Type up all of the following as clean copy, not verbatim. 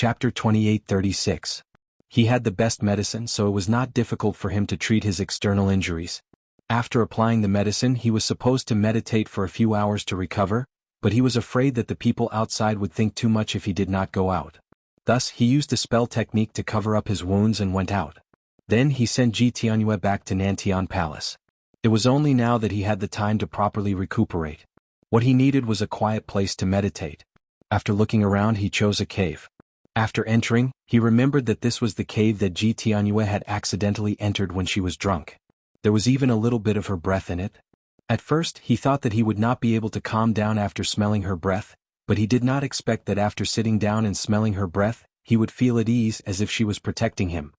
Chapter 28:36. He had the best medicine, so it was not difficult for him to treat his external injuries. After applying the medicine, he was supposed to meditate for a few hours to recover, but he was afraid that the people outside would think too much if he did not go out. Thus, he used a spell technique to cover up his wounds and went out. Then he sent Ji Tianyue back to Nantian Palace. It was only now that he had the time to properly recuperate. What he needed was a quiet place to meditate. After looking around, he chose a cave. After entering, he remembered that this was the cave that Ji Tianyue had accidentally entered when she was drunk. There was even a little bit of her breath in it. At first, he thought that he would not be able to calm down after smelling her breath, but he did not expect that after sitting down and smelling her breath, he would feel at ease as if she was protecting him.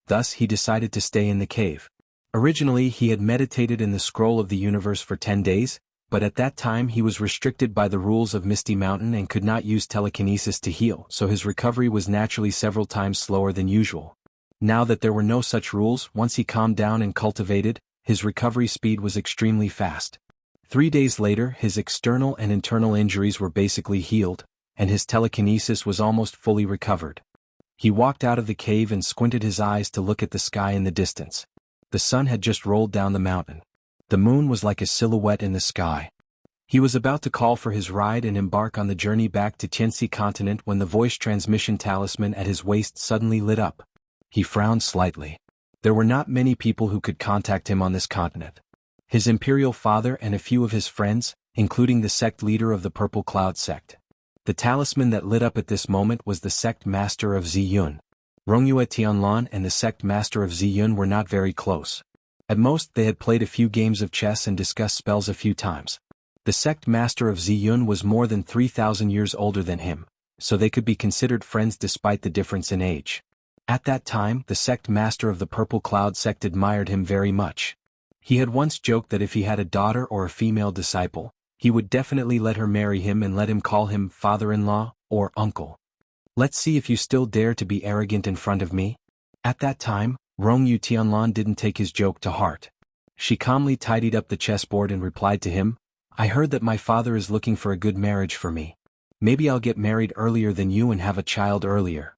Thus, he decided to stay in the cave. Originally, he had meditated in the scroll of the universe for 10 days, but at that time he was restricted by the rules of Misty Mountain and could not use telekinesis to heal, so his recovery was naturally several times slower than usual. Now that there were no such rules, once he calmed down and cultivated, his recovery speed was extremely fast. 3 days later, his external and internal injuries were basically healed, and his telekinesis was almost fully recovered. He walked out of the cave and squinted his eyes to look at the sky in the distance. The sun had just rolled down the mountain. The moon was like a silhouette in the sky. He was about to call for his ride and embark on the journey back to Tianxi continent when the voice transmission talisman at his waist suddenly lit up. He frowned slightly. There were not many people who could contact him on this continent. His imperial father and a few of his friends, including the sect leader of the Purple Cloud sect. The talisman that lit up at this moment was the sect master of Ziyun. Rongyue Tianlan and the sect master of Ziyun were not very close. At most, they had played a few games of chess and discussed spells a few times. The sect master of Ziyun was more than 3,000 years older than him, so they could be considered friends despite the difference in age. At that time, the sect master of the Purple Cloud sect admired him very much. He had once joked that if he had a daughter or a female disciple, he would definitely let her marry him and let him call him father-in-law or uncle. Let's see if you still dare to be arrogant in front of me. At that time, Rongyu Tianlan didn't take his joke to heart. She calmly tidied up the chessboard and replied to him, I heard that my father is looking for a good marriage for me. Maybe I'll get married earlier than you and have a child earlier.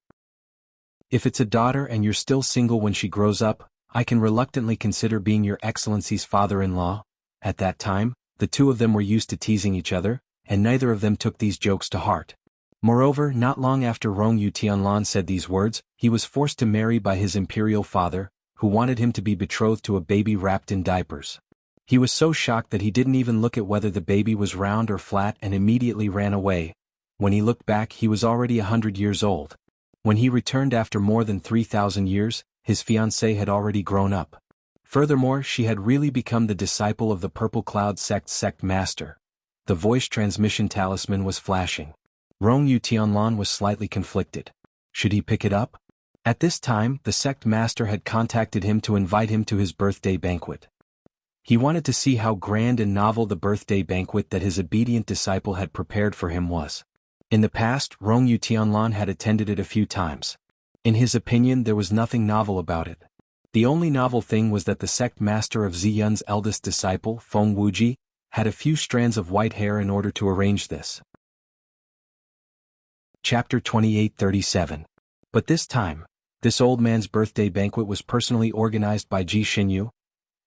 If it's a daughter and you're still single when she grows up, I can reluctantly consider being your excellency's father-in-law. At that time, the two of them were used to teasing each other, and neither of them took these jokes to heart. Moreover, not long after Rongyu Tianlan said these words, he was forced to marry by his imperial father, who wanted him to be betrothed to a baby wrapped in diapers. He was so shocked that he didn't even look at whether the baby was round or flat and immediately ran away. When he looked back, he was already 100 years old. When he returned after more than 3,000 years, his fiancée had already grown up. Furthermore, she had really become the disciple of the Purple Cloud sect master. The voice transmission talisman was flashing. Rongyu Tianlan was slightly conflicted. Should he pick it up? At this time, the sect master had contacted him to invite him to his birthday banquet. He wanted to see how grand and novel the birthday banquet that his obedient disciple had prepared for him was. In the past, Rongyu Tianlan had attended it a few times. In his opinion, there was nothing novel about it. The only novel thing was that the sect master of Ziyun's eldest disciple, Feng Wuji, had a few strands of white hair in order to arrange this. Chapter 28:37. But this time, this old man's birthday banquet was personally organized by Ji Xinyu.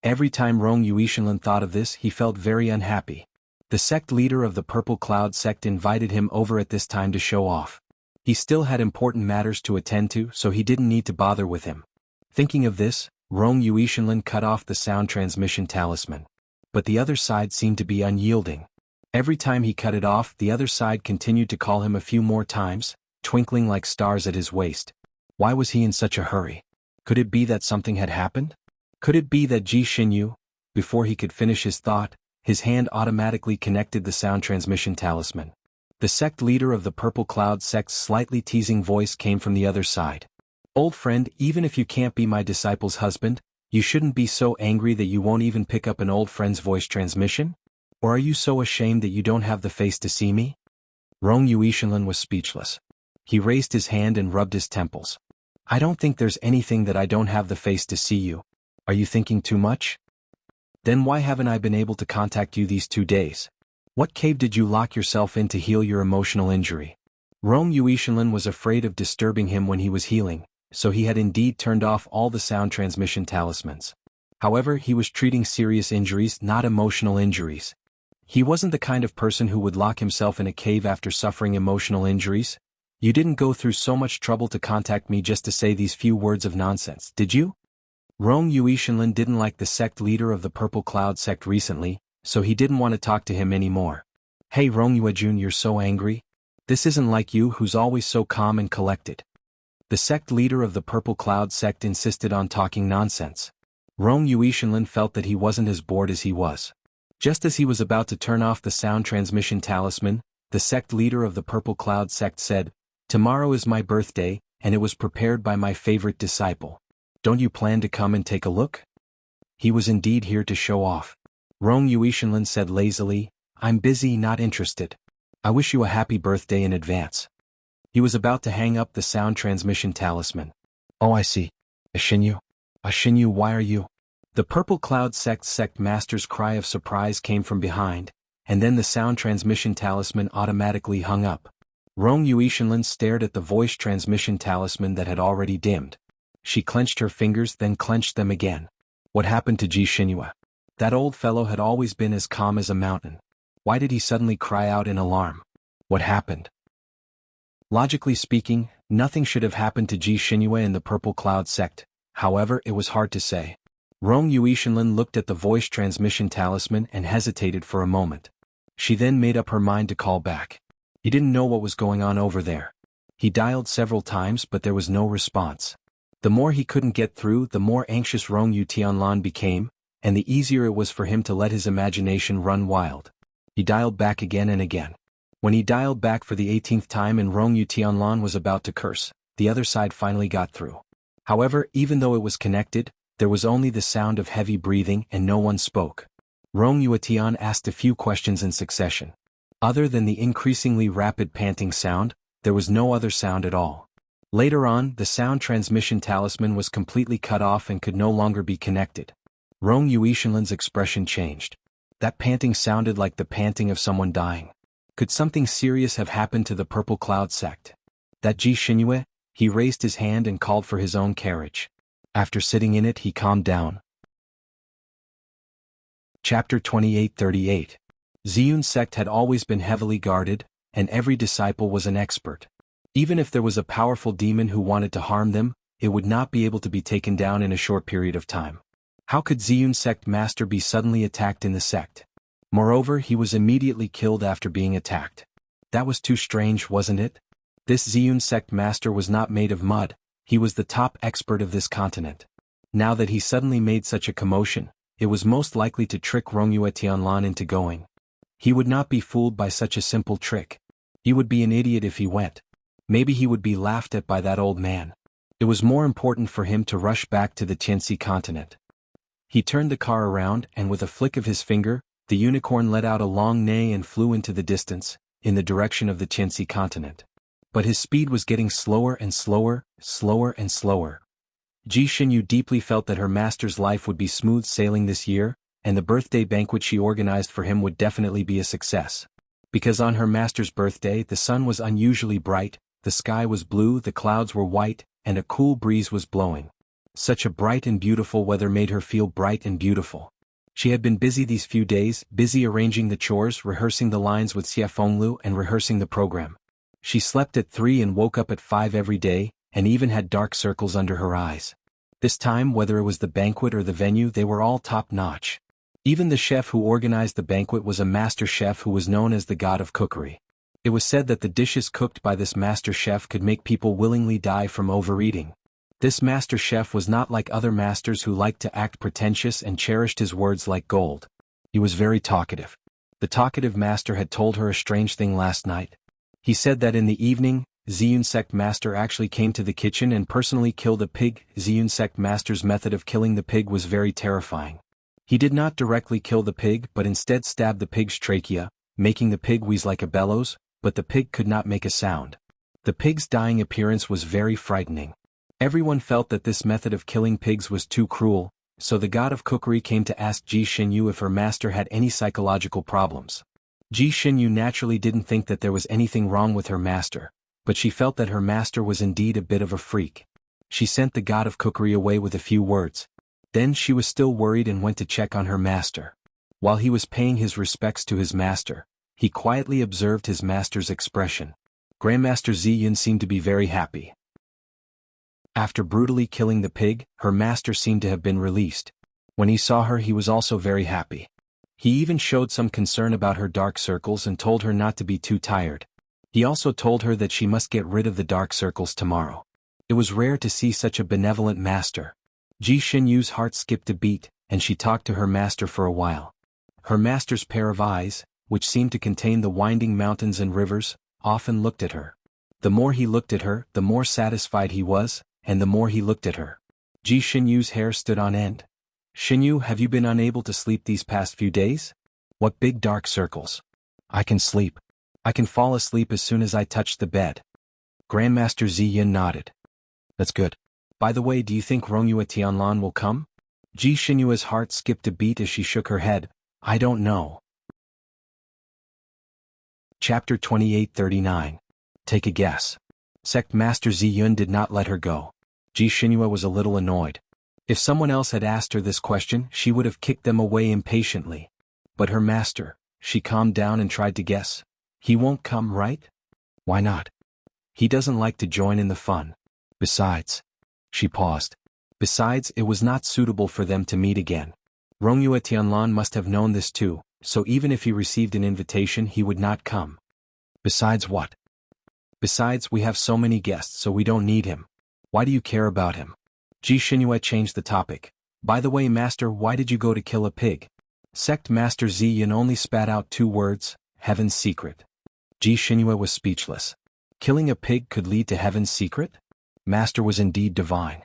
Every time Rong Yuishenlin thought of this, he felt very unhappy. The sect leader of the Purple Cloud sect invited him over at this time to show off. He still had important matters to attend to, so he didn't need to bother with him. Thinking of this, Rong Yuishenlin cut off the sound transmission talisman. But the other side seemed to be unyielding. Every time he cut it off, the other side continued to call him a few more times, twinkling like stars at his waist. Why was he in such a hurry? Could it be that something had happened? Could it be that Ji Xinyu, before he could finish his thought, his hand automatically connected the sound transmission talisman? The sect leader of the Purple Cloud sect's slightly teasing voice came from the other side. Old friend, even if you can't be my disciple's husband, you shouldn't be so angry that you won't even pick up an old friend's voice transmission? Or are you so ashamed that you don't have the face to see me? Rong Yuishenlin was speechless. He raised his hand and rubbed his temples. I don't think there's anything that I don't have the face to see you. Are you thinking too much? Then why haven't I been able to contact you these 2 days? What cave did you lock yourself in to heal your emotional injury? Rong Yuishanlin was afraid of disturbing him when he was healing, so he had indeed turned off all the sound transmission talismans. However, he was treating serious injuries, not emotional injuries. He wasn't the kind of person who would lock himself in a cave after suffering emotional injuries. You didn't go through so much trouble to contact me just to say these few words of nonsense, did you? Rong Yuishanlin didn't like the sect leader of the Purple Cloud sect recently, so he didn't want to talk to him anymore. Hey Rong Yuejun, you're so angry? This isn't like you, who's always so calm and collected. The sect leader of the Purple Cloud sect insisted on talking nonsense. Rong Yuishanlin felt that he wasn't as bored as he was. Just as he was about to turn off the sound transmission talisman, the sect leader of the Purple Cloud sect said, "Tomorrow is my birthday, and it was prepared by my favorite disciple. Don't you plan to come and take a look?" He was indeed here to show off. Rong Yuishanlin said lazily, "I'm busy, not interested. I wish you a happy birthday in advance." He was about to hang up the sound transmission talisman. "Oh, I see. Ashinyu, why are you?" The Purple Cloud sect master's cry of surprise came from behind, and then the sound transmission talisman automatically hung up. Rong Yuishanlin stared at the voice transmission talisman that had already dimmed. She clenched her fingers, then clenched them again. What happened to Ji Xinhua? That old fellow had always been as calm as a mountain. Why did he suddenly cry out in alarm? What happened? Logically speaking, nothing should have happened to Ji Xinhua in the Purple Cloud sect. However, it was hard to say. Rong Yuishanlin looked at the voice transmission talisman and hesitated for a moment. She then made up her mind to call back. He didn't know what was going on over there. He dialed several times, but there was no response. The more he couldn't get through, the more anxious Rong Yutianlan became, and the easier it was for him to let his imagination run wild. He dialed back again and again. When he dialed back for the 18th time and Rong Yutianlan was about to curse, the other side finally got through. However, even though it was connected, there was only the sound of heavy breathing and no one spoke. Rong Yuetian asked a few questions in succession. Other than the increasingly rapid panting sound, there was no other sound at all. Later on, the sound transmission talisman was completely cut off and could no longer be connected. Rong Yuishanlin's expression changed. That panting sounded like the panting of someone dying. Could something serious have happened to the Purple Cloud sect? That Ji Xinhua? He raised his hand and called for his own carriage. After sitting in it, he calmed down. Chapter 28:38. Ziyun sect had always been heavily guarded, and every disciple was an expert. Even if there was a powerful demon who wanted to harm them, it would not be able to be taken down in a short period of time. How could Ziyun sect master be suddenly attacked in the sect? Moreover, he was immediately killed after being attacked. That was too strange, wasn't it? This Ziyun sect master was not made of mud, he was the top expert of this continent. Now that he suddenly made such a commotion, it was most likely to trick Rong Yuetianlan into going. He would not be fooled by such a simple trick. He would be an idiot if he went. Maybe he would be laughed at by that old man. It was more important for him to rush back to the Tianxi continent. He turned the car around and with a flick of his finger, the unicorn let out a long neigh and flew into the distance, in the direction of the Tianxi continent. But his speed was getting slower and slower, slower and slower. Ji Xinyu deeply felt that her master's life would be smooth sailing this year, and the birthday banquet she organized for him would definitely be a success. Because on her master's birthday the sun was unusually bright, the sky was blue, the clouds were white, and a cool breeze was blowing. Such a bright and beautiful weather made her feel bright and beautiful. She had been busy these few days, busy arranging the chores, rehearsing the lines with Xie Fenglu and rehearsing the program. She slept at 3 and woke up at 5 every day, and even had dark circles under her eyes. This time, whether it was the banquet or the venue, they were all top-notch. Even the chef who organized the banquet was a master chef who was known as the god of cookery. It was said that the dishes cooked by this master chef could make people willingly die from overeating. This master chef was not like other masters who liked to act pretentious and cherished his words like gold. He was very talkative. The talkative master had told her a strange thing last night. He said that in the evening, Ziyun sect master actually came to the kitchen and personally killed a pig. Ziyun sect master's method of killing the pig was very terrifying. He did not directly kill the pig but instead stabbed the pig's trachea, making the pig wheeze like a bellows, but the pig could not make a sound. The pig's dying appearance was very frightening. Everyone felt that this method of killing pigs was too cruel, so the god of cookery came to ask Ji Xinyu if her master had any psychological problems. Ji Xinyu naturally didn't think that there was anything wrong with her master, but she felt that her master was indeed a bit of a freak. She sent the god of cookery away with a few words. Then she was still worried and went to check on her master. While he was paying his respects to his master, he quietly observed his master's expression. Grandmaster Ziyun seemed to be very happy. After brutally killing the pig, her master seemed to have been released. When he saw her, he was also very happy. He even showed some concern about her dark circles and told her not to be too tired. He also told her that she must get rid of the dark circles tomorrow. It was rare to see such a benevolent master. Ji Xinyu's heart skipped a beat, and she talked to her master for a while. Her master's pair of eyes, which seemed to contain the winding mountains and rivers, often looked at her. The more he looked at her, the more satisfied he was, and the more he looked at her. Ji Xinyu's hair stood on end. "Xinyu, have you been unable to sleep these past few days? What big dark circles." "I can sleep. I can fall asleep as soon as I touch the bed." Grandmaster Ziyun nodded. "That's good. By the way, do you think Rongyue Tianlan will come?" Ji Xinyu's heart skipped a beat as she shook her head. "I don't know." Chapter 2839. Take a guess. Sect Master Ziyun did not let her go. Ji Xinyue was a little annoyed. If someone else had asked her this question, she would have kicked them away impatiently. But her master, she calmed down and tried to guess. "He won't come, right?" "Why not?" "He doesn't like to join in the fun. Besides..." She paused. "Besides, it was not suitable for them to meet again. Rongyue Tianlan must have known this too, so even if he received an invitation he would not come." "Besides what?" "Besides, we have so many guests, so we don't need him. Why do you care about him?" Ji Xinyue changed the topic. "By the way, master, why did you go to kill a pig?" Sect Master Ziyun only spat out two words: "Heaven's secret." Ji Xinyue was speechless. Killing a pig could lead to heaven's secret? Master was indeed divine.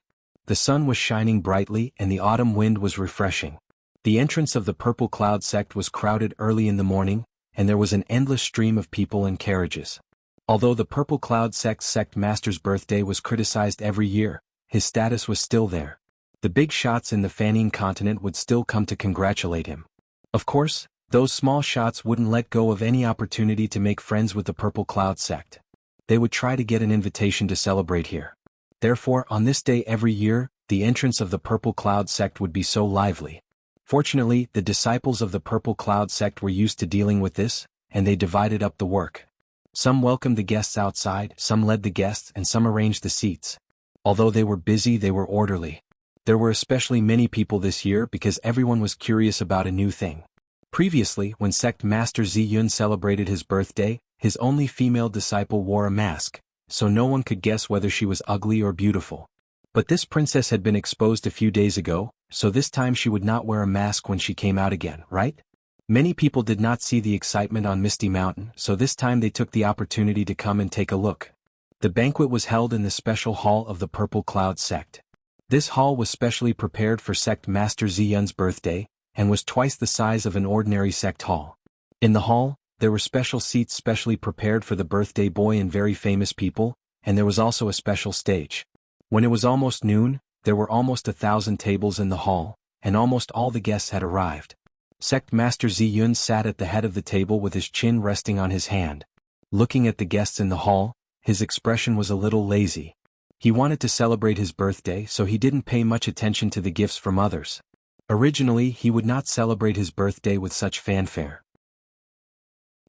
The sun was shining brightly and the autumn wind was refreshing. The entrance of the Purple Cloud sect was crowded early in the morning, and there was an endless stream of people and carriages. Although the Purple Cloud sect's sect master's birthday was criticized every year, his status was still there. The big shots in the Fanning continent would still come to congratulate him. Of course, those small shots wouldn't let go of any opportunity to make friends with the Purple Cloud sect. They would try to get an invitation to celebrate here. Therefore, on this day every year, the entrance of the Purple Cloud sect would be so lively. Fortunately, the disciples of the Purple Cloud sect were used to dealing with this, and they divided up the work. Some welcomed the guests outside, some led the guests, and some arranged the seats. Although they were busy, they were orderly. There were especially many people this year because everyone was curious about a new thing. Previously, when Sect Master Ziyun celebrated his birthday, his only female disciple wore a mask, so no one could guess whether she was ugly or beautiful. But this princess had been exposed a few days ago, so this time she would not wear a mask when she came out again, right? Many people did not see the excitement on Misty Mountain, so this time they took the opportunity to come and take a look. The banquet was held in the special hall of the Purple Cloud sect. This hall was specially prepared for Sect Master Ziyun's birthday, and was twice the size of an ordinary sect hall. In the hall, there were special seats specially prepared for the birthday boy and very famous people, and there was also a special stage. When it was almost noon, there were almost 1,000 tables in the hall, and almost all the guests had arrived. Sect Master Ziyun sat at the head of the table with his chin resting on his hand. Looking at the guests in the hall, his expression was a little lazy. He wanted to celebrate his birthday, so he didn't pay much attention to the gifts from others. Originally, he would not celebrate his birthday with such fanfare.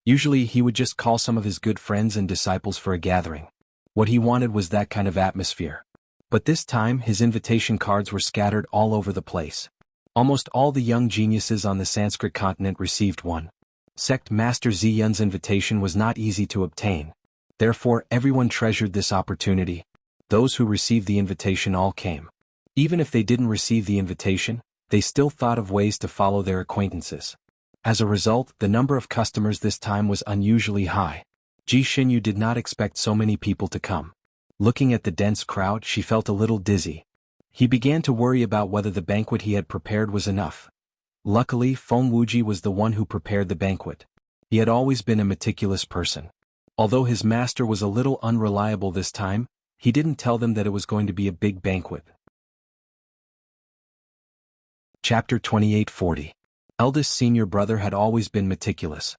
Usually, he would just call some of his good friends and disciples for a gathering. What he wanted was that kind of atmosphere. But this time, his invitation cards were scattered all over the place. Almost all the young geniuses on the Sanskrit continent received one. Sect Master Ziyun's invitation was not easy to obtain. Therefore, everyone treasured this opportunity. Those who received the invitation all came. Even if they didn't receive the invitation, they still thought of ways to follow their acquaintances. As a result, the number of customers this time was unusually high. Ji Xinyu did not expect so many people to come. Looking at the dense crowd, she felt a little dizzy. He began to worry about whether the banquet he had prepared was enough. Luckily, Feng Wuji was the one who prepared the banquet. He had always been a meticulous person. Although his master was a little unreliable this time, he didn't tell them that it was going to be a big banquet. Chapter 2840. Eldest senior brother had always been meticulous.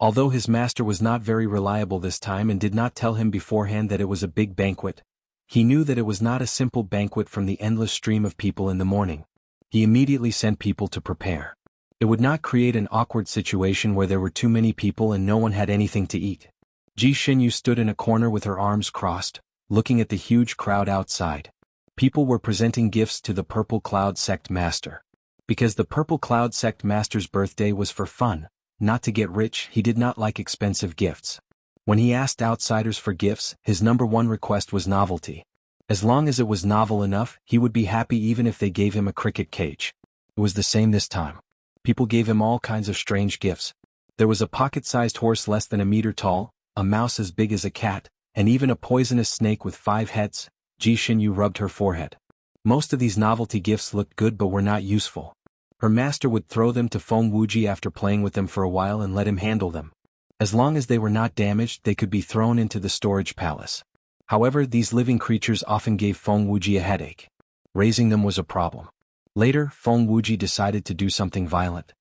Although his master was not very reliable this time and did not tell him beforehand that it was a big banquet, he knew that it was not a simple banquet from the endless stream of people in the morning. He immediately sent people to prepare. It would not create an awkward situation where there were too many people and no one had anything to eat. Ji Xinyu stood in a corner with her arms crossed, looking at the huge crowd outside. People were presenting gifts to the Purple Cloud Sect Master. Because the Purple Cloud Sect Master's birthday was for fun, not to get rich, he did not like expensive gifts. When he asked outsiders for gifts, his number one request was novelty. As long as it was novel enough, he would be happy even if they gave him a cricket cage. It was the same this time. People gave him all kinds of strange gifts. There was a pocket-sized horse less than a meter tall, a mouse as big as a cat, and even a poisonous snake with 5 heads. Ji Xinyu rubbed her forehead. Most of these novelty gifts looked good but were not useful. Her master would throw them to Feng Wuji after playing with them for a while and let him handle them. As long as they were not damaged, they could be thrown into the storage palace. However, these living creatures often gave Feng Wuji a headache. Raising them was a problem. Later, Feng Wuji decided to do something violent.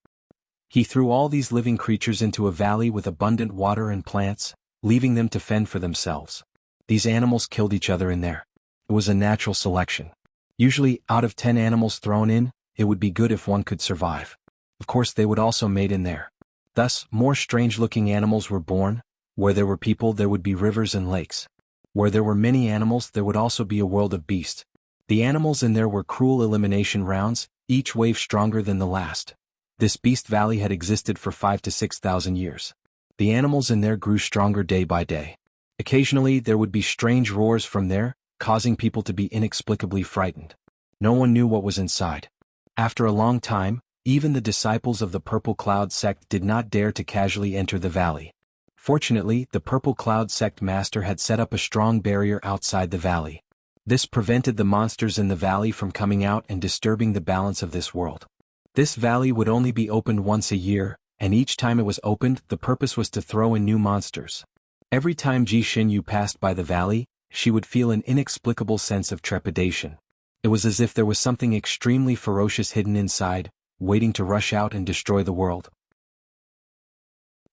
He threw all these living creatures into a valley with abundant water and plants, leaving them to fend for themselves. These animals killed each other in there. It was a natural selection. Usually, out of 10 animals thrown in, it would be good if one could survive. Of course, they would also mate in there. Thus, more strange-looking animals were born. Where there were people, there would be rivers and lakes. Where there were many animals, there would also be a world of beasts. The animals in there were cruel elimination rounds, each wave stronger than the last. This beast valley had existed for 5,000 to 6,000 years. The animals in there grew stronger day by day. Occasionally, there would be strange roars from there, causing people to be inexplicably frightened. No one knew what was inside. After a long time, even the disciples of the Purple Cloud Sect did not dare to casually enter the valley. Fortunately, the Purple Cloud Sect Master had set up a strong barrier outside the valley. This prevented the monsters in the valley from coming out and disturbing the balance of this world. This valley would only be opened once a year, and each time it was opened, the purpose was to throw in new monsters. Every time Ji Xinyu passed by the valley, she would feel an inexplicable sense of trepidation. It was as if there was something extremely ferocious hidden inside, waiting to rush out and destroy the world.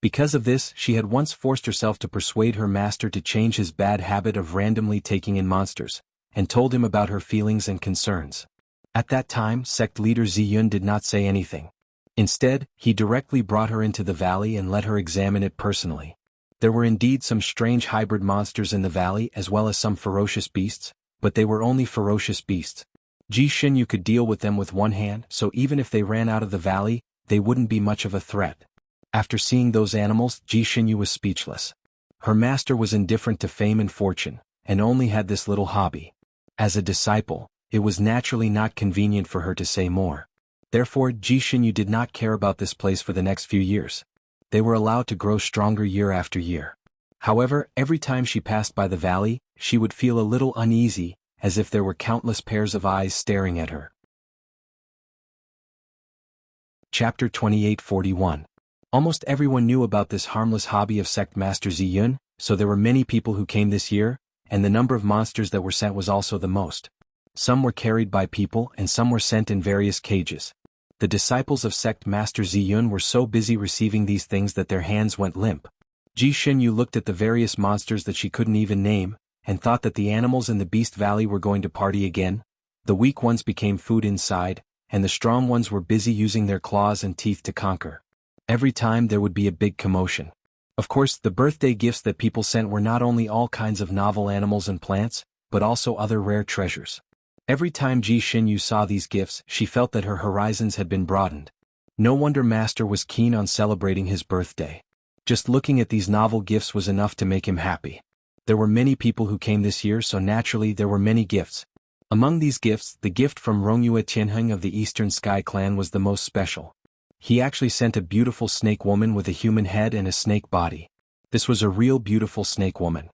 Because of this, she had once forced herself to persuade her master to change his bad habit of randomly taking in monsters, and told him about her feelings and concerns. At that time, sect leader Ziyun did not say anything. Instead, he directly brought her into the valley and let her examine it personally. There were indeed some strange hybrid monsters in the valley as well as some ferocious beasts, but they were only ferocious beasts. Ji Xinyu could deal with them with one hand, so even if they ran out of the valley, they wouldn't be much of a threat. After seeing those animals, Ji Xinyu was speechless. Her master was indifferent to fame and fortune, and only had this little hobby. As a disciple, it was naturally not convenient for her to say more. Therefore, Ji Xinyu did not care about this place for the next few years. They were allowed to grow stronger year after year. However, every time she passed by the valley, she would feel a little uneasy, as if there were countless pairs of eyes staring at her. Chapter 2841. Almost everyone knew about this harmless hobby of Sect Master Ziyun, so there were many people who came this year, and the number of monsters that were sent was also the most. Some were carried by people and some were sent in various cages. The disciples of Sect Master Ziyun were so busy receiving these things that their hands went limp. Ji Xinyu looked at the various monsters that she couldn't even name, and thought that the animals in the Beast Valley were going to party again. The weak ones became food inside, and the strong ones were busy using their claws and teeth to conquer. Every time there would be a big commotion. Of course, the birthday gifts that people sent were not only all kinds of novel animals and plants, but also other rare treasures. Every time Ji Xinyu saw these gifts, she felt that her horizons had been broadened. No wonder Master was keen on celebrating his birthday. Just looking at these novel gifts was enough to make him happy. There were many people who came this year, so naturally there were many gifts. Among these gifts, the gift from Rongyue Tianheng of the Eastern Sky Clan was the most special. He actually sent a beautiful snake woman with a human head and a snake body. This was a real beautiful snake woman.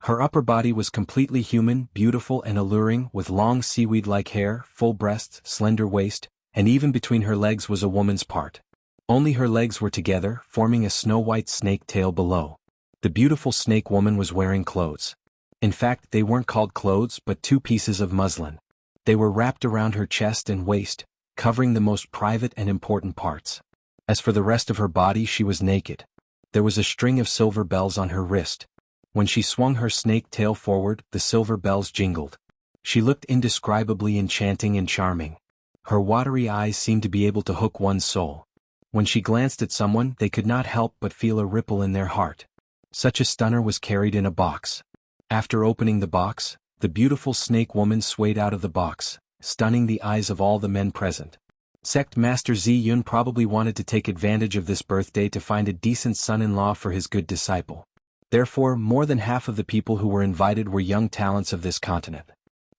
Her upper body was completely human, beautiful and alluring, with long seaweed-like hair, full breasts, slender waist, and even between her legs was a woman's part. Only her legs were together, forming a snow-white snake tail below. The beautiful snake woman was wearing clothes. In fact, they weren't called clothes but 2 pieces of muslin. They were wrapped around her chest and waist, covering the most private and important parts. As for the rest of her body, she was naked. There was a string of silver bells on her wrist. When she swung her snake tail forward, the silver bells jingled. She looked indescribably enchanting and charming. Her watery eyes seemed to be able to hook one's soul. When she glanced at someone, they could not help but feel a ripple in their heart. Such a stunner was carried in a box. After opening the box, the beautiful snake woman swayed out of the box, stunning the eyes of all the men present. Sect Master Zi Yun probably wanted to take advantage of this birthday to find a decent son-in-law for his good disciple. Therefore, more than half of the people who were invited were young talents of this continent.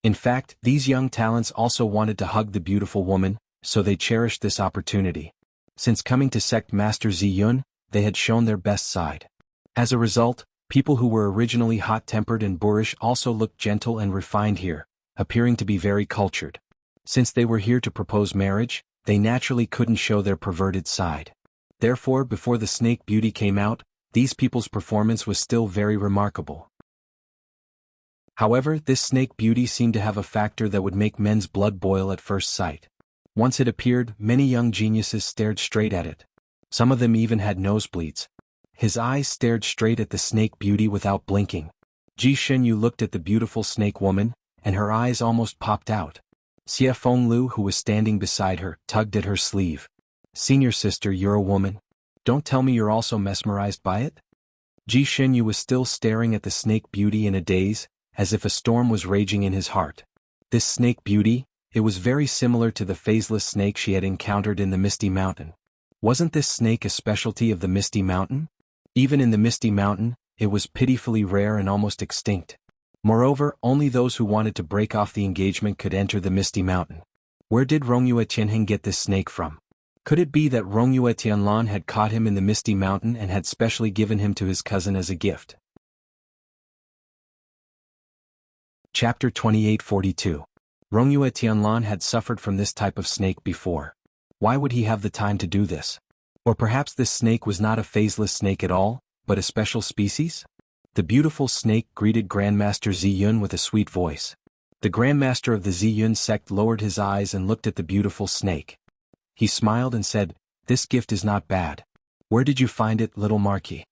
In fact, these young talents also wanted to hug the beautiful woman, so they cherished this opportunity. Since coming to Sect Master Zi Yun, they had shown their best side. As a result, people who were originally hot-tempered and boorish also looked gentle and refined here, appearing to be very cultured. Since they were here to propose marriage, they naturally couldn't show their perverted side. Therefore, before the snake beauty came out, these people's performance was still very remarkable. However, this snake beauty seemed to have a factor that would make men's blood boil at first sight. Once it appeared, many young geniuses stared straight at it. Some of them even had nosebleeds. His eyes stared straight at the snake beauty without blinking. Ji Shenyu looked at the beautiful snake woman, and her eyes almost popped out. Xie Fenglu, who was standing beside her, tugged at her sleeve. "Senior sister, you're a woman. Don't tell me you're also mesmerized by it?" Ji Shenyu was still staring at the snake beauty in a daze, as if a storm was raging in his heart. This snake beauty, it was very similar to the phaseless snake she had encountered in the Misty Mountain. Wasn't this snake a specialty of the Misty Mountain? Even in the Misty Mountain, it was pitifully rare and almost extinct. Moreover, only those who wanted to break off the engagement could enter the Misty Mountain. Where did Rongyue Tianheng get this snake from? Could it be that Rongyue Tianlan had caught him in the Misty Mountain and had specially given him to his cousin as a gift? Chapter 2842. Rongyue Tianlan had suffered from this type of snake before. Why would he have the time to do this? Or perhaps this snake was not a phaseless snake at all, but a special species? The beautiful snake greeted Grandmaster Zi Yun with a sweet voice. The Grandmaster of the Zi Yun sect lowered his eyes and looked at the beautiful snake. He smiled and said, "This gift is not bad. Where did you find it, little Marquis?"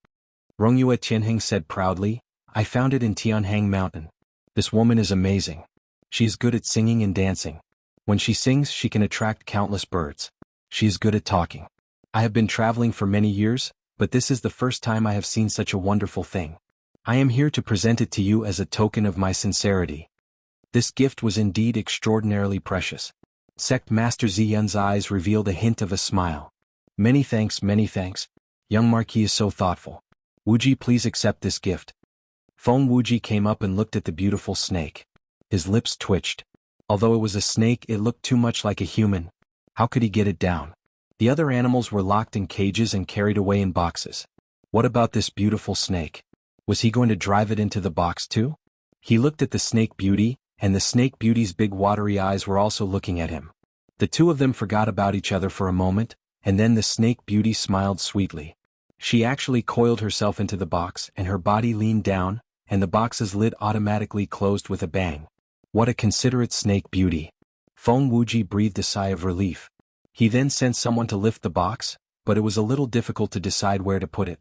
Rongyue Tianheng said proudly, "I found it in Tianhang Mountain. This woman is amazing. She is good at singing and dancing. When she sings, she can attract countless birds. She is good at talking. I have been traveling for many years, but this is the first time I have seen such a wonderful thing. I am here to present it to you as a token of my sincerity." This gift was indeed extraordinarily precious. Sect Master Zi Yun's eyes revealed a hint of a smile. Many thanks, young Marquis is so thoughtful. Wuji, please accept this gift." Feng Wuji came up and looked at the beautiful snake. His lips twitched. Although it was a snake, it looked too much like a human. How could he get it down? The other animals were locked in cages and carried away in boxes. What about this beautiful snake? Was he going to drive it into the box too? He looked at the snake beauty, and the snake beauty's big watery eyes were also looking at him. The two of them forgot about each other for a moment, and then the snake beauty smiled sweetly. She actually coiled herself into the box, and her body leaned down, and the box's lid automatically closed with a bang. What a considerate snake beauty. Feng Wuji breathed a sigh of relief. He then sent someone to lift the box, but it was a little difficult to decide where to put it.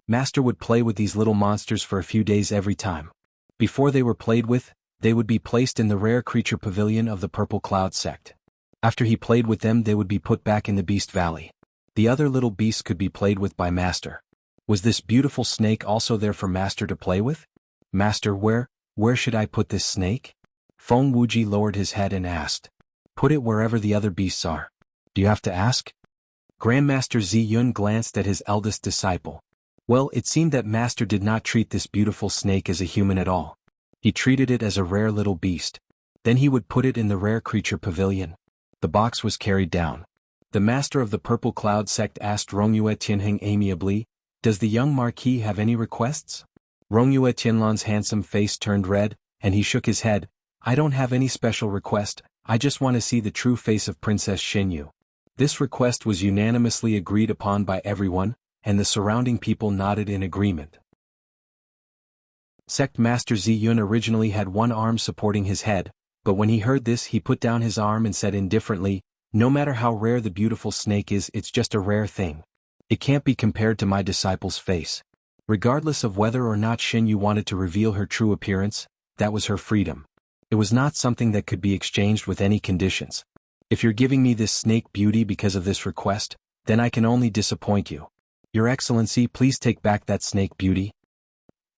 Master would play with these little monsters for a few days every time. Before they were played with, they would be placed in the rare creature pavilion of the Purple Cloud sect. After he played with them, they would be put back in the Beast Valley. The other little beasts could be played with by Master. Was this beautiful snake also there for Master to play with? "Master, where should I put this snake?" Feng Wuji lowered his head and asked. "Put it wherever the other beasts are." "Do you have to ask?" Grandmaster Zi Yun glanced at his eldest disciple. Well, it seemed that Master did not treat this beautiful snake as a human at all. He treated it as a rare little beast. Then he would put it in the rare creature pavilion. The box was carried down. The master of the Purple Cloud sect asked Rongyue Tianheng amiably, "Does the young Marquis have any requests?" Rongyue Tianlan's handsome face turned red, and he shook his head. "I don't have any special request, I just want to see the true face of Princess Shenyu." This request was unanimously agreed upon by everyone, and the surrounding people nodded in agreement. Sect Master Zi Yun originally had one arm supporting his head, but when he heard this he put down his arm and said indifferently, "No matter how rare the beautiful snake is, it's just a rare thing. It can't be compared to my disciple's face. Regardless of whether or not Xinyu wanted to reveal her true appearance, that was her freedom. It was not something that could be exchanged with any conditions. If you're giving me this snake beauty because of this request, then I can only disappoint you. Your Excellency, please take back that snake beauty.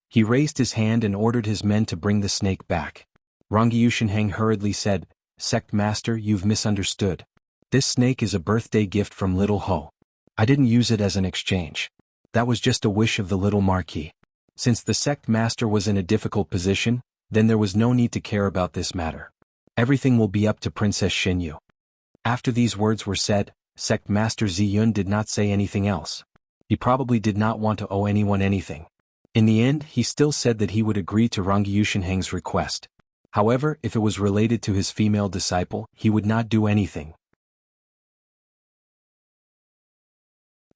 He raised his hand and ordered his men to bring the snake back. Rangyushenheng hurriedly said, Sect Master, you've misunderstood. This snake is a birthday gift from Little Ho. I didn't use it as an exchange. That was just a wish of the little Marquis. Since the Sect Master was in a difficult position, then there was no need to care about this matter. Everything will be up to Princess Xinyu. After these words were said, Sect Master Ziyun did not say anything else. He probably did not want to owe anyone anything. In the end, he still said that he would agree to Rangyushenheng's request. However, if it was related to his female disciple, he would not do anything.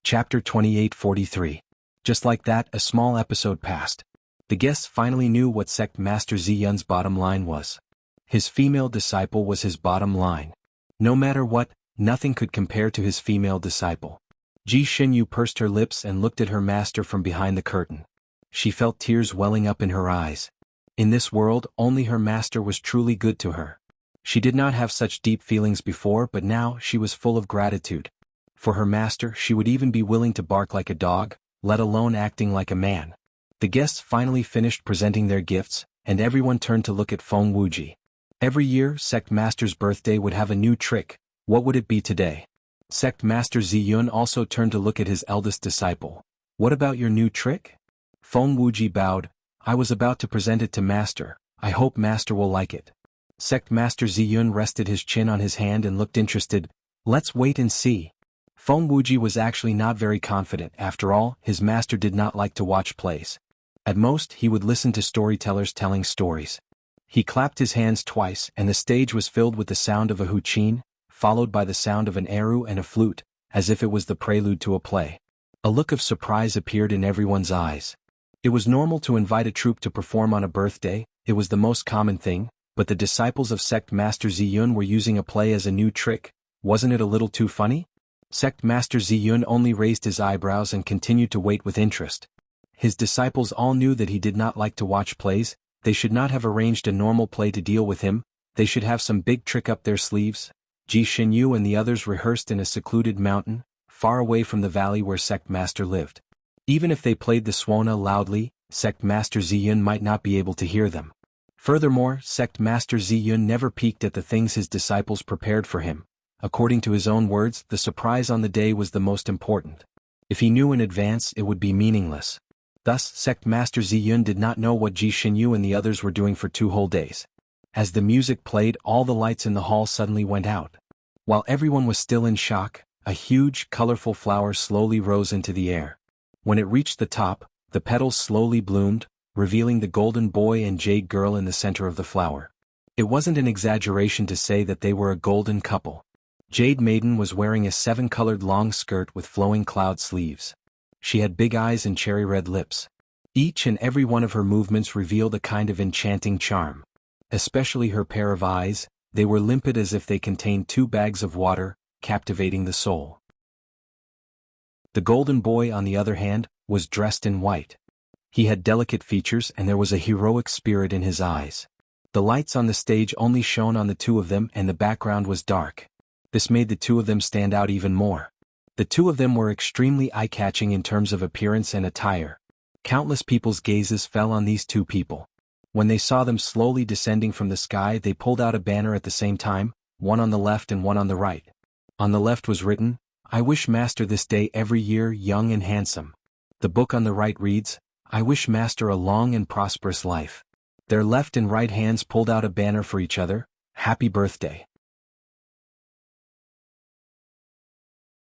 Chapter 2843. Just like that, a small episode passed. The guests finally knew what Sect Master Ziyun's bottom line was. His female disciple was his bottom line. No matter what, nothing could compare to his female disciple. Ji Xinyu pursed her lips and looked at her master from behind the curtain. She felt tears welling up in her eyes. In this world, only her master was truly good to her. She did not have such deep feelings before, but now she was full of gratitude. For her master, she would even be willing to bark like a dog, let alone acting like a man. The guests finally finished presenting their gifts, and everyone turned to look at Feng Wuji. Every year, Sect Master's birthday would have a new trick. What would it be today? Sect Master Ziyun also turned to look at his eldest disciple. What about your new trick? Feng Wuji bowed. I was about to present it to Master. I hope Master will like it. Sect Master Ziyun rested his chin on his hand and looked interested. Let's wait and see. Feng Wuji was actually not very confident. After all, his master did not like to watch plays. At most, he would listen to storytellers telling stories. He clapped his hands twice, and the stage was filled with the sound of a huqin, followed by the sound of an eru and a flute, as if it was the prelude to a play. A look of surprise appeared in everyone's eyes. It was normal to invite a troupe to perform on a birthday, it was the most common thing, but the disciples of Sect Master Ziyun were using a play as a new trick. Wasn't it a little too funny? Sect Master Ziyun only raised his eyebrows and continued to wait with interest. His disciples all knew that he did not like to watch plays. They should not have arranged a normal play to deal with him. They should have some big trick up their sleeves. Ji Xinyu and the others rehearsed in a secluded mountain, far away from the valley where Sect Master lived. Even if they played the suona loudly, Sect Master Ziyun might not be able to hear them. Furthermore, Sect Master Ziyun never peeked at the things his disciples prepared for him. According to his own words, the surprise on the day was the most important. If he knew in advance, it would be meaningless. Thus, Sect Master Ziyun did not know what Ji Xinyu and the others were doing for 2 whole days. As the music played, all the lights in the hall suddenly went out. While everyone was still in shock, a huge, colorful flower slowly rose into the air. When it reached the top, the petals slowly bloomed, revealing the golden boy and jade girl in the center of the flower. It wasn't an exaggeration to say that they were a golden couple. Jade Maiden was wearing a 7-colored long skirt with flowing cloud sleeves. She had big eyes and cherry-red lips. Each and every one of her movements revealed a kind of enchanting charm. Especially her pair of eyes, they were limpid as if they contained 2 bags of water, captivating the soul. The golden boy, on the other hand, was dressed in white. He had delicate features and there was a heroic spirit in his eyes. The lights on the stage only shone on the 2 of them and the background was dark. This made the 2 of them stand out even more. The 2 of them were extremely eye-catching in terms of appearance and attire. Countless people's gazes fell on these 2 people. When they saw them slowly descending from the sky, they pulled out a banner at the same time, one on the left and one on the right. On the left was written, I wish Master this day every year young and handsome. The book on the right reads, I wish Master a long and prosperous life. Their left and right hands pulled out a banner for each other, Happy Birthday.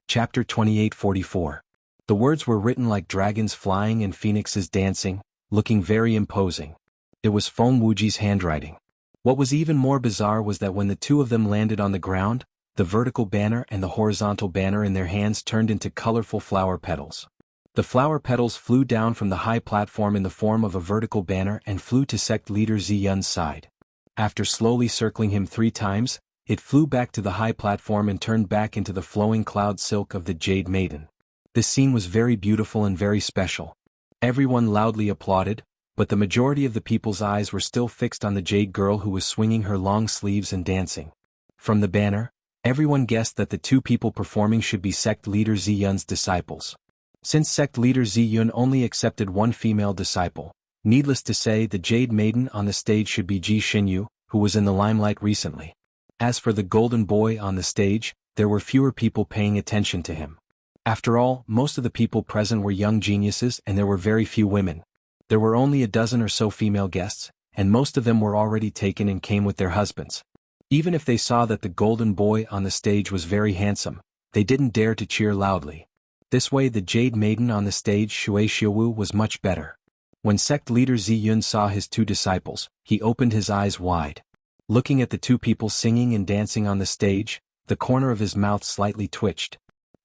Chapter 2844. The words were written like dragons flying and phoenixes dancing, looking very imposing. It was Feng Wuji's handwriting. What was even more bizarre was that when the 2 of them landed on the ground, the vertical banner and the horizontal banner in their hands turned into colorful flower petals. The flower petals flew down from the high platform in the form of a vertical banner and flew to sect leader Ziyun's side. After slowly circling him 3 times, it flew back to the high platform and turned back into the flowing cloud silk of the Jade Maiden. This scene was very beautiful and very special. Everyone loudly applauded, but the majority of the people's eyes were still fixed on the jade girl who was swinging her long sleeves and dancing. From the banner, everyone guessed that the two people performing should be sect leader Zi Yun's disciples. Since sect leader Zi Yun only accepted one female disciple, needless to say the jade maiden on the stage should be Ji Xinyu, who was in the limelight recently. As for the golden boy on the stage, there were fewer people paying attention to him. After all, most of the people present were young geniuses and there were very few women. There were only a dozen or so female guests, and most of them were already taken and came with their husbands. Even if they saw that the golden boy on the stage was very handsome, they didn't dare to cheer loudly. This way the jade maiden on the stage Shui Xiaowu was much better. When sect leader Zi Yun saw his two disciples, he opened his eyes wide. Looking at the two people singing and dancing on the stage, the corner of his mouth slightly twitched.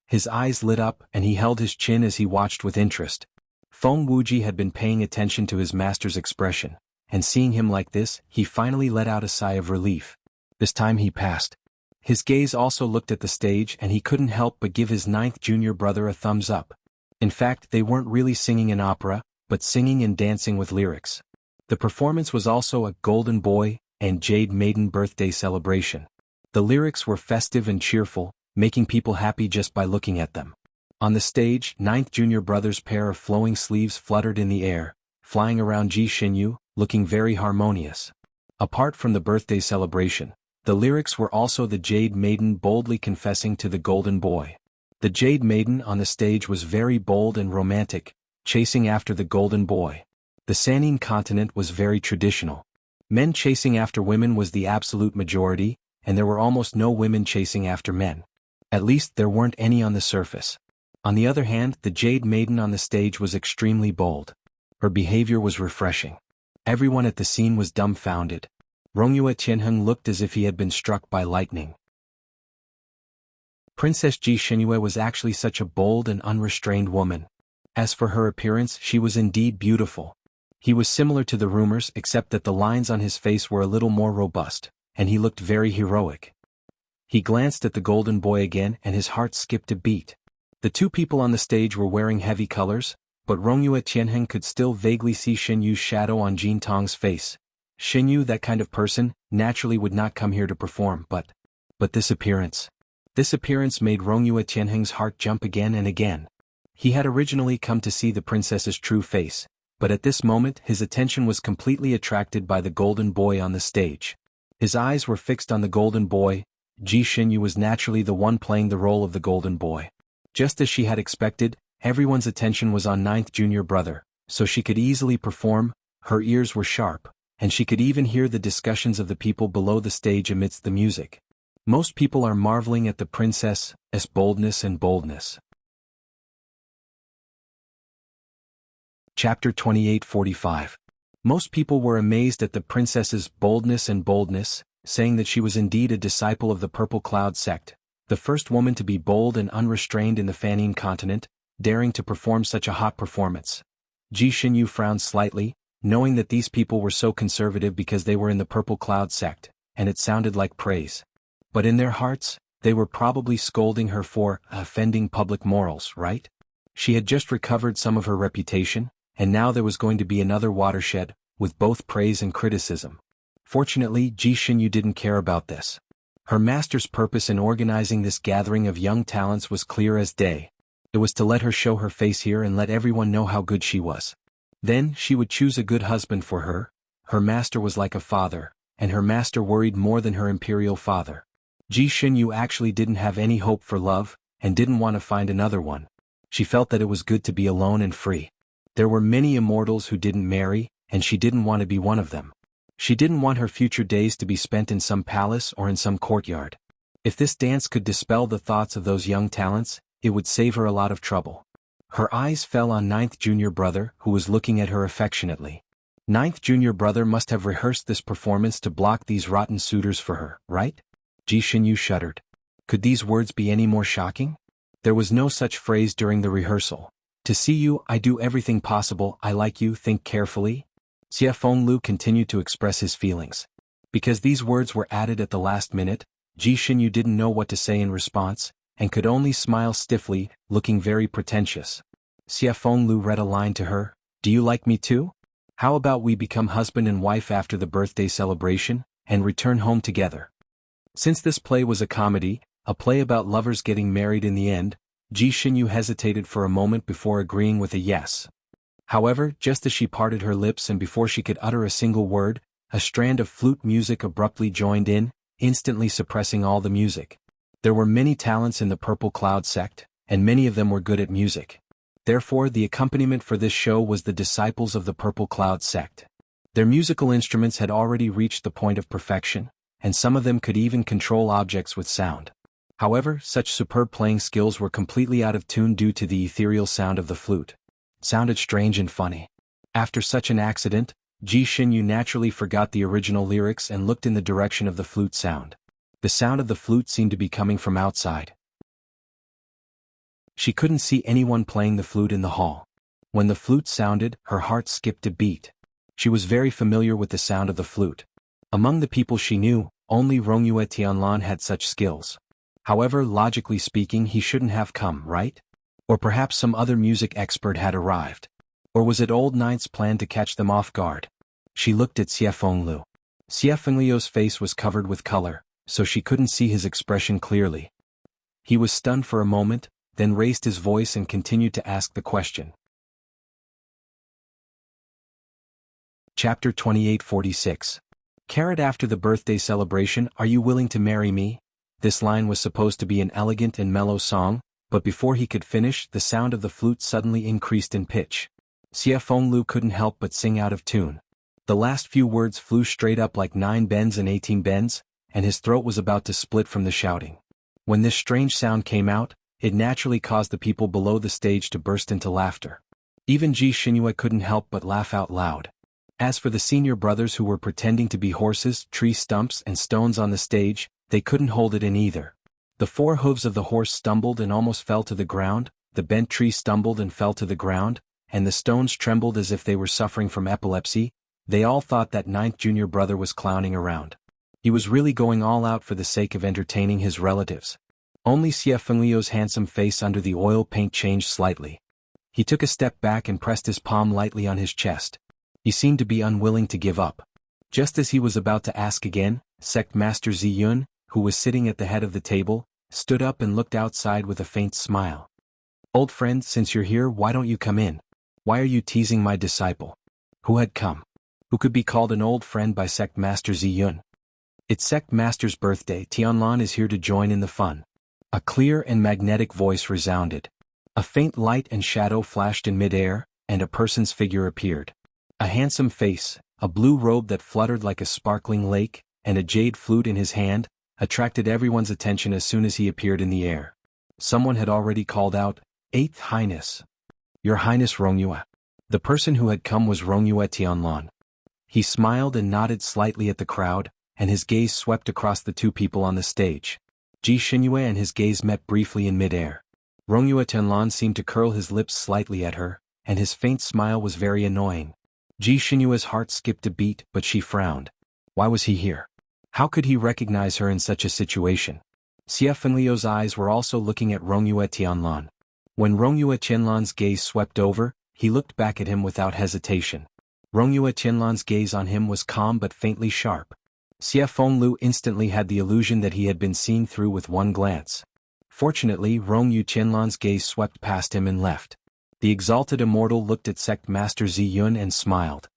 His eyes lit up and he held his chin as he watched with interest. Feng Wuji had been paying attention to his master's expression, and seeing him like this, he finally let out a sigh of relief. This time he passed. His gaze also looked at the stage and he couldn't help but give his ninth junior brother a thumbs up. In fact, they weren't really singing an opera, but singing and dancing with lyrics. The performance was also a golden boy and jade maiden birthday celebration. The lyrics were festive and cheerful, making people happy just by looking at them. On the stage, ninth junior brother's pair of flowing sleeves fluttered in the air, flying around Ji Xinyu, looking very harmonious. Apart from the birthday celebration, the lyrics were also the jade maiden boldly confessing to the golden boy. The jade maiden on the stage was very bold and romantic, chasing after the golden boy. The Sannin continent was very traditional. Men chasing after women was the absolute majority, and there were almost no women chasing after men. At least there weren't any on the surface. On the other hand, the jade maiden on the stage was extremely bold. Her behavior was refreshing. Everyone at the scene was dumbfounded. Rongyue Tianheng looked as if he had been struck by lightning. Princess Ji Xinyu was actually such a bold and unrestrained woman. As for her appearance, she was indeed beautiful. He was similar to the rumors except that the lines on his face were a little more robust, and he looked very heroic. He glanced at the golden boy again and his heart skipped a beat. The two people on the stage were wearing heavy colors, but Rongyue Tianheng could still vaguely see Xinyu's shadow on Jin Tong's face. Xinyu, that kind of person, naturally would not come here to perform, but this appearance. This appearance made Rongyue Tianheng's heart jump again and again. He had originally come to see the princess's true face, but at this moment his attention was completely attracted by the golden boy on the stage. His eyes were fixed on the golden boy. Ji Xinyu was naturally the one playing the role of the golden boy. Just as she had expected, everyone's attention was on ninth junior brother, so she could easily perform. Her ears were sharp, and she could even hear the discussions of the people below the stage amidst the music. Most people are marveling at the princess's boldness and boldness. Chapter 28:45. Most people were amazed at the princess's boldness and boldness, saying that she was indeed a disciple of the Purple Cloud sect, the first woman to be bold and unrestrained in the Fannin continent, daring to perform such a hot performance. Ji Xinyu frowned slightly, knowing that these people were so conservative because they were in the Purple Cloud sect, and it sounded like praise. But in their hearts, they were probably scolding her for offending public morals, right? She had just recovered some of her reputation, and now there was going to be another watershed, with both praise and criticism. Fortunately, Ji Xinyu didn't care about this. Her master's purpose in organizing this gathering of young talents was clear as day. It was to let her show her face here and let everyone know how good she was. Then, she would choose a good husband for her. Her master was like a father, and her master worried more than her imperial father. Ji Xinyu actually didn't have any hope for love, and didn't want to find another one. She felt that it was good to be alone and free. There were many immortals who didn't marry, and she didn't want to be one of them. She didn't want her future days to be spent in some palace or in some courtyard. If this dance could dispel the thoughts of those young talents, it would save her a lot of trouble. Her eyes fell on ninth junior brother, who was looking at her affectionately. Ninth junior brother must have rehearsed this performance to block these rotten suitors for her, right? Ji Xinyu shuddered. Could these words be any more shocking? There was no such phrase during the rehearsal. To see you, I do everything possible, I like you, think carefully. Xie Fenglu continued to express his feelings. Because these words were added at the last minute, Ji Xinyu didn't know what to say in response. and could only smile stiffly, looking very pretentious. Xie Fenglu read a line to her, "Do you like me too? How about we become husband and wife after the birthday celebration, and return home together?" Since this play was a comedy, a play about lovers getting married in the end, Ji Xinyu hesitated for a moment before agreeing with a yes. However, just as she parted her lips and before she could utter a single word, a strand of flute music abruptly joined in, instantly suppressing all the music. There were many talents in the Purple Cloud sect, and many of them were good at music. Therefore, the accompaniment for this show was the disciples of the Purple Cloud sect. Their musical instruments had already reached the point of perfection, and some of them could even control objects with sound. However, such superb playing skills were completely out of tune due to the ethereal sound of the flute. It sounded strange and funny. After such an accident, Ji Xinyu naturally forgot the original lyrics and looked in the direction of the flute sound. The sound of the flute seemed to be coming from outside. She couldn't see anyone playing the flute in the hall. When the flute sounded, her heart skipped a beat. She was very familiar with the sound of the flute. Among the people she knew, only Rongyue Tianlan had such skills. However, logically speaking, he shouldn't have come, right? Or perhaps some other music expert had arrived. Or was it old Ninth's plan to catch them off guard? She looked at Xie Fenglu. Xie Fengliu's face was covered with color, so she couldn't see his expression clearly. He was stunned for a moment, then raised his voice and continued to ask the question. Chapter 2846. Carrot, after the birthday celebration, are you willing to marry me? This line was supposed to be an elegant and mellow song, but before he could finish, the sound of the flute suddenly increased in pitch. Xie Fenglu couldn't help but sing out of tune. The last few words flew straight up like 9 bends and 18 bends, and his throat was about to split from the shouting. When this strange sound came out, it naturally caused the people below the stage to burst into laughter. Even Ji Xinyu couldn't help but laugh out loud. As for the senior brothers who were pretending to be horses, tree stumps, and stones on the stage, they couldn't hold it in either. The 4 hooves of the horse stumbled and almost fell to the ground, the bent tree stumbled and fell to the ground, and the stones trembled as if they were suffering from epilepsy. They all thought that 9th junior brother was clowning around. He was really going all out for the sake of entertaining his relatives. Only Xie Fengliu's handsome face under the oil paint changed slightly. He took a step back and pressed his palm lightly on his chest. He seemed to be unwilling to give up. Just as he was about to ask again, Sect Master Ziyun, who was sitting at the head of the table, stood up and looked outside with a faint smile. "Old friend, since you're here, why don't you come in? Why are you teasing my disciple?" Who had come? Who could be called an old friend by Sect Master Ziyun? "It's Sect Master's birthday. Tianlan is here to join in the fun." A clear and magnetic voice resounded. A faint light and shadow flashed in mid-air, and a person's figure appeared. A handsome face, a blue robe that fluttered like a sparkling lake, and a jade flute in his hand, attracted everyone's attention as soon as he appeared in the air. Someone had already called out, "Eighth Highness." "Your Highness Rongyue." The person who had come was Rongyue Tianlan. He smiled and nodded slightly at the crowd, and his gaze swept across the 2 people on the stage. Ji Xinyu and his gaze met briefly in mid-air. Rongyue Tianlan seemed to curl his lips slightly at her, and his faint smile was very annoying. Ji Xinyue's heart skipped a beat, but she frowned. Why was he here? How could he recognize her in such a situation? Xie Fengliu's eyes were also looking at Rongyue Tianlan. When Rongyue Tianlan's gaze swept over, he looked back at him without hesitation. Rongyue Tianlan's gaze on him was calm but faintly sharp. Xie Fenglu instantly had the illusion that he had been seen through with one glance. Fortunately, Rongyue Tianlan's gaze swept past him and left. The exalted immortal looked at Sect Master Ziyun and smiled.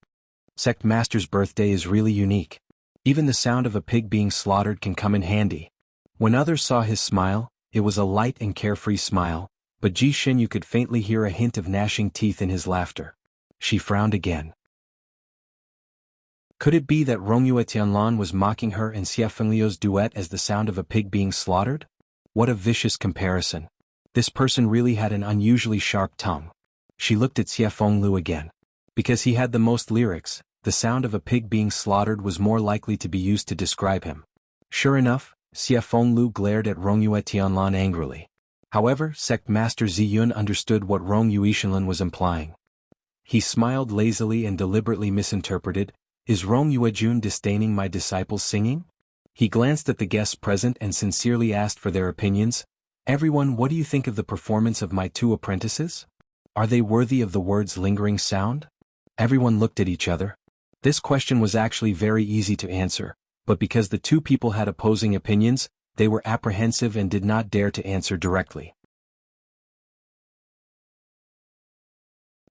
Sect Master's birthday is really unique. Even the sound of a pig being slaughtered can come in handy. When others saw his smile, it was a light and carefree smile, but Ji Xinyu could faintly hear a hint of gnashing teeth in his laughter. She frowned again. Could it be that Rongyue Tianlan was mocking her and Xie Fengliu's duet as the sound of a pig being slaughtered? What a vicious comparison. This person really had an unusually sharp tongue. She looked at Xie Fenglu again. Because he had the most lyrics, the sound of a pig being slaughtered was more likely to be used to describe him. Sure enough, Xie Fenglu glared at Rongyue Tianlan angrily. However, Sect Master Ziyun understood what Rongyue Tianlan was implying. He smiled lazily and deliberately misinterpreted, "Is Rongyue Jun disdaining my disciples' singing?" He glanced at the guests present and sincerely asked for their opinions. Everyone, what do you think of the performance of my two apprentices? Are they worthy of the word's lingering sound? Everyone looked at each other. This question was actually very easy to answer, but because the two people had opposing opinions, they were apprehensive and did not dare to answer directly.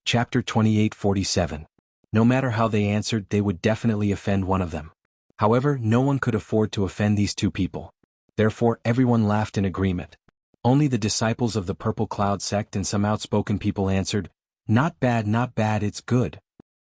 Chapter 28:47. No matter how they answered, they would definitely offend one of them. However, no one could afford to offend these two people. Therefore, everyone laughed in agreement. Only the disciples of the Purple Cloud sect and some outspoken people answered, "Not bad, it's good.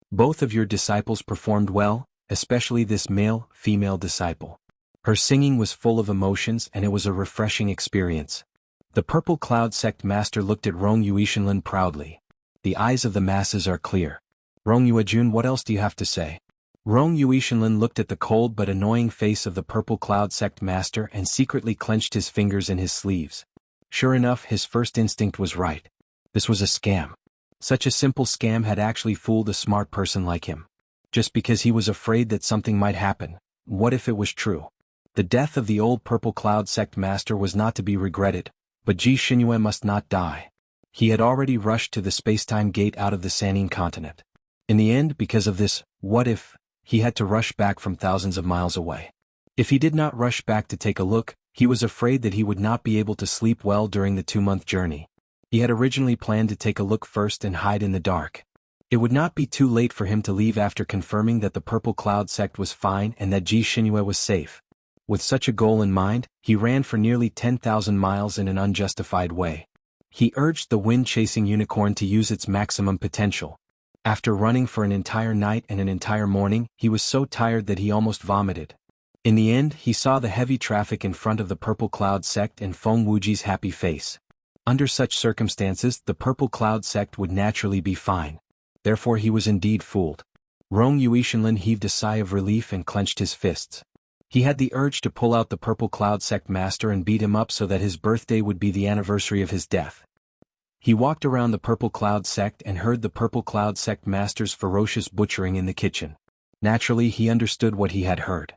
Both of your disciples performed well, especially this male-female disciple. Her singing was full of emotions and it was a refreshing experience." The Purple Cloud sect master looked at Rong Yuishanlin proudly. The eyes of the masses are clear. Rong Yuejun, what else do you have to say? Rong Yuishanlin looked at the cold but annoying face of the Purple Cloud sect master and secretly clenched his fingers in his sleeves. Sure enough, his first instinct was right. This was a scam. Such a simple scam had actually fooled a smart person like him. Just because he was afraid that something might happen. What if it was true? The death of the old Purple Cloud sect master was not to be regretted, but Ji Xinyue must not die. He had already rushed to the space-time gate out of the Sanine continent. In the end, because of this, what if, he had to rush back from thousands of miles away. If he did not rush back to take a look, he was afraid that he would not be able to sleep well during the 2-month journey. He had originally planned to take a look first and hide in the dark. It would not be too late for him to leave after confirming that the Purple Cloud sect was fine and that Ji Xinyue was safe. With such a goal in mind, he ran for nearly 10,000 miles in an unjustified way. He urged the wind-chasing unicorn to use its maximum potential. After running for an entire night and an entire morning, he was so tired that he almost vomited. In the end, he saw the heavy traffic in front of the Purple Cloud sect and Feng Wuji's happy face. Under such circumstances, the Purple Cloud sect would naturally be fine. Therefore he was indeed fooled. Rong Yuishanlin heaved a sigh of relief and clenched his fists. He had the urge to pull out the Purple Cloud sect master and beat him up so that his birthday would be the anniversary of his death. He walked around the Purple Cloud sect and heard the Purple Cloud sect master's ferocious butchering in the kitchen. Naturally, he understood what he had heard.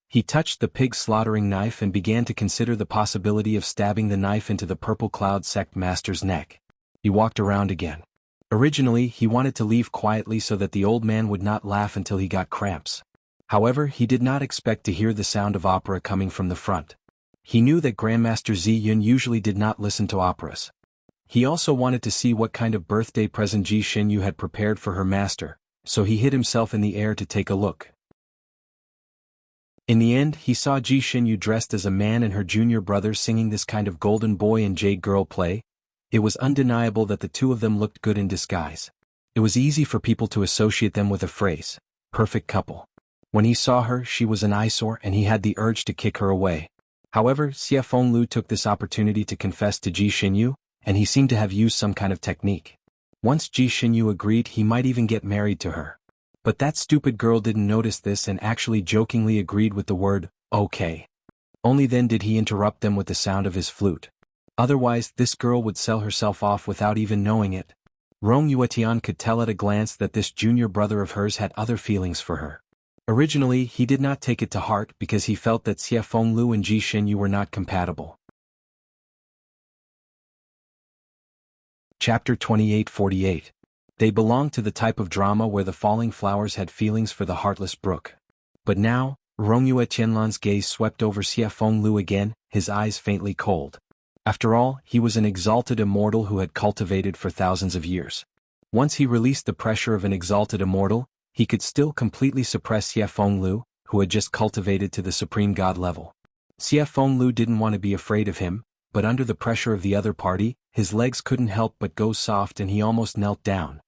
He touched the pig slaughtering knife and began to consider the possibility of stabbing the knife into the Purple Cloud sect master's neck. He walked around again. Originally, he wanted to leave quietly so that the old man would not laugh until he got cramps. However, he did not expect to hear the sound of opera coming from the front. He knew that Grandmaster Zi Yun usually did not listen to operas. He also wanted to see what kind of birthday present Ji Xinyu had prepared for her master, so he hid himself in the air to take a look. In the end, he saw Ji Xinyu dressed as a man and her junior brother singing this kind of golden boy and jade girl play. It was undeniable that the two of them looked good in disguise. It was easy for people to associate them with a phrase, perfect couple. When he saw her, she was an eyesore and he had the urge to kick her away. However, Xie Fenglu took this opportunity to confess to Ji Xinyu, and he seemed to have used some kind of technique. Once Ji Xinyu agreed, he might even get married to her. But that stupid girl didn't notice this and actually jokingly agreed with the word, okay. Only then did he interrupt them with the sound of his flute. Otherwise, this girl would sell herself off without even knowing it. Rong Yuetian could tell at a glance that this junior brother of hers had other feelings for her. Originally, he did not take it to heart because he felt that Xie Fenglu and Ji Xinyu were not compatible. Chapter 28:48. They belonged to the type of drama where the falling flowers had feelings for the heartless brook. But now, Rongyue Tianlan's gaze swept over Xie Fenglu again, his eyes faintly cold. After all, he was an exalted immortal who had cultivated for thousands of years. Once he released the pressure of an exalted immortal, he could still completely suppress Xie Fenglu, who had just cultivated to the supreme god level. Xie Fenglu didn't want to be afraid of him, but under the pressure of the other party, his legs couldn't help but go soft and he almost knelt down.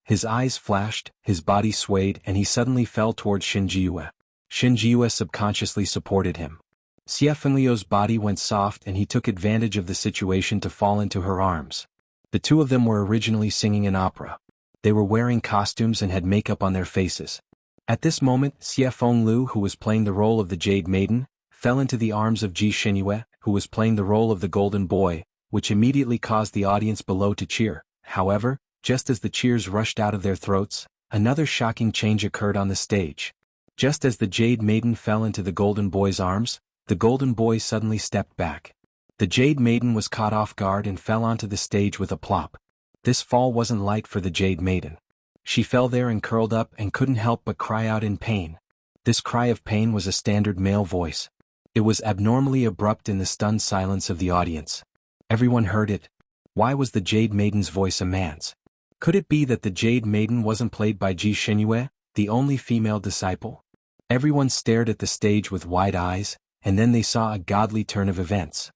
His eyes flashed, his body swayed and he suddenly fell towards Shinjiue. Shinjiue subconsciously supported him. Xie Fenglio's body went soft and he took advantage of the situation to fall into her arms. The two of them were originally singing an opera. They were wearing costumes and had makeup on their faces. At this moment, Xie Fenglu, who was playing the role of the Jade Maiden, fell into the arms of Ji Xinyue, who was playing the role of the Golden Boy, which immediately caused the audience below to cheer. However, just as the cheers rushed out of their throats, another shocking change occurred on the stage. Just as the Jade Maiden fell into the Golden Boy's arms, the Golden Boy suddenly stepped back. The Jade Maiden was caught off guard and fell onto the stage with a plop. This fall wasn't light for the Jade Maiden. She fell there and curled up and couldn't help but cry out in pain. This cry of pain was a standard male voice. It was abnormally abrupt in the stunned silence of the audience. Everyone heard it. Why was the Jade Maiden's voice a man's? Could it be that the Jade Maiden wasn't played by Ji Xinyue, the only female disciple? Everyone stared at the stage with wide eyes, and then they saw a godly turn of events.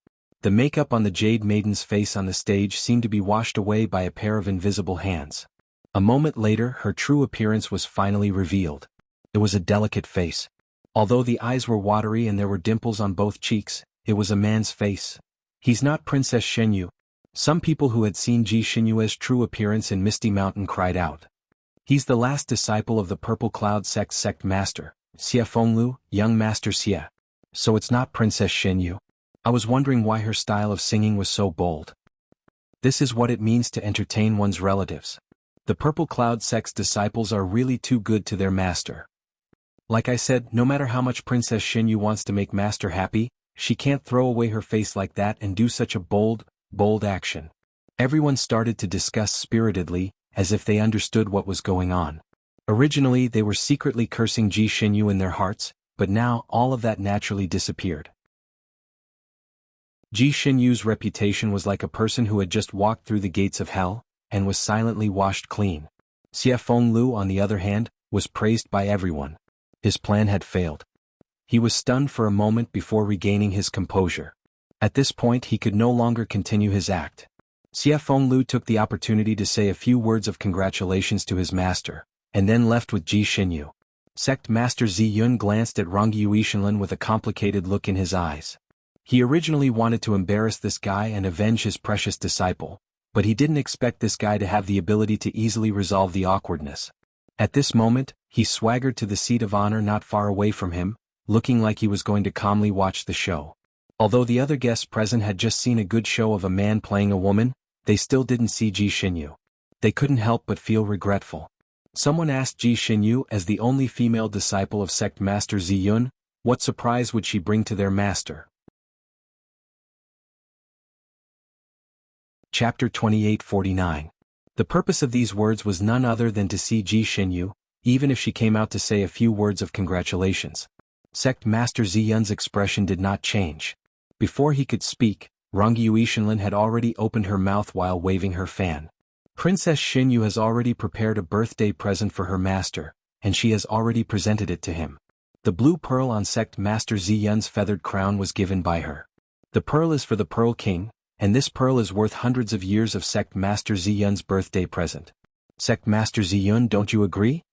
The makeup on the Jade Maiden's face on the stage seemed to be washed away by a pair of invisible hands. A moment later, her true appearance was finally revealed. It was a delicate face. Although the eyes were watery and there were dimples on both cheeks, it was a man's face. He's not Princess Xinyu. Some people who had seen Ji Xinyue's true appearance in Misty Mountain cried out. He's the last disciple of the Purple Cloud sect master, Xie Fenglu, young master Xie. So it's not Princess Xinyu. I was wondering why her style of singing was so bold. This is what it means to entertain one's relatives. The Purple Cloud sect's disciples are really too good to their master. Like I said, no matter how much Princess Xinyu wants to make master happy, she can't throw away her face like that and do such a bold action. Everyone started to discuss spiritedly, as if they understood what was going on. Originally they were secretly cursing Ji Xinyue in their hearts, but now all of that naturally disappeared. Ji Xinyue's reputation was like a person who had just walked through the gates of hell, and was silently washed clean. Xie Fenglu, on the other hand, was praised by everyone. His plan had failed. He was stunned for a moment before regaining his composure. At this point he could no longer continue his act. Xie Fenglu took the opportunity to say a few words of congratulations to his master, and then left with Ji Xinyue. Sect Master Ziyun glanced at Rongyu Yishanlin with a complicated look in his eyes. He originally wanted to embarrass this guy and avenge his precious disciple, but he didn't expect this guy to have the ability to easily resolve the awkwardness. At this moment, he swaggered to the seat of honor not far away from him, looking like he was going to calmly watch the show. Although the other guests present had just seen a good show of a man playing a woman, they still didn't see Ji Xinyue. They couldn't help but feel regretful. Someone asked Ji Xinyue, as the only female disciple of Sect Master Ziyun, what surprise would she bring to their master? Chapter 2849. The purpose of these words was none other than to see Ji Xinyue, even if she came out to say a few words of congratulations. Sect Master Ziyun's expression did not change. Before he could speak, Rongyu Yishanlin had already opened her mouth while waving her fan. Princess Xinyu has already prepared a birthday present for her master, and she has already presented it to him. The blue pearl on Sect Master Ziyun's feathered crown was given by her. The pearl is for the Pearl King, and this pearl is worth hundreds of years of Sect Master Ziyun's birthday present. Sect Master Ziyun, don't you agree?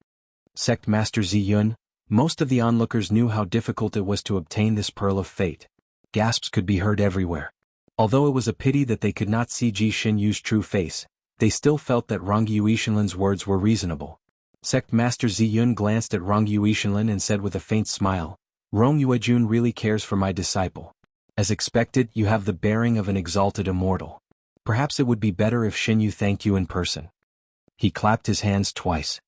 Sect Master Ziyun, most of the onlookers knew how difficult it was to obtain this pearl of fate. Gasps could be heard everywhere. Although it was a pity that they could not see Ji Xinyue's true face, they still felt that Rongyu Yishanlin's words were reasonable. Sect Master Ziyun glanced at Rongyu Yishanlin and said with a faint smile, Rongyu really cares for my disciple. As expected, you have the bearing of an exalted immortal. Perhaps it would be better if Xinyu thanked you in person. He clapped his hands twice.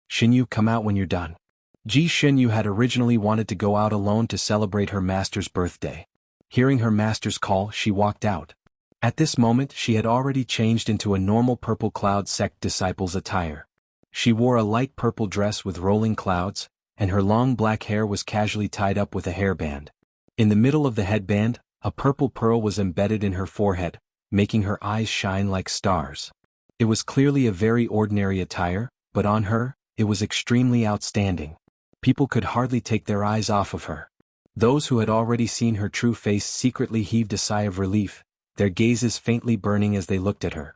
Xinyu, come out when you're done. Ji Xinyue had originally wanted to go out alone to celebrate her master's birthday. Hearing her master's call, she walked out. At this moment she had already changed into a normal Purple Cloud sect disciple's attire. She wore a light purple dress with rolling clouds, and her long black hair was casually tied up with a hairband. In the middle of the headband, a purple pearl was embedded in her forehead, making her eyes shine like stars. It was clearly a very ordinary attire, but on her, it was extremely outstanding. People could hardly take their eyes off of her. Those who had already seen her true face secretly heaved a sigh of relief, their gazes faintly burning as they looked at her.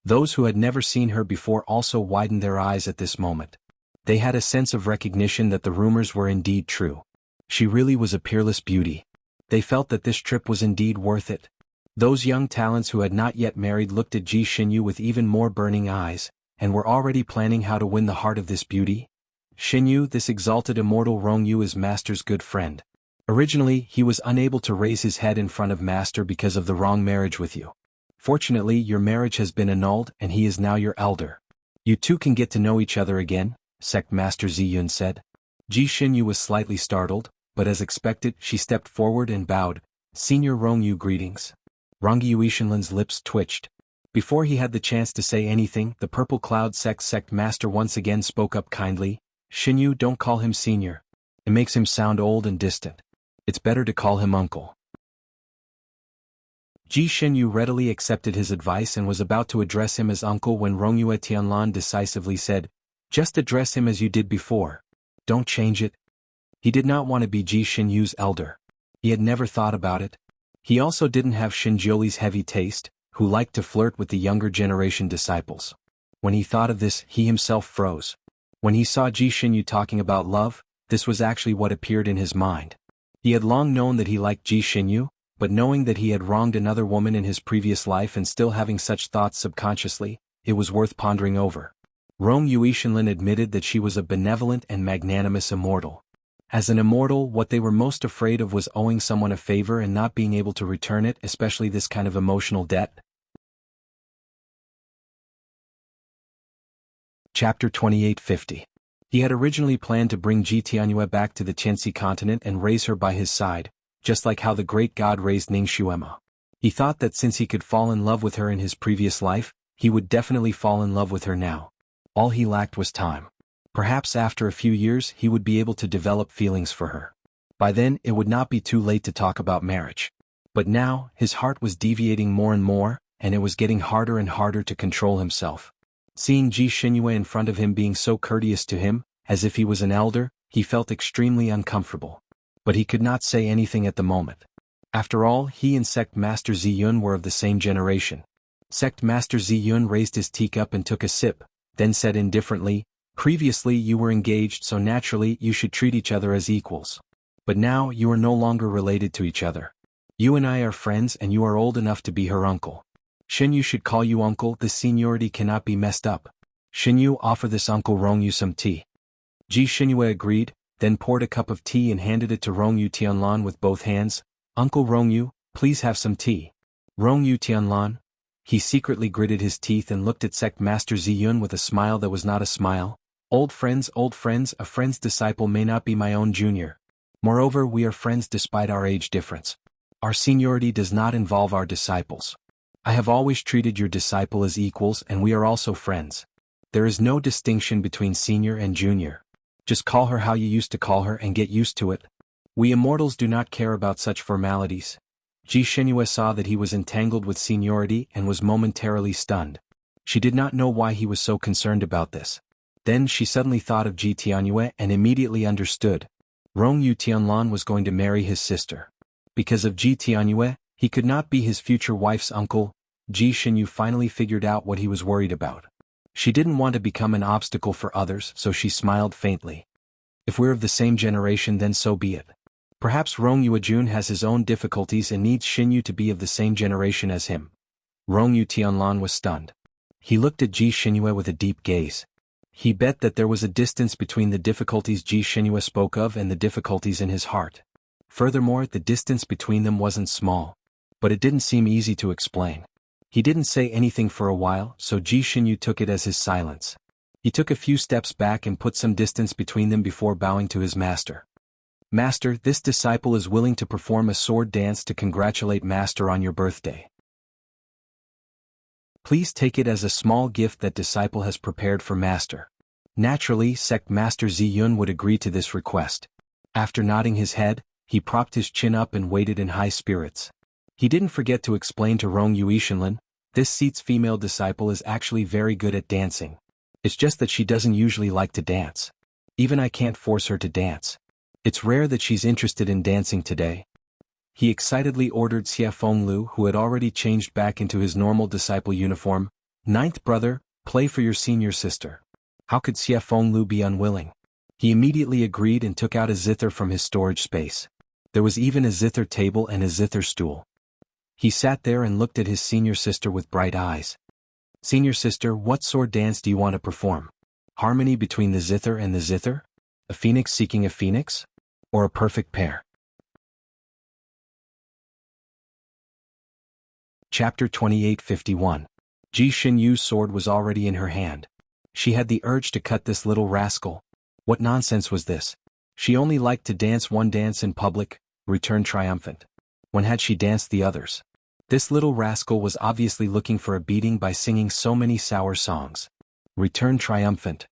Those who had never seen her before also widened their eyes at this moment. They had a sense of recognition that the rumors were indeed true. She really was a peerless beauty. They felt that this trip was indeed worth it. Those young talents who had not yet married looked at Ji Xinyue with even more burning eyes, and were already planning how to win the heart of this beauty. Xinyu, this exalted immortal Rongyu is Master's good friend. Originally, he was unable to raise his head in front of Master because of the wrong marriage with you. Fortunately, your marriage has been annulled and he is now your elder. You two can get to know each other again, Sect Master Ziyun said. Ji Xinyue was slightly startled, but as expected, she stepped forward and bowed. Senior Rongyu, greetings. Rong Yuishinlin's lips twitched. Before he had the chance to say anything, the Purple Cloud sect master once again spoke up kindly. Xinyu, don't call him senior. It makes him sound old and distant. It's better to call him uncle. Ji Xinyu readily accepted his advice and was about to address him as uncle when Rongyue Tianlan decisively said, just address him as you did before. Don't change it. He did not want to be Ji Xinyu's elder. He had never thought about it. He also didn't have Xinjiuli's heavy taste, who liked to flirt with the younger generation disciples. When he thought of this, he himself froze. When he saw Ji Xinyu talking about love, this was actually what appeared in his mind. He had long known that he liked Ji Xinyu, but knowing that he had wronged another woman in his previous life and still having such thoughts subconsciously, it was worth pondering over. Rong Yuishinlin admitted that she was a benevolent and magnanimous immortal. As an immortal, what they were most afraid of was owing someone a favor and not being able to return it, especially this kind of emotional debt. Chapter 2850. He had originally planned to bring Ji Tianyue back to the Tianxi continent and raise her by his side, just like how the great god raised Ning Xuema. He thought that since he could fall in love with her in his previous life, he would definitely fall in love with her now. All he lacked was time. Perhaps after a few years he would be able to develop feelings for her. By then it would not be too late to talk about marriage. But now, his heart was deviating more and more, and it was getting harder and harder to control himself. Seeing Ji Xinyue in front of him being so courteous to him, as if he was an elder, he felt extremely uncomfortable. But he could not say anything at the moment. After all, he and Sect Master Ziyun were of the same generation. Sect Master Ziyun raised his teacup and took a sip, then said indifferently, previously you were engaged, so naturally you should treat each other as equals. But now you are no longer related to each other. You and I are friends and you are old enough to be her uncle. Xinyu should call you uncle, this seniority cannot be messed up. Xinyu, offer this Uncle Rongyu some tea. Ji Xinyue agreed, then poured a cup of tea and handed it to Rongyu Tianlan with both hands. Uncle Rongyu, please have some tea. Rongyu Tianlan. He secretly gritted his teeth and looked at Sect Master Ziyun with a smile that was not a smile. Old friends, a friend's disciple may not be my own junior. Moreover, we are friends despite our age difference. Our seniority does not involve our disciples. I have always treated your disciple as equals and we are also friends. There is no distinction between senior and junior. Just call her how you used to call her and get used to it. We immortals do not care about such formalities. Ji Xinyue saw that he was entangled with seniority and was momentarily stunned. She did not know why he was so concerned about this. Then she suddenly thought of Ji Tianyue and immediately understood. Rongyu Tianlan was going to marry his sister. Because of Ji Tianyue, he could not be his future wife's uncle. Ji Xinyu finally figured out what he was worried about. She didn't want to become an obstacle for others, so she smiled faintly. If we're of the same generation, then so be it. Perhaps Rongyu Jun has his own difficulties and needs Xinyu to be of the same generation as him. Rongyu Tianlan was stunned. He looked at Ji Xinyue with a deep gaze. He bet that there was a distance between the difficulties Ji Xinyue spoke of and the difficulties in his heart. Furthermore, the distance between them wasn't small. But it didn't seem easy to explain. He didn't say anything for a while, so Ji Xinyu took it as his silence. He took a few steps back and put some distance between them before bowing to his master. Master, this disciple is willing to perform a sword dance to congratulate Master on your birthday. Please take it as a small gift that disciple has prepared for Master. Naturally, Sect Master Ziyun would agree to this request. After nodding his head, he propped his chin up and waited in high spirits. He didn't forget to explain to Rong Yuishinlin, this seat's female disciple is actually very good at dancing. It's just that she doesn't usually like to dance. Even I can't force her to dance. It's rare that she's interested in dancing today. He excitedly ordered Xie Fenglu, who had already changed back into his normal disciple uniform, "Ninth brother, play for your senior sister." How could Xie Fenglu be unwilling? He immediately agreed and took out a zither from his storage space. There was even a zither table and a zither stool. He sat there and looked at his senior sister with bright eyes. Senior sister, what sword dance do you want to perform? Harmony between the zither and the zither? A phoenix seeking a phoenix? Or a perfect pair? Chapter 2851. Ji Xinyu's sword was already in her hand. She had the urge to cut this little rascal. What nonsense was this? She only liked to dance one dance in public, returned triumphant. When had she danced the others? This little rascal was obviously looking for a beating by singing so many sour songs. Return triumphant.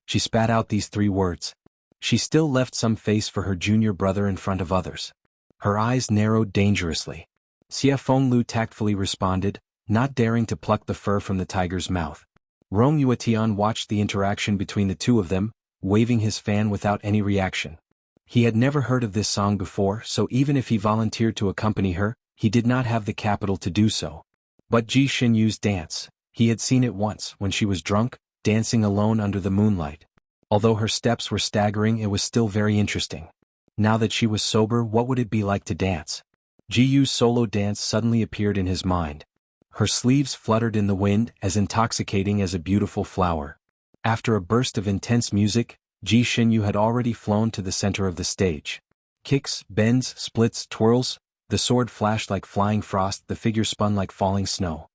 She spat out these 3 words. She still left some face for her junior brother in front of others. Her eyes narrowed dangerously. Xie Fenglu tactfully responded, not daring to pluck the fur from the tiger's mouth. Rong Yuetian watched the interaction between the two of them, waving his fan without any reaction. He had never heard of this song before, so even if he volunteered to accompany her, he did not have the capital to do so. But Ji Xinyu's dance, he had seen it once when she was drunk, dancing alone under the moonlight. Although her steps were staggering, it was still very interesting. Now that she was sober, what would it be like to dance? Ji Yu's solo dance suddenly appeared in his mind. Her sleeves fluttered in the wind, as intoxicating as a beautiful flower. After a burst of intense music, Ji Xinyu had already flown to the center of the stage. Kicks, bends, splits, twirls, the sword flashed like flying frost, the figure spun like falling snow.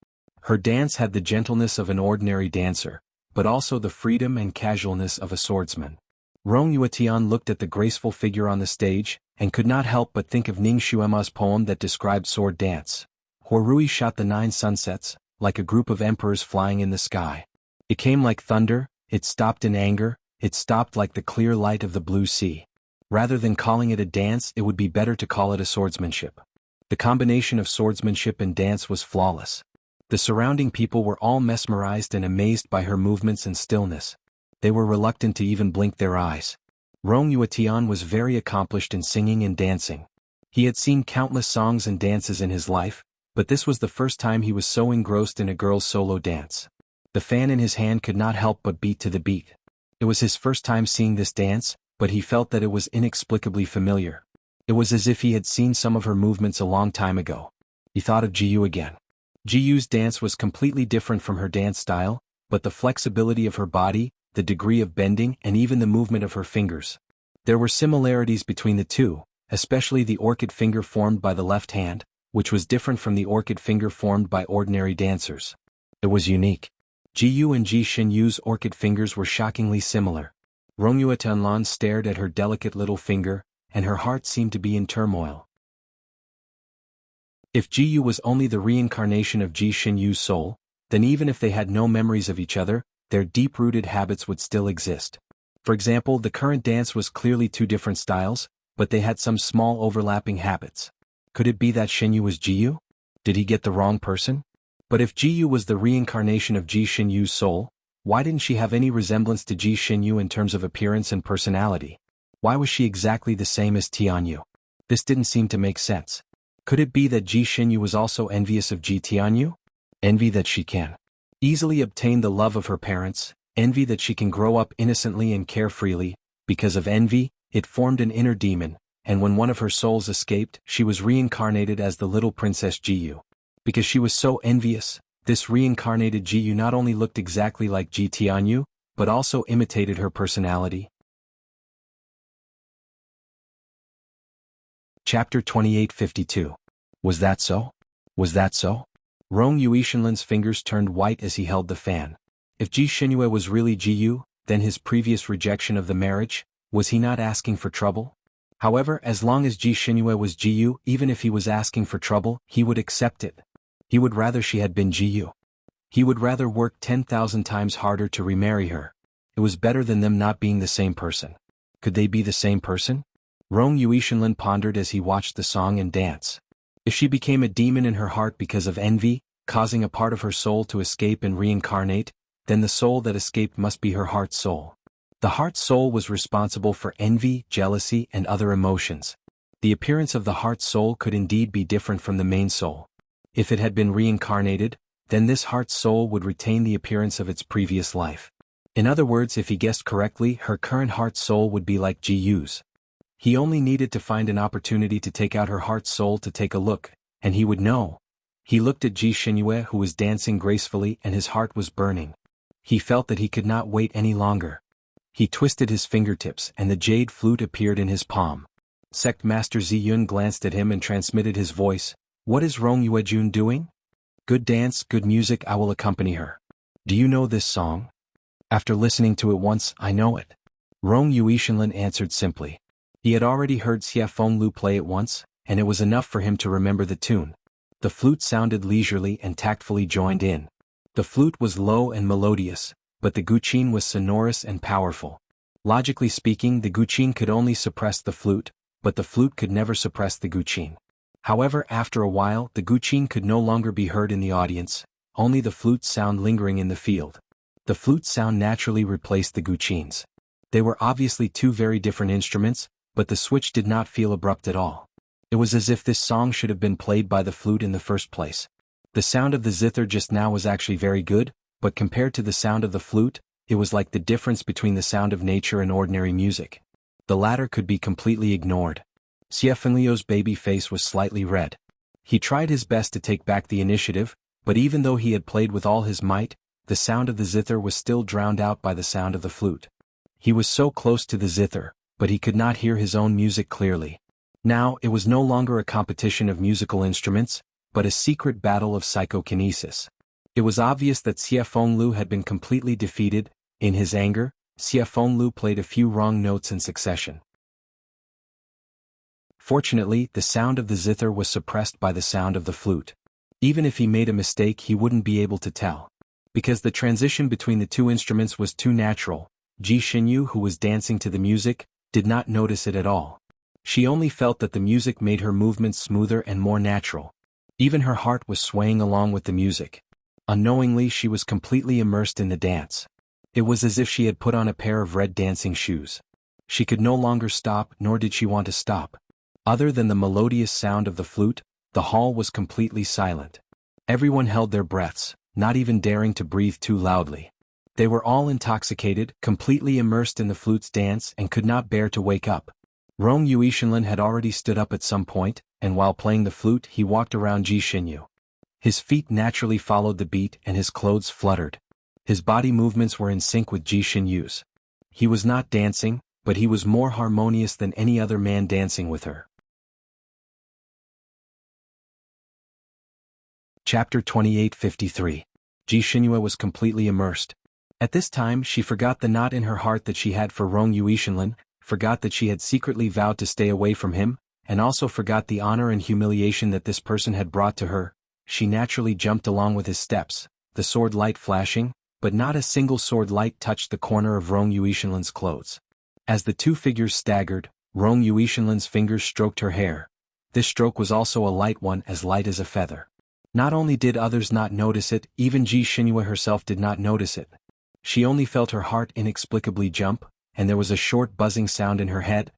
Her dance had the gentleness of an ordinary dancer, but also the freedom and casualness of a swordsman. Rong Yuetian looked at the graceful figure on the stage, and could not help but think of Ning Xuema's poem that described sword dance. Huarui shot the 9 sunsets, like a group of emperors flying in the sky. It came like thunder, it stopped in anger, it stopped like the clear light of the blue sea. Rather than calling it a dance, it would be better to call it a swordsmanship. The combination of swordsmanship and dance was flawless. The surrounding people were all mesmerized and amazed by her movements and stillness. They were reluctant to even blink their eyes. Rong Yuetian was very accomplished in singing and dancing. He had seen countless songs and dances in his life, but this was the first time he was so engrossed in a girl's solo dance. The fan in his hand could not help but beat to the beat. It was his first time seeing this dance, but he felt that it was inexplicably familiar. It was as if he had seen some of her movements a long time ago. He thought of Ji Yu again. Ji Yu's dance was completely different from her dance style, but the flexibility of her body, the degree of bending, and even the movement of her fingers. There were similarities between the two, especially the orchid finger formed by the left hand, which was different from the orchid finger formed by ordinary dancers. It was unique. Ji Yu and Ji Xinyu's orchid fingers were shockingly similar. Rong Yuetian stared at her delicate little finger, and her heart seemed to be in turmoil. If Ji Yu was only the reincarnation of Ji Xinyu's soul, then even if they had no memories of each other, their deep-rooted habits would still exist. For example, the current dance was clearly 2 different styles, but they had some small overlapping habits. Could it be that Xinyu was Ji Yu? Did he get the wrong person? But if Ji Yu was the reincarnation of Ji Xinyu's soul, why didn't she have any resemblance to Ji Xinyu in terms of appearance and personality? Why was she exactly the same as Tianyu? This didn't seem to make sense. Could it be that Ji Xinyu was also envious of Ji Tianyu? Envy that she can easily obtain the love of her parents, envy that she can grow up innocently and care freely. Because of envy, it formed an inner demon, and when one of her souls escaped, she was reincarnated as the little princess Ji Yu. Because she was so envious, this reincarnated Ji Yu not only looked exactly like Ji Tianyu, but also imitated her personality. Chapter 2852. Was that so? Was that so? Rong Yuishanlin's fingers turned white as he held the fan. If Ji Xinyu was really Ji Yu, then his previous rejection of the marriage, was he not asking for trouble? However, as long as Ji Xinyu was Ji Yu, even if he was asking for trouble, he would accept it. He would rather she had been Ji Yu. He would rather work 10,000 times harder to remarry her. It was better than them not being the same person. Could they be the same person? Rong Yuishanlin pondered as he watched the song and dance. If she became a demon in her heart because of envy, causing a part of her soul to escape and reincarnate, then the soul that escaped must be her heart soul. The heart soul was responsible for envy, jealousy, and other emotions. The appearance of the heart soul could indeed be different from the main soul. If it had been reincarnated, then this heart soul would retain the appearance of its previous life. In other words, if he guessed correctly, her current heart soul would be like Ji Yu's. He only needed to find an opportunity to take out her heart soul to take a look, and he would know. He looked at Ji Xinyue, who was dancing gracefully, and his heart was burning. He felt that he could not wait any longer. He twisted his fingertips, and the jade flute appeared in his palm. Sect Master Ziyun glanced at him and transmitted his voice. What is Rong Yuejun doing? Good dance, good music, I will accompany her. Do you know this song? After listening to it once, I know it. Rong Yuishanlin answered simply. He had already heard Xie Fenglu play it once, and it was enough for him to remember the tune. The flute sounded leisurely and tactfully joined in. The flute was low and melodious, but the guqin was sonorous and powerful. Logically speaking, the guqin could only suppress the flute, but the flute could never suppress the guqin. However, after a while, the guqin could no longer be heard in the audience, only the flute's sound lingering in the field. The flute sound naturally replaced the guqins. They were obviously two very different instruments, but the switch did not feel abrupt at all. It was as if this song should have been played by the flute in the first place. The sound of the zither just now was actually very good, but compared to the sound of the flute, it was like the difference between the sound of nature and ordinary music. The latter could be completely ignored. Xie Fengliu's baby face was slightly red. He tried his best to take back the initiative, but even though he had played with all his might, the sound of the zither was still drowned out by the sound of the flute. He was so close to the zither, but he could not hear his own music clearly. Now, it was no longer a competition of musical instruments, but a secret battle of psychokinesis. It was obvious that Xie Fengliu had been completely defeated. In his anger, Xie Fengliu played a few wrong notes in succession. Fortunately, the sound of the zither was suppressed by the sound of the flute. Even if he made a mistake, he wouldn't be able to tell. Because the transition between the two instruments was too natural, Ji Xinyu, who was dancing to the music, did not notice it at all. She only felt that the music made her movements smoother and more natural. Even her heart was swaying along with the music. Unknowingly, she was completely immersed in the dance. It was as if she had put on a pair of red dancing shoes. She could no longer stop, nor did she want to stop. Other than the melodious sound of the flute, the hall was completely silent. Everyone held their breaths, not even daring to breathe too loudly. They were all intoxicated, completely immersed in the flute's dance, and could not bear to wake up. Rong Yuishenlin had already stood up at some point, and while playing the flute he walked around Ji Xinyu. His feet naturally followed the beat and his clothes fluttered. His body movements were in sync with Ji Xinyu's. He was not dancing, but he was more harmonious than any other man dancing with her. Chapter 2853. Ji Xinyu was completely immersed. At this time she forgot the knot in her heart that she had for Rong Yuishenlin, forgot that she had secretly vowed to stay away from him, and also forgot the honor and humiliation that this person had brought to her. She naturally jumped along with his steps, the sword light flashing, but not a single sword light touched the corner of Rong Yuishenlin's clothes. As the two figures staggered, Rong Yuishenlin's fingers stroked her hair. This stroke was also a light one, as light as a feather. Not only did others not notice it, even Ji Xinyu herself did not notice it. She only felt her heart inexplicably jump, and there was a short buzzing sound in her head.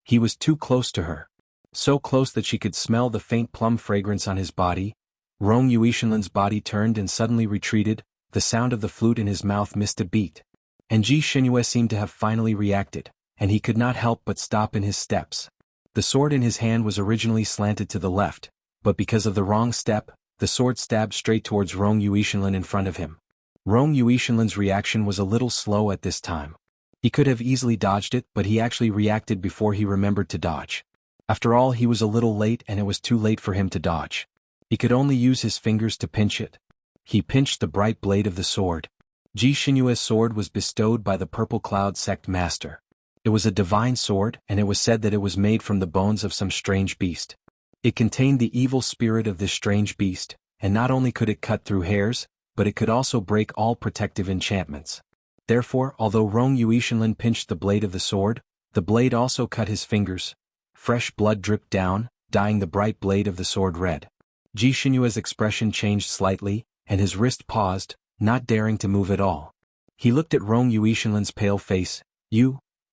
He was too close to her. So close that she could smell the faint plum fragrance on his body. Rong Yuishenlin's body turned and suddenly retreated, the sound of the flute in his mouth missed a beat. And Ji Xinyu seemed to have finally reacted, and he could not help but stop in his steps. The sword in his hand was originally slanted to the left, but because of the wrong step, the sword stabbed straight towards Rong Yuishenlin in front of him. Rong Yuishenlin's reaction was a little slow at this time. He could have easily dodged it, but he actually reacted before he remembered to dodge. After all, he was a little late and it was too late for him to dodge. He could only use his fingers to pinch it. He pinched the bright blade of the sword. Ji Xinyu's sword was bestowed by the Purple Cloud sect master. It was a divine sword, and it was said that it was made from the bones of some strange beast. It contained the evil spirit of this strange beast, and not only could it cut through hairs, but it could also break all protective enchantments. Therefore, although Rong Yuishenlin pinched the blade of the sword, the blade also cut his fingers. Fresh blood dripped down, dyeing the bright blade of the sword red. Ji Xinyu's expression changed slightly, and his wrist paused, not daring to move at all. He looked at Rong Yuishenlin's pale face.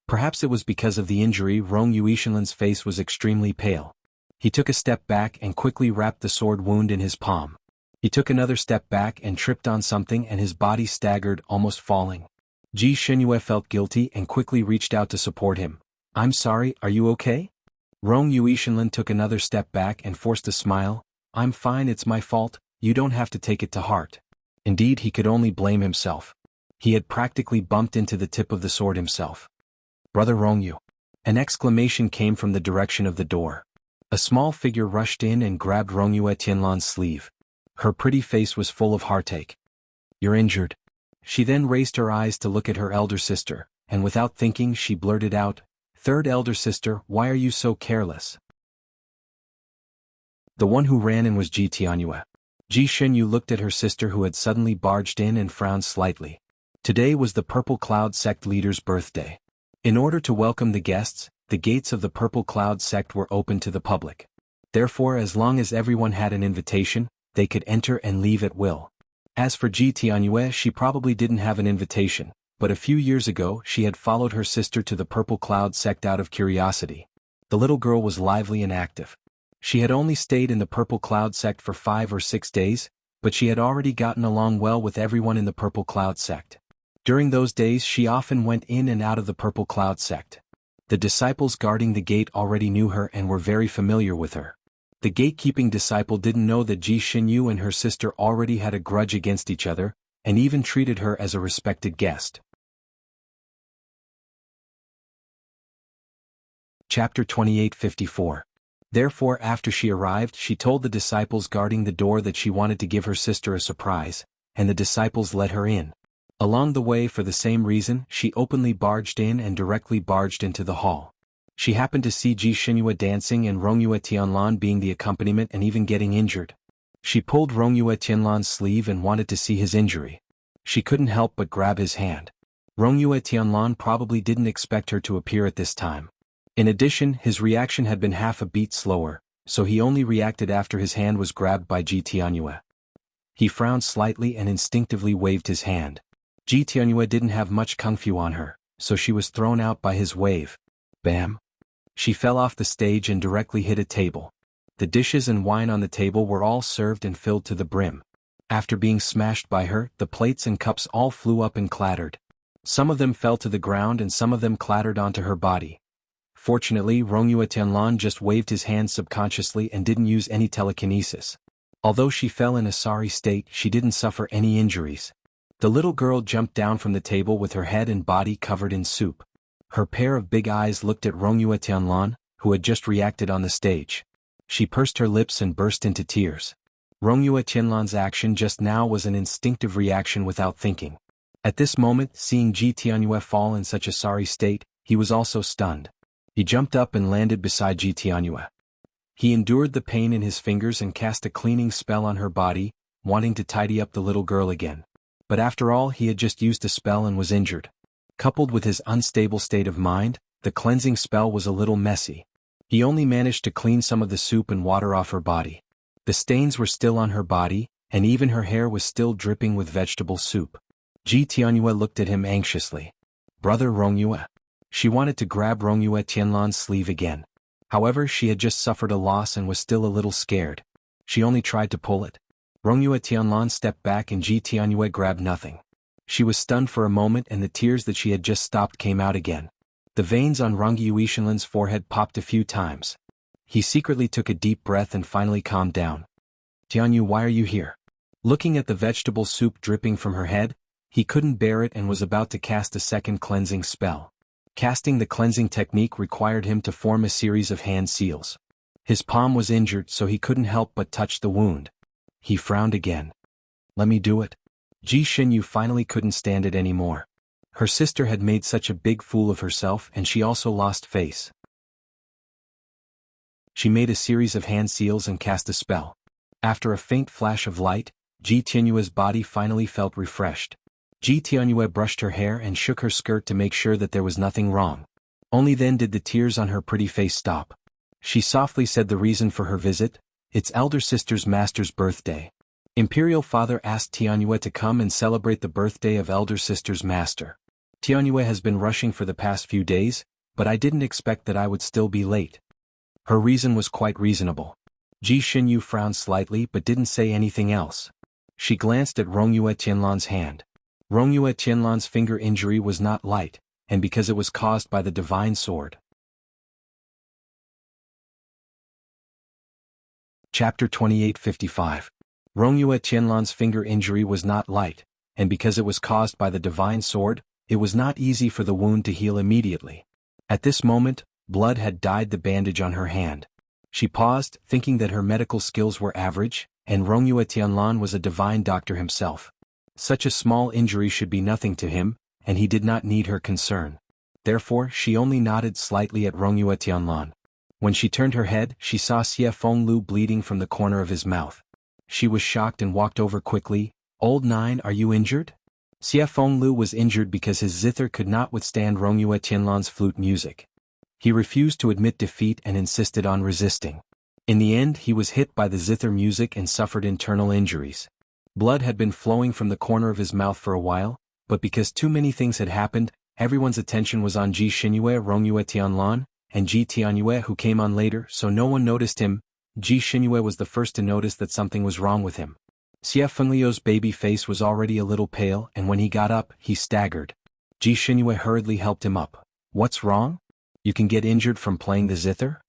Perhaps it was because of the injury. Rong Yuishenlin's face was extremely pale. He took a step back and quickly wrapped the sword wound in his palm. He took another step back and tripped on something and his body staggered, almost falling. Ji Xinyu felt guilty and quickly reached out to support him. "I'm sorry, are you okay?" Rong Yuishenlin took another step back and forced a smile. "I'm fine, it's my fault, you don't have to take it to heart." Indeed, he could only blame himself. He had practically bumped into the tip of the sword himself. "Brother Rongyu." An exclamation came from the direction of the door. A small figure rushed in and grabbed Rongyu Tianlan's sleeve. Her pretty face was full of heartache. "You're injured." She then raised her eyes to look at her elder sister, and without thinking she blurted out, "Third elder sister, why are you so careless?" The one who ran in was Ji Tianyue. Ji Shenyu looked at her sister who had suddenly barged in and frowned slightly. Today was the Purple Cloud sect leader's birthday. In order to welcome the guests, the gates of the Purple Cloud sect were open to the public. Therefore, as long as everyone had an invitation, they could enter and leave at will. As for Ji Tianyue, she probably didn't have an invitation, but a few years ago she had followed her sister to the Purple Cloud sect out of curiosity. The little girl was lively and active. She had only stayed in the Purple Cloud sect for 5 or 6 days, but she had already gotten along well with everyone in the Purple Cloud sect. During those days she often went in and out of the Purple Cloud sect. The disciples guarding the gate already knew her and were very familiar with her. The gatekeeping disciple didn't know that Ji Shenyu and her sister already had a grudge against each other, and even treated her as a respected guest. Chapter 28:54. Therefore, after she arrived, she told the disciples guarding the door that she wanted to give her sister a surprise, and the disciples let her in. Along the way, for the same reason, she openly barged in and directly barged into the hall. She happened to see Ji Shenyu dancing and Rongyue Tianlan being the accompaniment and even getting injured. She pulled Rongyue Tianlan's sleeve and wanted to see his injury. She couldn't help but grab his hand. Rongyue Tianlan probably didn't expect her to appear at this time. In addition, his reaction had been half a beat slower, so he only reacted after his hand was grabbed by Ji Tianyue. He frowned slightly and instinctively waved his hand. Ji Tianyue didn't have much kung fu on her, so she was thrown out by his wave. Bam! She fell off the stage and directly hit a table. The dishes and wine on the table were all served and filled to the brim. After being smashed by her, the plates and cups all flew up and clattered. Some of them fell to the ground and some of them clattered onto her body. Fortunately, Rongyue Tianlan just waved his hand subconsciously and didn't use any telekinesis. Although she fell in a sorry state, she didn't suffer any injuries. The little girl jumped down from the table with her head and body covered in soup. Her pair of big eyes looked at Rongyue Tianlan, who had just reacted on the stage. She pursed her lips and burst into tears. Rongyue Tianlan's action just now was an instinctive reaction without thinking. At this moment, seeing Ji Tianyue fall in such a sorry state, he was also stunned. He jumped up and landed beside Ji Tianyue. He endured the pain in his fingers and cast a cleaning spell on her body, wanting to tidy up the little girl again. But after all, he had just used a spell and was injured. Coupled with his unstable state of mind, the cleansing spell was a little messy. He only managed to clean some of the soup and water off her body. The stains were still on her body, and even her hair was still dripping with vegetable soup. Ji Tianyue looked at him anxiously. "Brother Rongyue." She wanted to grab Rongyue Tianlan's sleeve again. However, she had just suffered a loss and was still a little scared. She only tried to pull it. Rongyue Tianlan stepped back and Ji Tianyue grabbed nothing. She was stunned for a moment and the tears that she had just stopped came out again. The veins on Rongyue Tianlan's forehead popped a few times. He secretly took a deep breath and finally calmed down. "Tianyu, why are you here?" Looking at the vegetable soup dripping from her head, he couldn't bear it and was about to cast a second cleansing spell. Casting the cleansing technique required him to form a series of hand seals. His palm was injured, so he couldn't help but touch the wound. He frowned again. "Let me do it." Ji Shenyu finally couldn't stand it anymore. Her sister had made such a big fool of herself and she also lost face. She made a series of hand seals and cast a spell. After a faint flash of light, Ji Tianyue's body finally felt refreshed. Ji Tianyue brushed her hair and shook her skirt to make sure that there was nothing wrong. Only then did the tears on her pretty face stop. She softly said the reason for her visit: "It's elder sister's master's birthday. Imperial father asked Tianyue to come and celebrate the birthday of elder sister's master. Tianyue has been rushing for the past few days, but I didn't expect that I would still be late." Her reason was quite reasonable. Ji Shenyu frowned slightly but didn't say anything else. She glanced at Rongyue Tianlan's hand. Rongyue Tianlan's finger injury was not light, and because it was caused by the divine sword. Chapter 28:55. Rongyue Tianlan's finger injury was not light, and because it was caused by the divine sword, it was not easy for the wound to heal immediately. At this moment, blood had dyed the bandage on her hand. She paused, thinking that her medical skills were average, and Rongyue Tianlan was a divine doctor himself. Such a small injury should be nothing to him, and he did not need her concern. Therefore, she only nodded slightly at Rongyue Tianlan. When she turned her head, she saw Xie Fenglu bleeding from the corner of his mouth. She was shocked and walked over quickly. "Old Nine, are you injured?" Xie Fenglu was injured because his zither could not withstand Rongyue Tianlan's flute music. He refused to admit defeat and insisted on resisting. In the end, he was hit by the zither music and suffered internal injuries. Blood had been flowing from the corner of his mouth for a while, but because too many things had happened, everyone's attention was on Ji Xinyue Rongyue Tianlan, and Ji Tianyue who came on later, so no one noticed him. Ji Xinyue was the first to notice that something was wrong with him. Xie Fengliu's baby face was already a little pale, and when he got up, he staggered. Ji Xinyue hurriedly helped him up. "What's wrong? You can get injured from playing the zither?"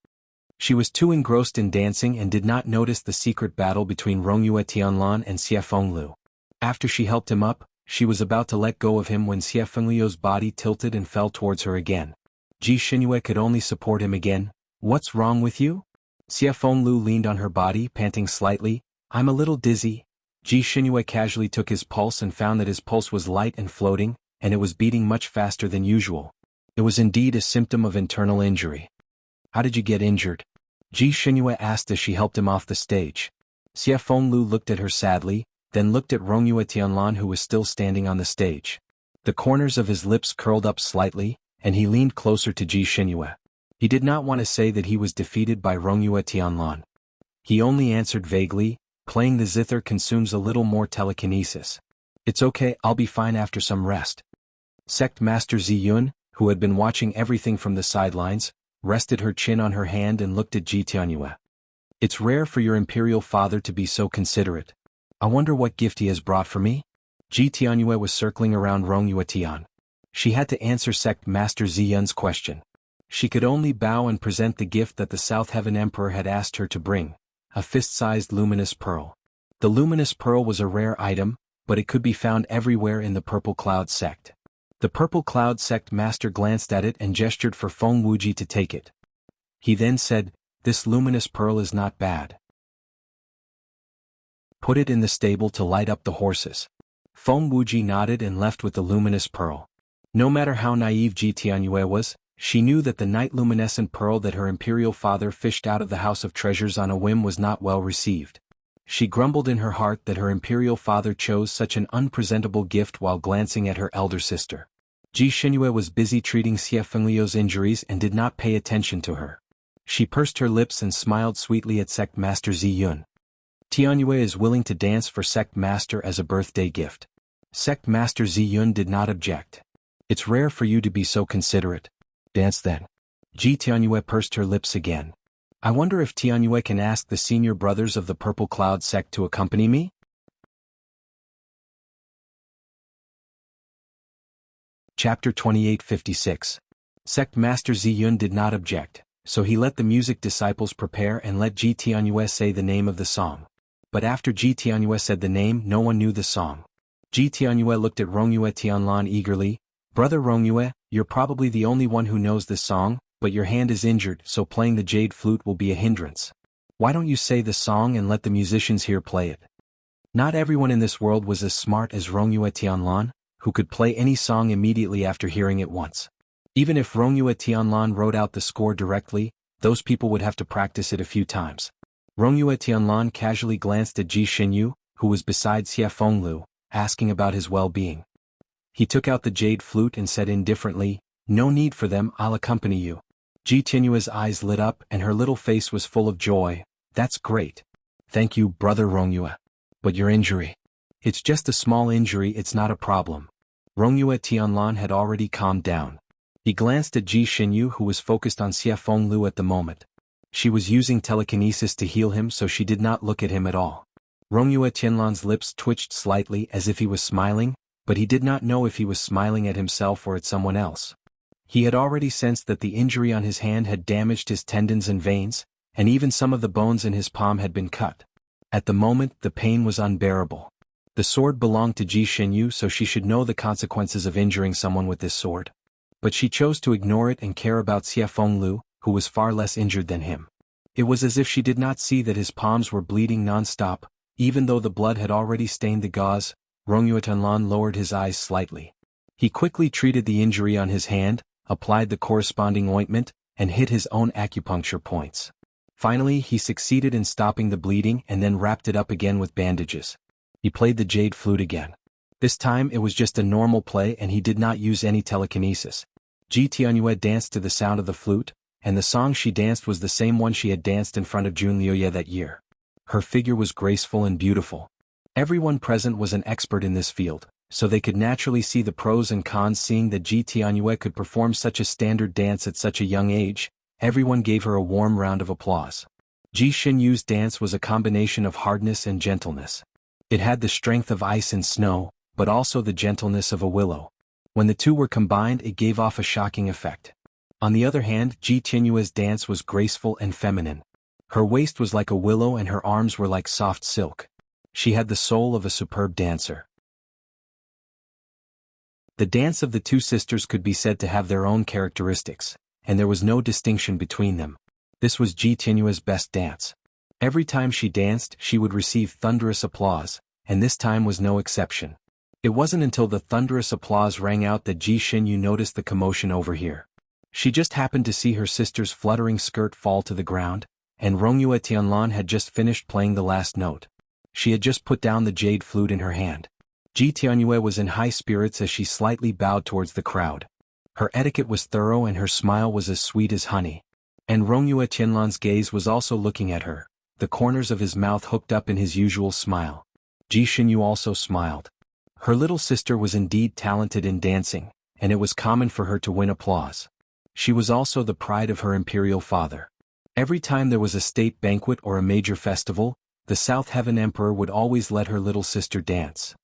She was too engrossed in dancing and did not notice the secret battle between Rongyue Tianlan and Xie Fenglu. After she helped him up, she was about to let go of him when Xie Fengliu's body tilted and fell towards her again. Ji Xinyue could only support him again. "What's wrong with you?" Xie Fenglu leaned on her body, panting slightly. "I'm a little dizzy." Ji Xinyue casually took his pulse and found that his pulse was light and floating, and it was beating much faster than usual. It was indeed a symptom of internal injury. "How did you get injured?" Ji Xinyue asked as she helped him off the stage. Xie Fenglu looked at her sadly, then looked at Rongyue Tianlan who was still standing on the stage. The corners of his lips curled up slightly, and he leaned closer to Ji Xinyue. He did not want to say that he was defeated by Rongyue Tianlan. He only answered vaguely, "Playing the zither consumes a little more telekinesis. It's okay, I'll be fine after some rest." Sect Master Ziyun, who had been watching everything from the sidelines, rested her chin on her hand and looked at Ji Tianyue. "It's rare for your imperial father to be so considerate. I wonder what gift he has brought for me?" Ji Tianyue was circling around Rongyue Tian. She had to answer Sect Master Ziyun's question. She could only bow and present the gift that the South Heaven Emperor had asked her to bring, a fist-sized luminous pearl. The luminous pearl was a rare item, but it could be found everywhere in the Purple Cloud sect. The Purple Cloud sect master glanced at it and gestured for Feng Wuji to take it. He then said, "This luminous pearl is not bad. Put it in the stable to light up the horses." Feng Wuji nodded and left with the luminous pearl. No matter how naive Ji Tianyue was, she knew that the night luminescent pearl that her imperial father fished out of the House of Treasures on a whim was not well received. She grumbled in her heart that her imperial father chose such an unpresentable gift while glancing at her elder sister. Ji Xinyue was busy treating Xie Fengliu's injuries and did not pay attention to her. She pursed her lips and smiled sweetly at Sect Master Ziyun. Tianyue is willing to dance for Sect Master as a birthday gift. Sect Master Ziyun did not object. "It's rare for you to be so considerate. Dance then." Ji Tianyue pursed her lips again. "I wonder if Tianyue can ask the senior brothers of the Purple Cloud sect to accompany me?" Chapter 2856. Sect Master Ziyun did not object, so he let the music disciples prepare and let Ji Tianyue say the name of the song. But after Ji Tianyue said the name, no one knew the song. Ji Tianyue looked at Rongyue Tianlan eagerly. "Brother Rongyue, you're probably the only one who knows this song, but your hand is injured, so playing the jade flute will be a hindrance. Why don't you say the song and let the musicians here play it?" Not everyone in this world was as smart as Rongyue Tianlan, who could play any song immediately after hearing it once. Even if Rongyue Tianlan wrote out the score directly, those people would have to practice it a few times. Rongyue Tianlan casually glanced at Ji Xinyu, who was beside Xie Fenglu, asking about his well-being. He took out the jade flute and said indifferently, "No need for them, I'll accompany you." Ji Tianyue's eyes lit up and her little face was full of joy. "That's great. Thank you, Brother Rongyue. But your injury?" "It's just a small injury, it's not a problem." Rongyue Tianlan had already calmed down. He glanced at Ji Xinyu who was focused on Xie Fenglu at the moment. She was using telekinesis to heal him so she did not look at him at all. Rongyue Tianlan's lips twitched slightly as if he was smiling, but he did not know if he was smiling at himself or at someone else. He had already sensed that the injury on his hand had damaged his tendons and veins, and even some of the bones in his palm had been cut. At the moment, the pain was unbearable. The sword belonged to Ji Xinyu, so she should know the consequences of injuring someone with this sword. But she chose to ignore it and care about Xie Fenglu, who was far less injured than him. It was as if she did not see that his palms were bleeding non-stop, even though the blood had already stained the gauze. Rongyue Tianlan lowered his eyes slightly. He quickly treated the injury on his hand, applied the corresponding ointment, and hit his own acupuncture points. Finally, he succeeded in stopping the bleeding and then wrapped it up again with bandages. He played the jade flute again. This time it was just a normal play and he did not use any telekinesis. Ji Tianyue danced to the sound of the flute, and the song she danced was the same one she had danced in front of Jun Liuye that year. Her figure was graceful and beautiful. Everyone present was an expert in this field, so they could naturally see the pros and cons. Seeing that Ji Tianyue could perform such a standard dance at such a young age, everyone gave her a warm round of applause. Ji Xinyu's dance was a combination of hardness and gentleness. It had the strength of ice and snow, but also the gentleness of a willow. When the two were combined, it gave off a shocking effect. On the other hand, Ji Tianyue's dance was graceful and feminine. Her waist was like a willow and her arms were like soft silk. She had the soul of a superb dancer. The dance of the two sisters could be said to have their own characteristics, and there was no distinction between them. This was Ji Tianyue's best dance. Every time she danced, she would receive thunderous applause, and this time was no exception. It wasn't until the thunderous applause rang out that Ji Xinyu noticed the commotion over here. She just happened to see her sister's fluttering skirt fall to the ground, and Rongyue Tianlan had just finished playing the last note. She had just put down the jade flute in her hand. Ji Tianyue was in high spirits as she slightly bowed towards the crowd. Her etiquette was thorough and her smile was as sweet as honey. And Rongyue Tianlan's gaze was also looking at her, the corners of his mouth hooked up in his usual smile. Ji Xinyu also smiled. Her little sister was indeed talented in dancing, and it was common for her to win applause. She was also the pride of her imperial father. Every time there was a state banquet or a major festival, the South Heaven Emperor would always let her little sister dance.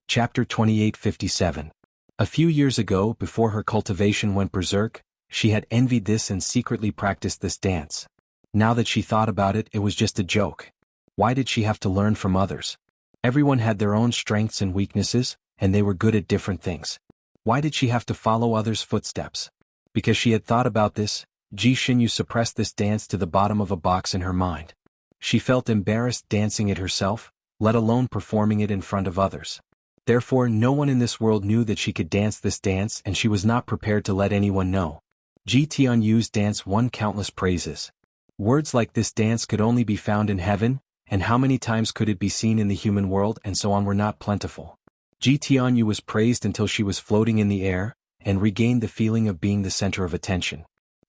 Chapter 2857. A few years ago, before her cultivation went berserk, she had envied this and secretly practiced this dance. Now that she thought about it, it was just a joke. Why did she have to learn from others? Everyone had their own strengths and weaknesses, and they were good at different things. Why did she have to follow others' footsteps? Because she had thought about this, Ji Xinyu suppressed this dance to the bottom of a box in her mind. She felt embarrassed dancing it herself, let alone performing it in front of others. Therefore, no one in this world knew that she could dance this dance, and she was not prepared to let anyone know. Ji Tianyu's dance won countless praises. Words like this dance could only be found in heaven, and how many times could it be seen in the human world, and so on, were not plentiful. Ji Tianyu was praised until she was floating in the air, and regained the feeling of being the center of attention.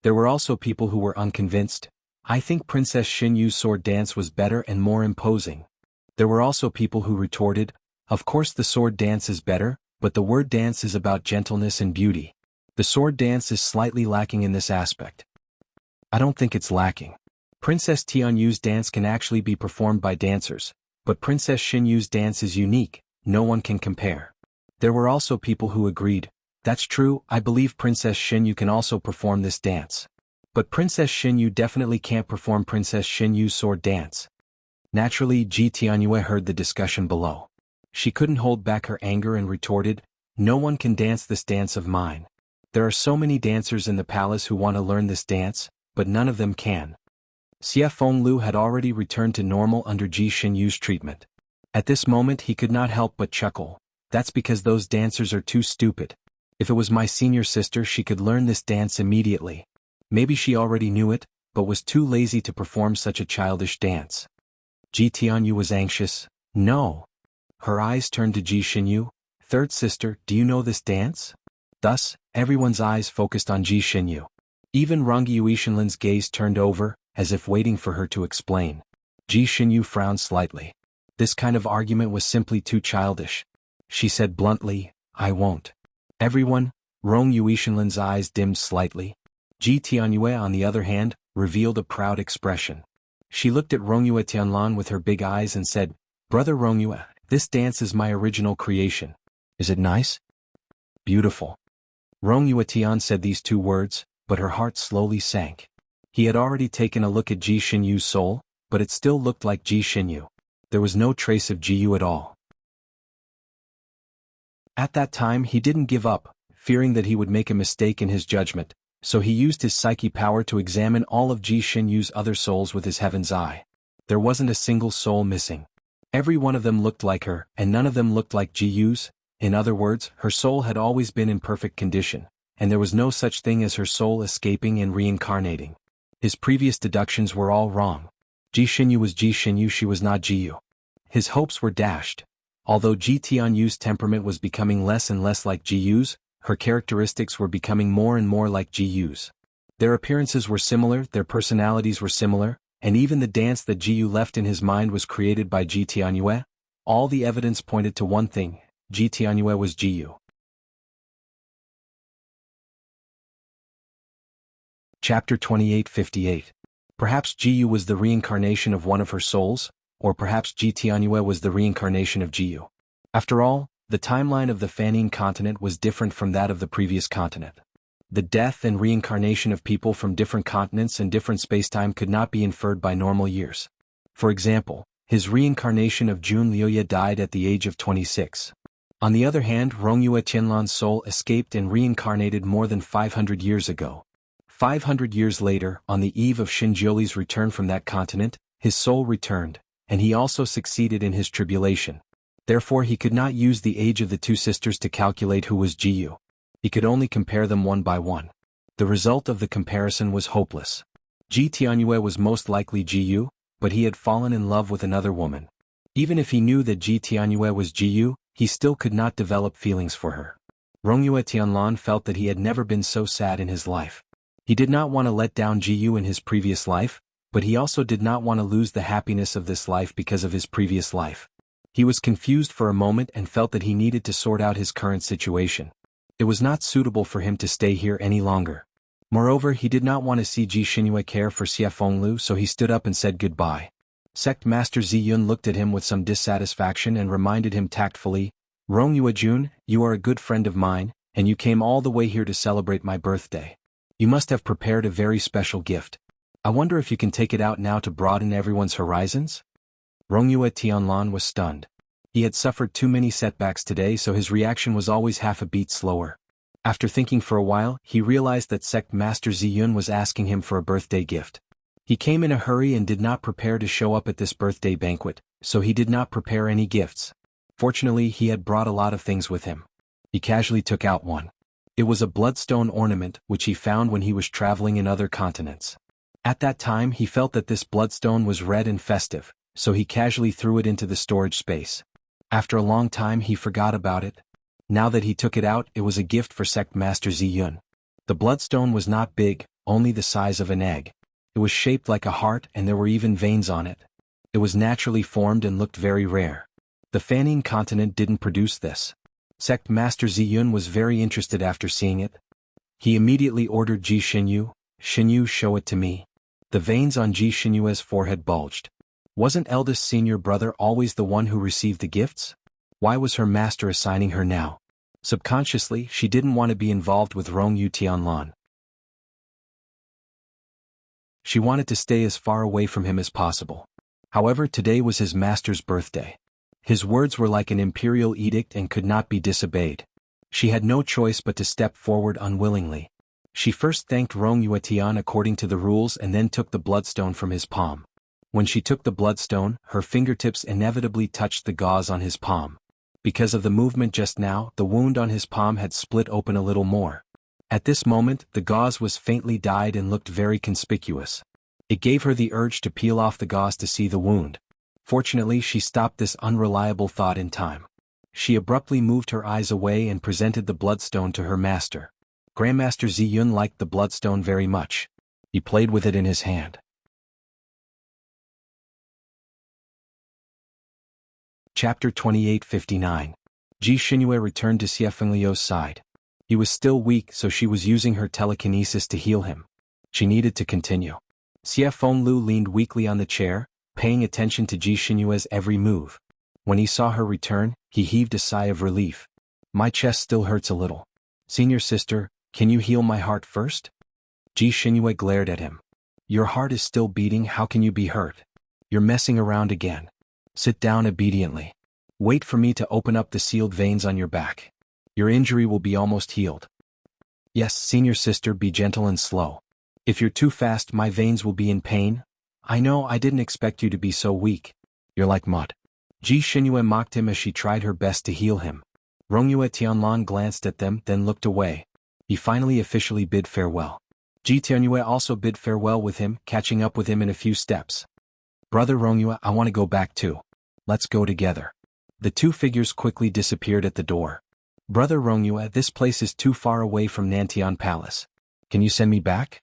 There were also people who were unconvinced. I think Princess Xinyu's sword dance was better and more imposing. There were also people who retorted, of course the sword dance is better, but the word dance is about gentleness and beauty. The sword dance is slightly lacking in this aspect. I don't think it's lacking. Princess Tianyu's dance can actually be performed by dancers, but Princess Xinyu's dance is unique, no one can compare. There were also people who agreed, that's true, I believe Princess Xinyu can also perform this dance. But Princess Xinyu definitely can't perform Princess Xinyu's sword dance. Naturally, Ji Tianyue heard the discussion below. She couldn't hold back her anger and retorted, no one can dance this dance of mine. There are so many dancers in the palace who want to learn this dance, but none of them can. Xie Fenglu had already returned to normal under Ji Xinyu's treatment. At this moment he could not help but chuckle. That's because those dancers are too stupid. If it was my senior sister, she could learn this dance immediately. Maybe she already knew it, but was too lazy to perform such a childish dance. Ji Tianyu was anxious. No. Her eyes turned to Ji Xinyu. Third sister, do you know this dance? Thus, everyone's eyes focused on Ji Xinyu. Even Rongyue Shenlin's gaze turned over, as if waiting for her to explain. Ji Xinyu frowned slightly. This kind of argument was simply too childish. She said bluntly, I won't. Everyone, Rongyue Shenlin's eyes dimmed slightly. Ji Tianyue, on the other hand, revealed a proud expression. She looked at Rongyue Tianlan with her big eyes and said, Brother Rongyue, this dance is my original creation. Is it nice? Beautiful. Rongyue Tian said these two words, but her heart slowly sank. He had already taken a look at Ji Xinyu's soul, but it still looked like Ji Xinyu. There was no trace of Ji Yu at all. At that time he didn't give up, fearing that he would make a mistake in his judgment, so he used his psyche power to examine all of Ji Xinyu's other souls with his heaven's eye. There wasn't a single soul missing. Every one of them looked like her, and none of them looked like Ji Yu's. In other words, her soul had always been in perfect condition, and there was no such thing as her soul escaping and reincarnating. His previous deductions were all wrong. Ji Xinyu was Ji Xinyu, she was not Jiyu. His hopes were dashed. Although Ji Tianyu's temperament was becoming less and less like Jiyu's, her characteristics were becoming more and more like Jiyu's. Their appearances were similar, their personalities were similar, and even the dance that Jiyu left in his mind was created by Ji Tianyue. All the evidence pointed to one thing: Ji Tianyue was Jiyu. Chapter 28:58. Perhaps Jiyu was the reincarnation of one of her souls, or perhaps Ji Tianyue was the reincarnation of Jiyu. After all, the timeline of the Fanning continent was different from that of the previous continent. The death and reincarnation of people from different continents and different spacetime could not be inferred by normal years. For example, his reincarnation of Jun Liuye died at the age of 26. On the other hand, Rongyue Tianlan's soul escaped and reincarnated more than 500 years ago. 500 years later, on the eve of Xinjiuli's return from that continent, his soul returned, and he also succeeded in his tribulation. Therefore he could not use the age of the two sisters to calculate who was Jiyu. He could only compare them one by one. The result of the comparison was hopeless. Ji Tianyue was most likely Jiyu, but he had fallen in love with another woman. Even if he knew that Ji Tianyue was Jiyu, he still could not develop feelings for her. Rongyue Tianlan felt that he had never been so sad in his life. He did not want to let down Jiyu in his previous life, but he also did not want to lose the happiness of this life because of his previous life. He was confused for a moment and felt that he needed to sort out his current situation. It was not suitable for him to stay here any longer. Moreover, he did not want to see Ji Xinyu care for Xie Fenglu, so he stood up and said goodbye. Sect Master Ziyun looked at him with some dissatisfaction and reminded him tactfully, "Rongyue Jun, you are a good friend of mine, and you came all the way here to celebrate my birthday. You must have prepared a very special gift. I wonder if you can take it out now to broaden everyone's horizons?" Rongyue Tianlan was stunned. He had suffered too many setbacks today, so his reaction was always half a beat slower. After thinking for a while, he realized that Sect Master Ziyun was asking him for a birthday gift. He came in a hurry and did not prepare to show up at this birthday banquet, so he did not prepare any gifts. Fortunately, he had brought a lot of things with him. He casually took out one. It was a bloodstone ornament which he found when he was traveling in other continents. At that time he felt that this bloodstone was red and festive, so he casually threw it into the storage space. After a long time he forgot about it. Now that he took it out, it was a gift for Sect Master Ziyun. The bloodstone was not big, only the size of an egg. It was shaped like a heart and there were even veins on it. It was naturally formed and looked very rare. The Fanning continent didn't produce this. Sect Master Ziyun was very interested after seeing it. He immediately ordered Ji Xinyu, "Xinyu, show it to me." The veins on Ji Xinyue's forehead bulged. Wasn't eldest senior brother always the one who received the gifts? Why was her master assigning her now? Subconsciously, she didn't want to be involved with Rongyue Tianlan. She wanted to stay as far away from him as possible. However, today was his master's birthday. His words were like an imperial edict and could not be disobeyed. She had no choice but to step forward unwillingly. She first thanked Rongyue Tian according to the rules and then took the bloodstone from his palm. When she took the bloodstone, her fingertips inevitably touched the gauze on his palm. Because of the movement just now, the wound on his palm had split open a little more. At this moment, the gauze was faintly dyed and looked very conspicuous. It gave her the urge to peel off the gauze to see the wound. Fortunately, she stopped this unreliable thought in time. She abruptly moved her eyes away and presented the bloodstone to her master. Grandmaster Ziyun liked the bloodstone very much. He played with it in his hand. Chapter 28:59. Ji Xinyu returned to Xie Fengliu's side. He was still weak, so she was using her telekinesis to heal him. She needed to continue. Xie Fenglu leaned weakly on the chair, paying attention to Ji Xinyue's every move. When he saw her return, he heaved a sigh of relief. "My chest still hurts a little. Senior sister, can you heal my heart first?" Ji Xinyue glared at him. "Your heart is still beating, how can you be hurt? You're messing around again. Sit down obediently. Wait for me to open up the sealed veins on your back. Your injury will be almost healed." "Yes, senior sister, be gentle and slow. If you're too fast, my veins will be in pain. I know, I didn't expect you to be so weak. You're like mud." Ji Xinyue mocked him as she tried her best to heal him. Rongyue Tianlan glanced at them, then looked away. He finally officially bid farewell. Ji Tianyue also bid farewell with him, catching up with him in a few steps. Brother Rongyue, I want to go back too. Let's go together. The two figures quickly disappeared at the door. Brother Rongyue, this place is too far away from Nantian Palace. Can you send me back?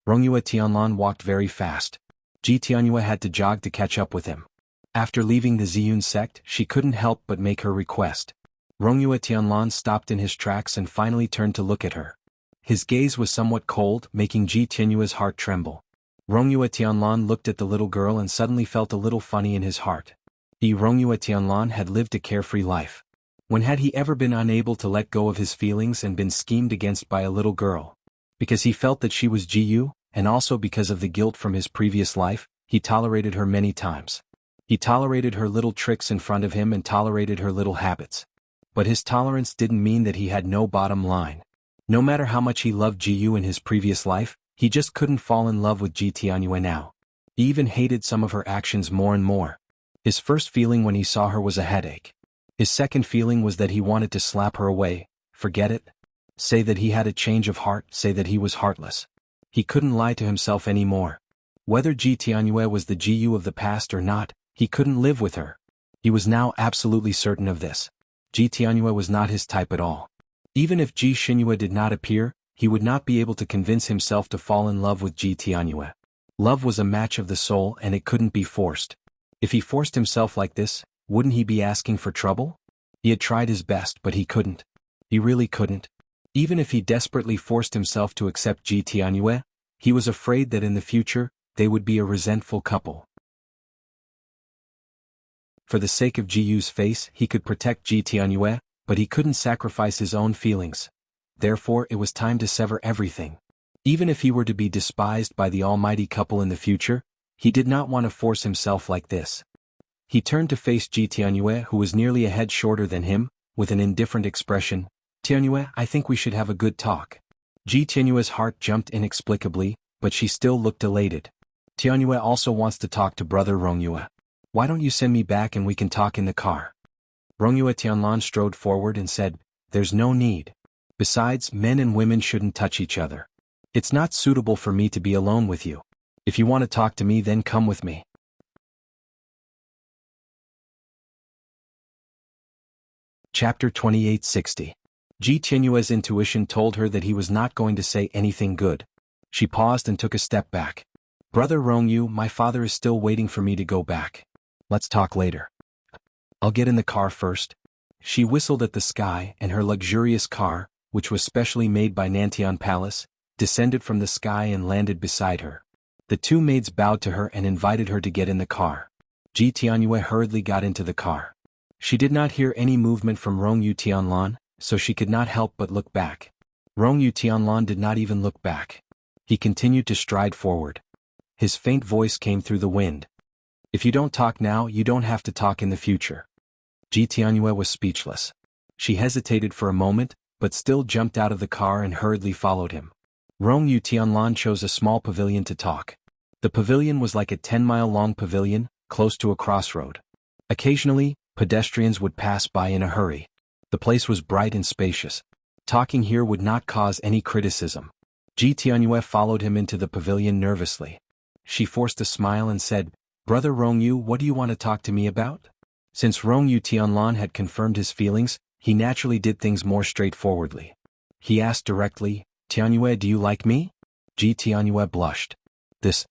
Rongyue Tianlan walked very fast. Ji Tianyue had to jog to catch up with him. After leaving the Ziyun sect, she couldn't help but make her request. Rongyue Tianlan stopped in his tracks and finally turned to look at her. His gaze was somewhat cold, making Ji Tianyue's heart tremble. Rongyue Tianlan looked at the little girl and suddenly felt a little funny in his heart. Rongyue Tianlan had lived a carefree life. When had he ever been unable to let go of his feelings and been schemed against by a little girl? Because he felt that she was Jiyu, and also because of the guilt from his previous life, he tolerated her many times. He tolerated her little tricks in front of him and tolerated her little habits. But his tolerance didn't mean that he had no bottom line. No matter how much he loved Jiyu in his previous life, he just couldn't fall in love with Ji Tianyue now. He even hated some of her actions more and more. His first feeling when he saw her was a headache. His second feeling was that he wanted to slap her away, forget it. Say that he had a change of heart, say that he was heartless. He couldn't lie to himself anymore. Whether Ji Tianyue was the Jiyu of the past or not, he couldn't live with her. He was now absolutely certain of this. Ji Tianyue was not his type at all. Even if Ji Xinyue did not appear, he would not be able to convince himself to fall in love with Ji Tianyue. Love was a match of the soul and it couldn't be forced. If he forced himself like this, wouldn't he be asking for trouble? He had tried his best but he couldn't. He really couldn't. Even if he desperately forced himself to accept Ji Tianyue, he was afraid that in the future, they would be a resentful couple. For the sake of Jiyu's face, he could protect Ji Tianyue, but he couldn't sacrifice his own feelings. Therefore it was time to sever everything. Even if he were to be despised by the almighty couple in the future, he did not want to force himself like this. He turned to face Ji Tianyue, who was nearly a head shorter than him, with an indifferent expression. Tianyue, I think we should have a good talk. Ji Tianyue's heart jumped inexplicably, but she still looked elated. Tianyue also wants to talk to brother Rongyue. Why don't you send me back and we can talk in the car? Rongyue Tianlan strode forward and said, there's no need. Besides, men and women shouldn't touch each other. It's not suitable for me to be alone with you. If you want to talk to me, then come with me. Chapter 2860. Ji Tianyue's intuition told her that he was not going to say anything good. She paused and took a step back. Brother Rongyu, my father is still waiting for me to go back. Let's talk later. I'll get in the car first. She whistled at the sky and her luxurious car, which was specially made by Nantian Palace, descended from the sky and landed beside her. The two maids bowed to her and invited her to get in the car. Ji Tianyue hurriedly got into the car. She did not hear any movement from Rongyu Tianlan, so she could not help but look back. Rongyu Tianlan did not even look back. He continued to stride forward. His faint voice came through the wind. If you don't talk now, you don't have to talk in the future. Ji Tianyue was speechless. She hesitated for a moment, but still jumped out of the car and hurriedly followed him. Rongyu Tianlan chose a small pavilion to talk. The pavilion was like a 10-mile-long pavilion, close to a crossroad. Occasionally, pedestrians would pass by in a hurry. The place was bright and spacious. Talking here would not cause any criticism. Ji Tianyue followed him into the pavilion nervously. She forced a smile and said, Brother Rongyu, what do you want to talk to me about? Since Rongyu Tianlan had confirmed his feelings, he naturally did things more straightforwardly. He asked directly, Tianyue, do you like me? Ji Tianyue blushed. This.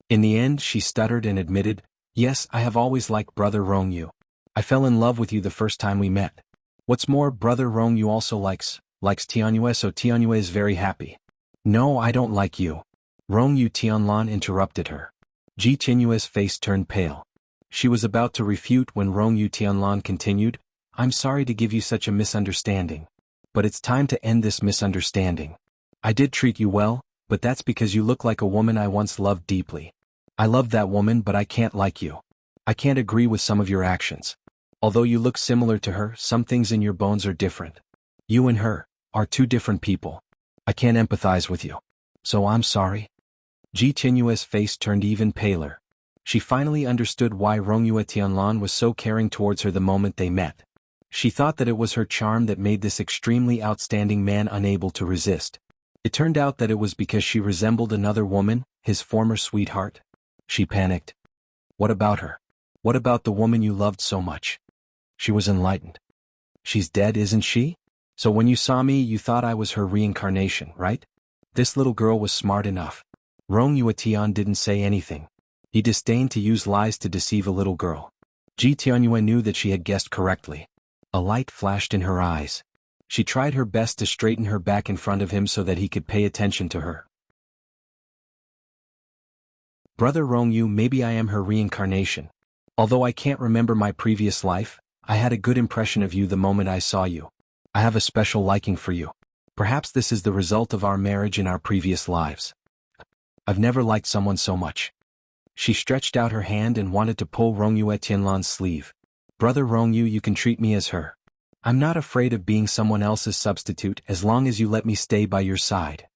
In the end, she stuttered and admitted, yes, I have always liked brother Rongyu. I fell in love with you the first time we met. What's more, brother Rongyu also likes Tianyue, so Tianyue is very happy. No, I don't like you. Rongyu Tianlan interrupted her. Ji Tianyue's face turned pale. She was about to refute when Rongyu Tianlan continued, I'm sorry to give you such a misunderstanding. But it's time to end this misunderstanding. I did treat you well, but that's because you look like a woman I once loved deeply. I loved that woman, but I can't like you. I can't agree with some of your actions. Although you look similar to her, some things in your bones are different. You and her are two different people. I can't empathize with you. So I'm sorry. Ji Tianyue's face turned even paler. She finally understood why Rongyu Tianlan was so caring towards her the moment they met. She thought that it was her charm that made this extremely outstanding man unable to resist. It turned out that it was because she resembled another woman, his former sweetheart. She panicked. What about her? What about the woman you loved so much? She was enlightened. She's dead, isn't she? So when you saw me, you thought I was her reincarnation, right? This little girl was smart enough. Rong Yuetian didn't say anything. He disdained to use lies to deceive a little girl. Ji Tianyue knew that she had guessed correctly. A light flashed in her eyes. She tried her best to straighten her back in front of him so that he could pay attention to her. Brother Rongyu, maybe I am her reincarnation. Although I can't remember my previous life, I had a good impression of you the moment I saw you. I have a special liking for you. Perhaps this is the result of our marriage in our previous lives. I've never liked someone so much. She stretched out her hand and wanted to pull Rongyu Tianlan's sleeve. Brother Rongyu, you can treat me as her. I'm not afraid of being someone else's substitute as long as you let me stay by your side.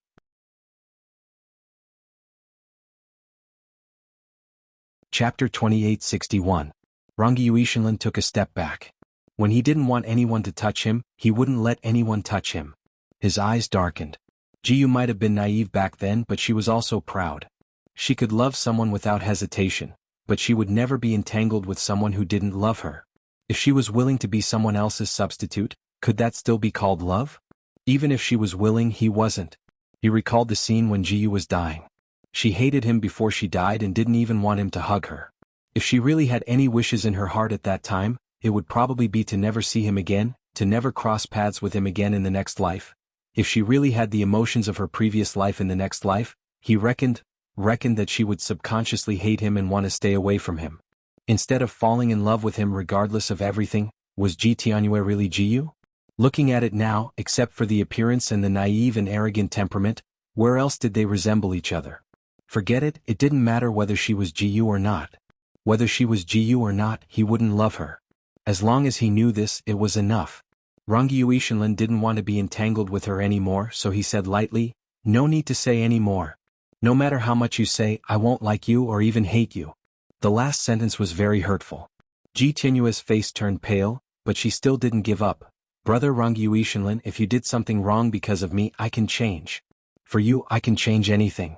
Chapter 2861. Rongyu Yuishinlan took a step back. When he didn't want anyone to touch him, he wouldn't let anyone touch him. His eyes darkened. Jiyu might have been naive back then, but she was also proud. She could love someone without hesitation, but she would never be entangled with someone who didn't love her. If she was willing to be someone else's substitute, could that still be called love? Even if she was willing, he wasn't. He recalled the scene when Jiyu was dying. She hated him before she died and didn't even want him to hug her. If she really had any wishes in her heart at that time, it would probably be to never see him again, to never cross paths with him again in the next life. If she really had the emotions of her previous life in the next life, he reckoned that she would subconsciously hate him and want to stay away from him. Instead of falling in love with him regardless of everything, was Ji Tianyue really Jiyu? Looking at it now, except for the appearance and the naive and arrogant temperament, where else did they resemble each other? Forget it, it didn't matter whether she was Jiyu or not. Whether she was Jiyu or not, he wouldn't love her. As long as he knew this, it was enough. Rongyu Yuishinlan didn't want to be entangled with her anymore, so he said lightly, "No need to say any more. No matter how much you say, I won't like you or even hate you." The last sentence was very hurtful. Ji Tianyue's face turned pale, but she still didn't give up. Brother Rongyu Yuishinlan, if you did something wrong because of me, I can change. For you, I can change anything.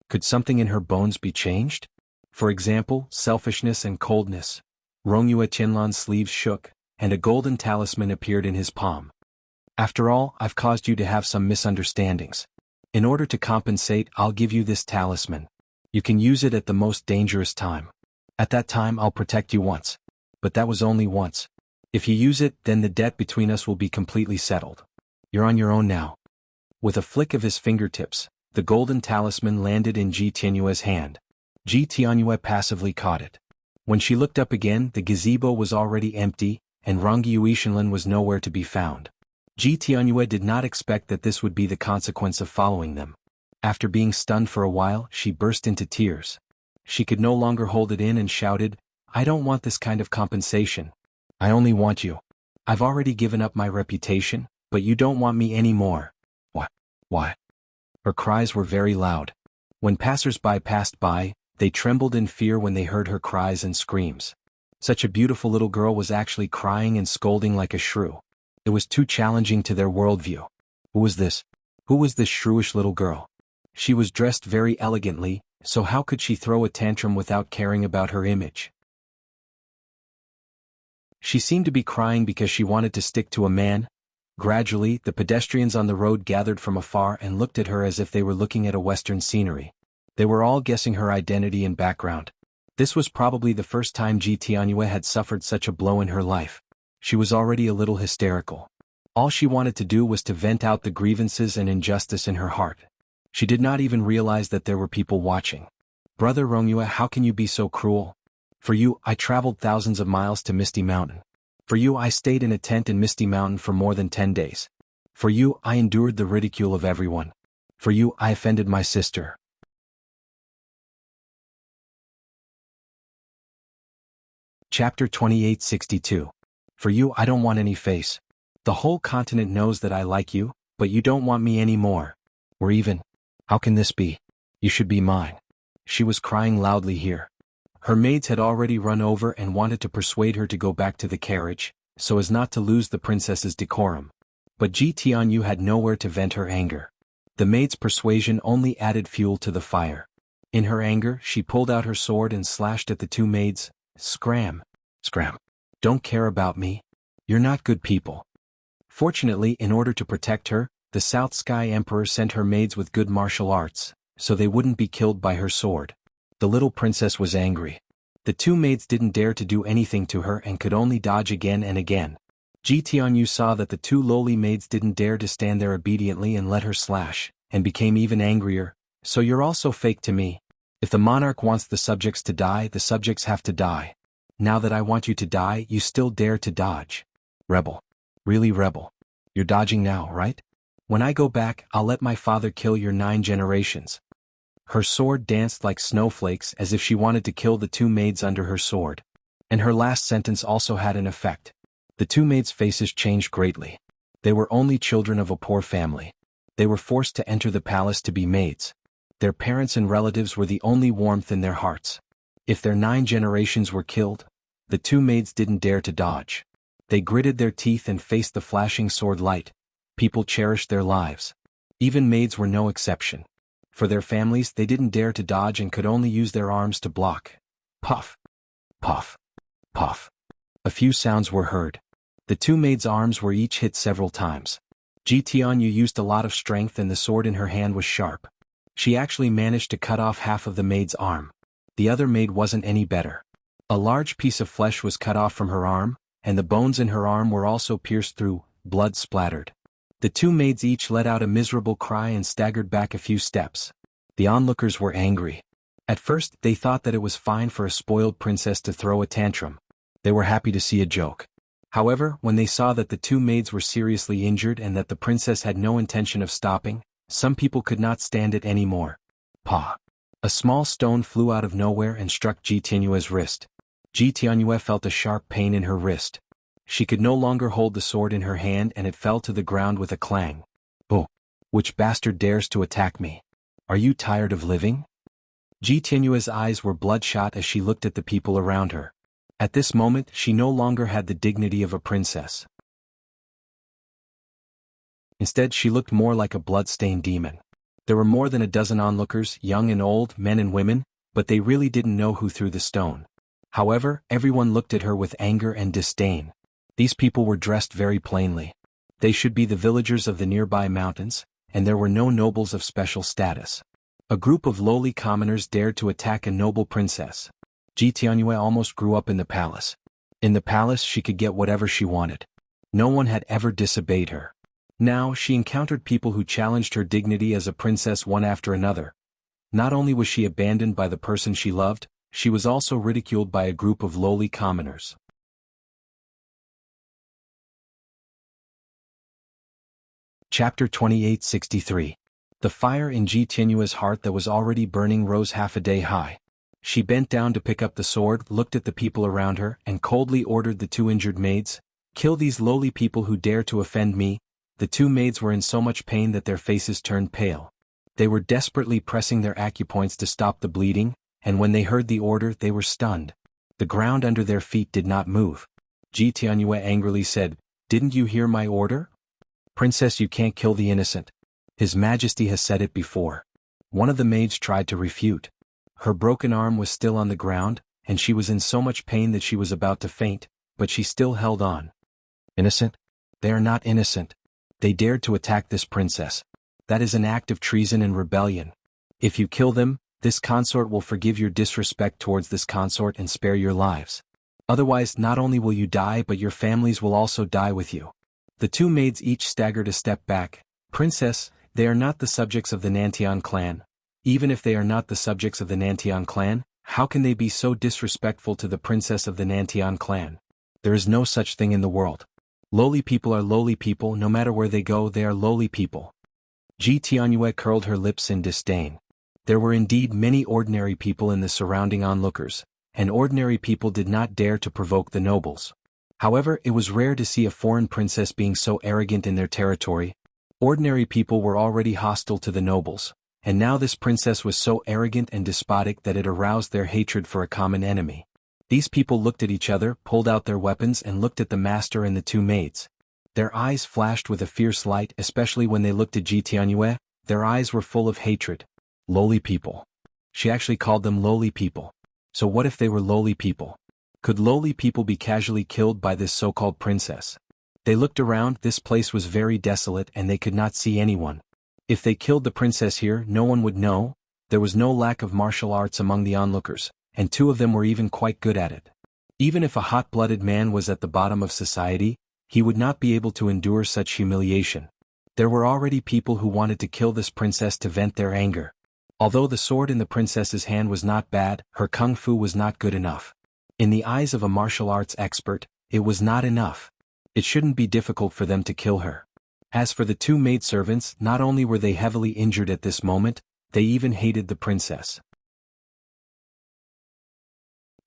Could something in her bones be changed? For example, selfishness and coldness. Rongyu Tianlan's sleeves shook, and a golden talisman appeared in his palm. After all, I've caused you to have some misunderstandings. In order to compensate, I'll give you this talisman. You can use it at the most dangerous time. At that time I'll protect you once. But that was only once. If you use it, then the debt between us will be completely settled. You're on your own now. With a flick of his fingertips, the golden talisman landed in Ji Tianyue's hand. Ji Tianyue passively caught it. When she looked up again, the gazebo was already empty, and Rongyu Yuishinlan was nowhere to be found. Ji Tianyue did not expect that this would be the consequence of following them. After being stunned for a while, she burst into tears. She could no longer hold it in and shouted, "I don't want this kind of compensation. I only want you. I've already given up my reputation, but you don't want me anymore." Why? Her cries were very loud. When passers-by passed by, they trembled in fear when they heard her cries and screams. Such a beautiful little girl was actually crying and scolding like a shrew. It was too challenging to their worldview. Who was this? Who was this shrewish little girl? She was dressed very elegantly, so how could she throw a tantrum without caring about her image? She seemed to be crying because she wanted to stick to a man. Gradually, the pedestrians on the road gathered from afar and looked at her as if they were looking at a western scenery. They were all guessing her identity and background. This was probably the first time Ji Tianyue had suffered such a blow in her life. She was already a little hysterical. All she wanted to do was to vent out the grievances and injustice in her heart. She did not even realize that there were people watching. "Brother Rongyu, how can you be so cruel? For you, I traveled thousands of miles to Misty Mountain. For you, I stayed in a tent in Misty Mountain for more than 10 days. For you, I endured the ridicule of everyone. For you, I offended my sister." Chapter 2862. For you, I don't want any face. The whole continent knows that I like you, but you don't want me anymore. Or even, how can this be? You should be mine. She was crying loudly here. Her maids had already run over and wanted to persuade her to go back to the carriage, so as not to lose the princess's decorum. But Ji Tianyu had nowhere to vent her anger. The maid's persuasion only added fuel to the fire. In her anger, she pulled out her sword and slashed at the two maids. Scram! Scram! Don't care about me. You're not good people. Fortunately, in order to protect her, the South Sky Emperor sent her maids with good martial arts, so they wouldn't be killed by her sword. The little princess was angry. The two maids didn't dare to do anything to her and could only dodge again and again. Ji Tianyu saw that the two lowly maids didn't dare to stand there obediently and let her slash, and became even angrier. So you're also fake to me. If the monarch wants the subjects to die, the subjects have to die. Now that I want you to die, you still dare to dodge. Rebel. Really rebel. You're dodging now, right? When I go back, I'll let my father kill your 9 generations. Her sword danced like snowflakes as if she wanted to kill the two maids under her sword. And her last sentence also had an effect. The two maids' faces changed greatly. They were only children of a poor family. They were forced to enter the palace to be maids. Their parents and relatives were the only warmth in their hearts. If their 9 generations were killed, the two maids didn't dare to dodge. They gritted their teeth and faced the flashing sword light. People cherished their lives. Even maids were no exception. For their families, they didn't dare to dodge and could only use their arms to block. Puff. Puff. Puff. A few sounds were heard. The two maids' arms were each hit several times. Ji Tianyu used a lot of strength and the sword in her hand was sharp. She actually managed to cut off half of the maid's arm. The other maid wasn't any better. A large piece of flesh was cut off from her arm, and the bones in her arm were also pierced through, blood splattered. The two maids each let out a miserable cry and staggered back a few steps. The onlookers were angry. At first, they thought that it was fine for a spoiled princess to throw a tantrum. They were happy to see a joke. However, when they saw that the two maids were seriously injured and that the princess had no intention of stopping, some people could not stand it anymore. Pa! A small stone flew out of nowhere and struck Ji Tianyue's wrist. Ji Tianyue felt a sharp pain in her wrist. She could no longer hold the sword in her hand and it fell to the ground with a clang. Oh! Which bastard dares to attack me? Are you tired of living? Ji Tianyue's eyes were bloodshot as she looked at the people around her. At this moment, she no longer had the dignity of a princess. Instead, she looked more like a blood-stained demon. There were more than a dozen onlookers, young and old, men and women, but they really didn't know who threw the stone. However, everyone looked at her with anger and disdain. These people were dressed very plainly. They should be the villagers of the nearby mountains, and there were no nobles of special status. A group of lowly commoners dared to attack a noble princess. Ji Tianyue almost grew up in the palace. In the palace she could get whatever she wanted. No one had ever disobeyed her. Now she encountered people who challenged her dignity as a princess one after another. Not only was she abandoned by the person she loved, she was also ridiculed by a group of lowly commoners. Chapter 2863. The fire in Ji Tianyue's heart that was already burning rose half a day high. She bent down to pick up the sword, looked at the people around her, and coldly ordered the two injured maids, "Kill these lowly people who dare to offend me." The two maids were in so much pain that their faces turned pale. They were desperately pressing their acupoints to stop the bleeding, and when they heard the order they were stunned. The ground under their feet did not move. Ji Tianyue angrily said, "Didn't you hear my order? Princess, you can't kill the innocent. His Majesty has said it before." One of the maids tried to refute. Her broken arm was still on the ground, and she was in so much pain that she was about to faint, but she still held on. "Innocent? They are not innocent. They dared to attack this princess. That is an act of treason and rebellion. If you kill them, this consort will forgive your disrespect towards this consort and spare your lives. Otherwise, not only will you die but your families will also die with you." The two maids each staggered a step back. "Princess, they are not the subjects of the Nantian clan. Even if they are not the subjects of the Nantian clan, how can they be so disrespectful to the princess of the Nantian clan? There is no such thing in the world. Lowly people are lowly people, no matter where they go they are lowly people." Ji Tianyue curled her lips in disdain. There were indeed many ordinary people in the surrounding onlookers, and ordinary people did not dare to provoke the nobles. However, it was rare to see a foreign princess being so arrogant in their territory. Ordinary people were already hostile to the nobles, and now this princess was so arrogant and despotic that it aroused their hatred for a common enemy. These people looked at each other, pulled out their weapons and looked at the master and the two maids. Their eyes flashed with a fierce light, especially when they looked at Ji Tianyue. Their eyes were full of hatred. Lowly people. She actually called them lowly people. So what if they were lowly people? Could lowly people be casually killed by this so-called princess? They looked around, this place was very desolate and they could not see anyone. If they killed the princess here, no one would know. There was no lack of martial arts among the onlookers, and two of them were even quite good at it. Even if a hot-blooded man was at the bottom of society, he would not be able to endure such humiliation. There were already people who wanted to kill this princess to vent their anger. Although the sword in the princess's hand was not bad, her kung fu was not good enough. In the eyes of a martial arts expert, it was not enough. It shouldn't be difficult for them to kill her. As for the two maidservants, not only were they heavily injured at this moment, they even hated the princess.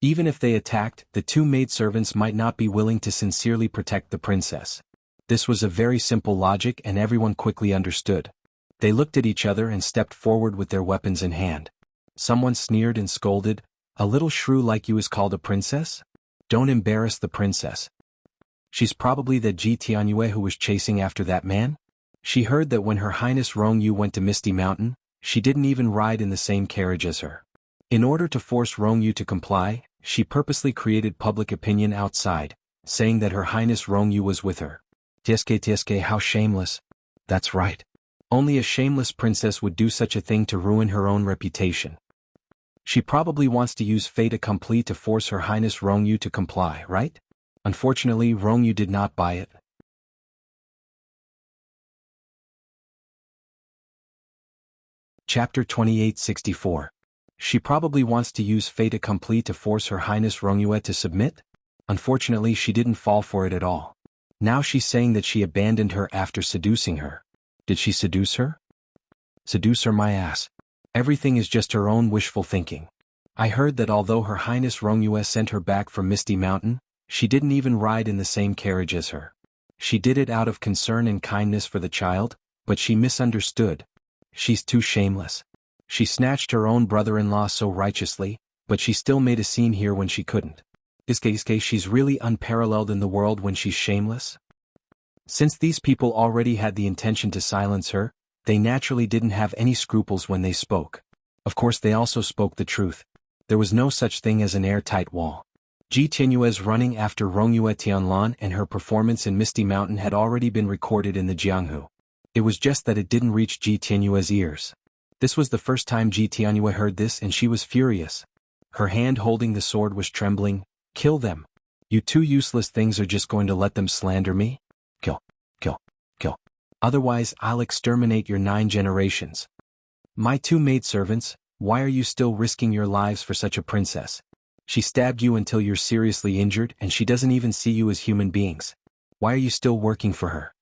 Even if they attacked, the two maidservants might not be willing to sincerely protect the princess. This was a very simple logic and everyone quickly understood. They looked at each other and stepped forward with their weapons in hand. Someone sneered and scolded, "A little shrew like you is called a princess? Don't embarrass the princess. She's probably the Ji Tianyue who was chasing after that man? She heard that when Her Highness Rongyu went to Misty Mountain, she didn't even ride in the same carriage as her. In order to force Rongyu to comply, she purposely created public opinion outside, saying that Her Highness Rongyu was with her. Tsk, how shameless." That's right. Only a shameless princess would do such a thing to ruin her own reputation. She probably wants to use fait accompli to force Her Highness Rongyu to comply, right? Unfortunately, Rongyu did not buy it. Chapter 2864. She probably wants to use fait accompli to force Her Highness Rongyu to submit? Unfortunately, she didn't fall for it at all. Now she's saying that she abandoned her after seducing her. Did she seduce her? Seduce her my ass. Everything is just her own wishful thinking. I heard that although Her Highness Rongyu sent her back from Misty Mountain, she didn't even ride in the same carriage as her. She did it out of concern and kindness for the child, but she misunderstood. She's too shameless. She snatched her own brother-in-law so righteously, but she still made a scene here when she couldn't. Iske, she's really unparalleled in the world when she's shameless? Since these people already had the intention to silence her, they naturally didn't have any scruples when they spoke. Of course they also spoke the truth. There was no such thing as an airtight wall. Ji Tianyue's running after Rongyu Tianlan and her performance in Misty Mountain had already been recorded in the Jianghu. It was just that it didn't reach Ji Tianyue's ears. This was the first time Ji Tianyue heard this and she was furious. Her hand holding the sword was trembling. "Kill them. You two useless things are just going to let them slander me? Kill, kill, kill. Otherwise I'll exterminate your 9 generations. My two maidservants, why are you still risking your lives for such a princess? She stabbed you until you're seriously injured and she doesn't even see you as human beings. Why are you still working for her?"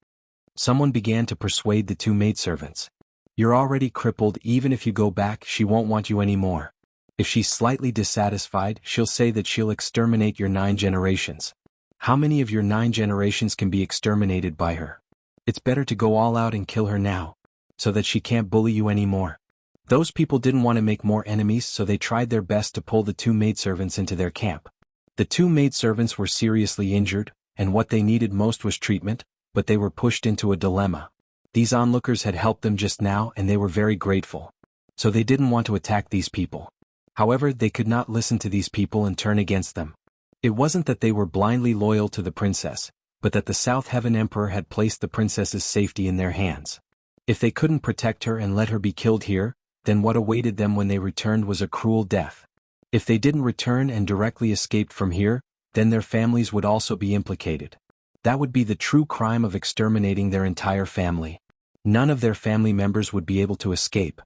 Someone began to persuade the two maidservants. "You're already crippled, even if you go back she won't want you anymore. If she's slightly dissatisfied, she'll say that she'll exterminate your 9 generations. How many of your 9 generations can be exterminated by her? It's better to go all out and kill her now, so that she can't bully you anymore." Those people didn't want to make more enemies, so they tried their best to pull the two maidservants into their camp. The two maidservants were seriously injured, and what they needed most was treatment, but they were pushed into a dilemma. These onlookers had helped them just now and they were very grateful. So they didn't want to attack these people. However, they could not listen to these people and turn against them. It wasn't that they were blindly loyal to the princess, but that the South Heaven Emperor had placed the princess's safety in their hands. If they couldn't protect her and let her be killed here, then what awaited them when they returned was a cruel death. If they didn't return and directly escaped from here, then their families would also be implicated. That would be the true crime of exterminating their entire family. None of their family members would be able to escape.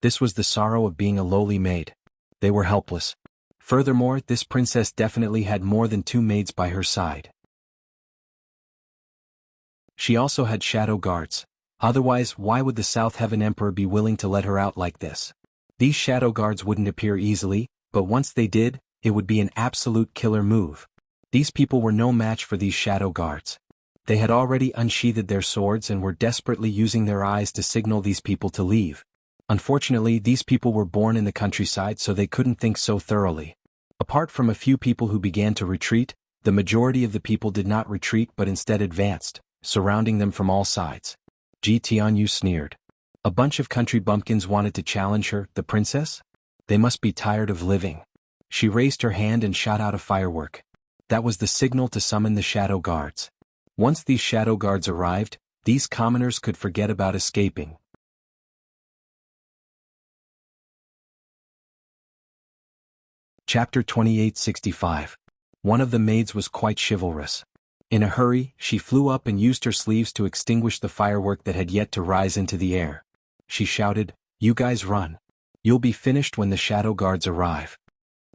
This was the sorrow of being a lowly maid. They were helpless. Furthermore, this princess definitely had more than 2 maids by her side. She also had shadow guards. Otherwise, why would the South Heaven Emperor be willing to let her out like this? These shadow guards wouldn't appear easily, but once they did, it would be an absolute killer move. These people were no match for these shadow guards. They had already unsheathed their swords and were desperately using their eyes to signal these people to leave. Unfortunately, these people were born in the countryside, so they couldn't think so thoroughly. Apart from a few people who began to retreat, the majority of the people did not retreat but instead advanced, surrounding them from all sides. Ji Tianyu sneered. A bunch of country bumpkins wanted to challenge her, the princess? They must be tired of living. She raised her hand and shot out a firework. That was the signal to summon the shadow guards. Once these shadow guards arrived, these commoners could forget about escaping. Chapter 2865. One of the maids was quite chivalrous. In a hurry, she flew up and used her sleeves to extinguish the firework that had yet to rise into the air. She shouted, "You guys run. You'll be finished when the shadow guards arrive."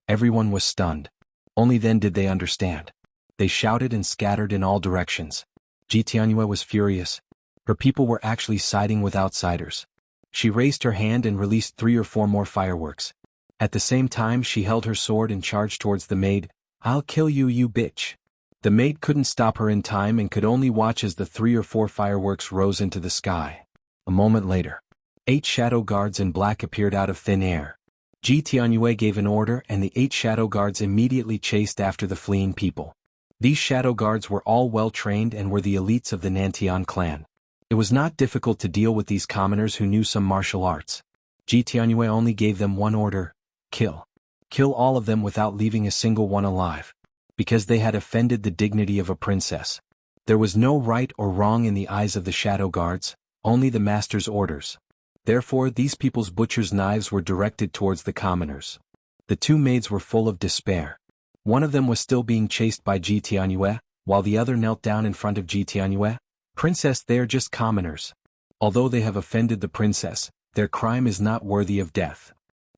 Everyone was stunned. Only then did they understand. They shouted and scattered in all directions. Ji Tianyu was furious. Her people were actually siding with outsiders. She raised her hand and released 3 or 4 more fireworks. At the same time she held her sword and charged towards the maid. "I'll kill you, you bitch." The maid couldn't stop her in time and could only watch as the 3 or 4 fireworks rose into the sky. A moment later, 8 shadow guards in black appeared out of thin air. Ji Tianyu gave an order and the 8 shadow guards immediately chased after the fleeing people. These shadow guards were all well trained and were the elites of the Nantian clan. It was not difficult to deal with these commoners who knew some martial arts. Ji Tianyu only gave them one order: kill. Kill all of them without leaving a single one alive. Because they had offended the dignity of a princess. There was no right or wrong in the eyes of the shadow guards, only the master's orders. Therefore these people's butchers' knives were directed towards the commoners. The 2 maids were full of despair. One of them was still being chased by Ji Tianyu, while the other knelt down in front of Ji Tianyu. "Princess, they are just commoners. Although they have offended the princess, their crime is not worthy of death.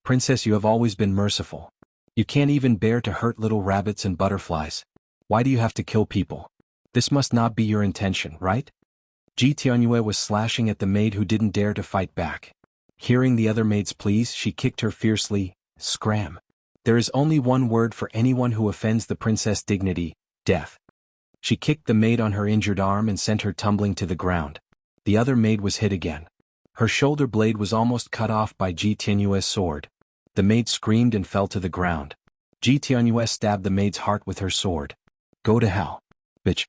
Princess, you have always been merciful. You can't even bear to hurt little rabbits and butterflies. Why do you have to kill people? This must not be your intention, right?" Ji Tianyu was slashing at the maid who didn't dare to fight back. Hearing the other maid's pleas, she kicked her fiercely. Scram. There is only one word for anyone who offends the princess' dignity: death. She kicked the maid on her injured arm and sent her tumbling to the ground. The other maid was hit again. Her shoulder blade was almost cut off by Ji Tianyu's sword. The maid screamed and fell to the ground. Ji Tianyu stabbed the maid's heart with her sword. "Go to hell, bitch."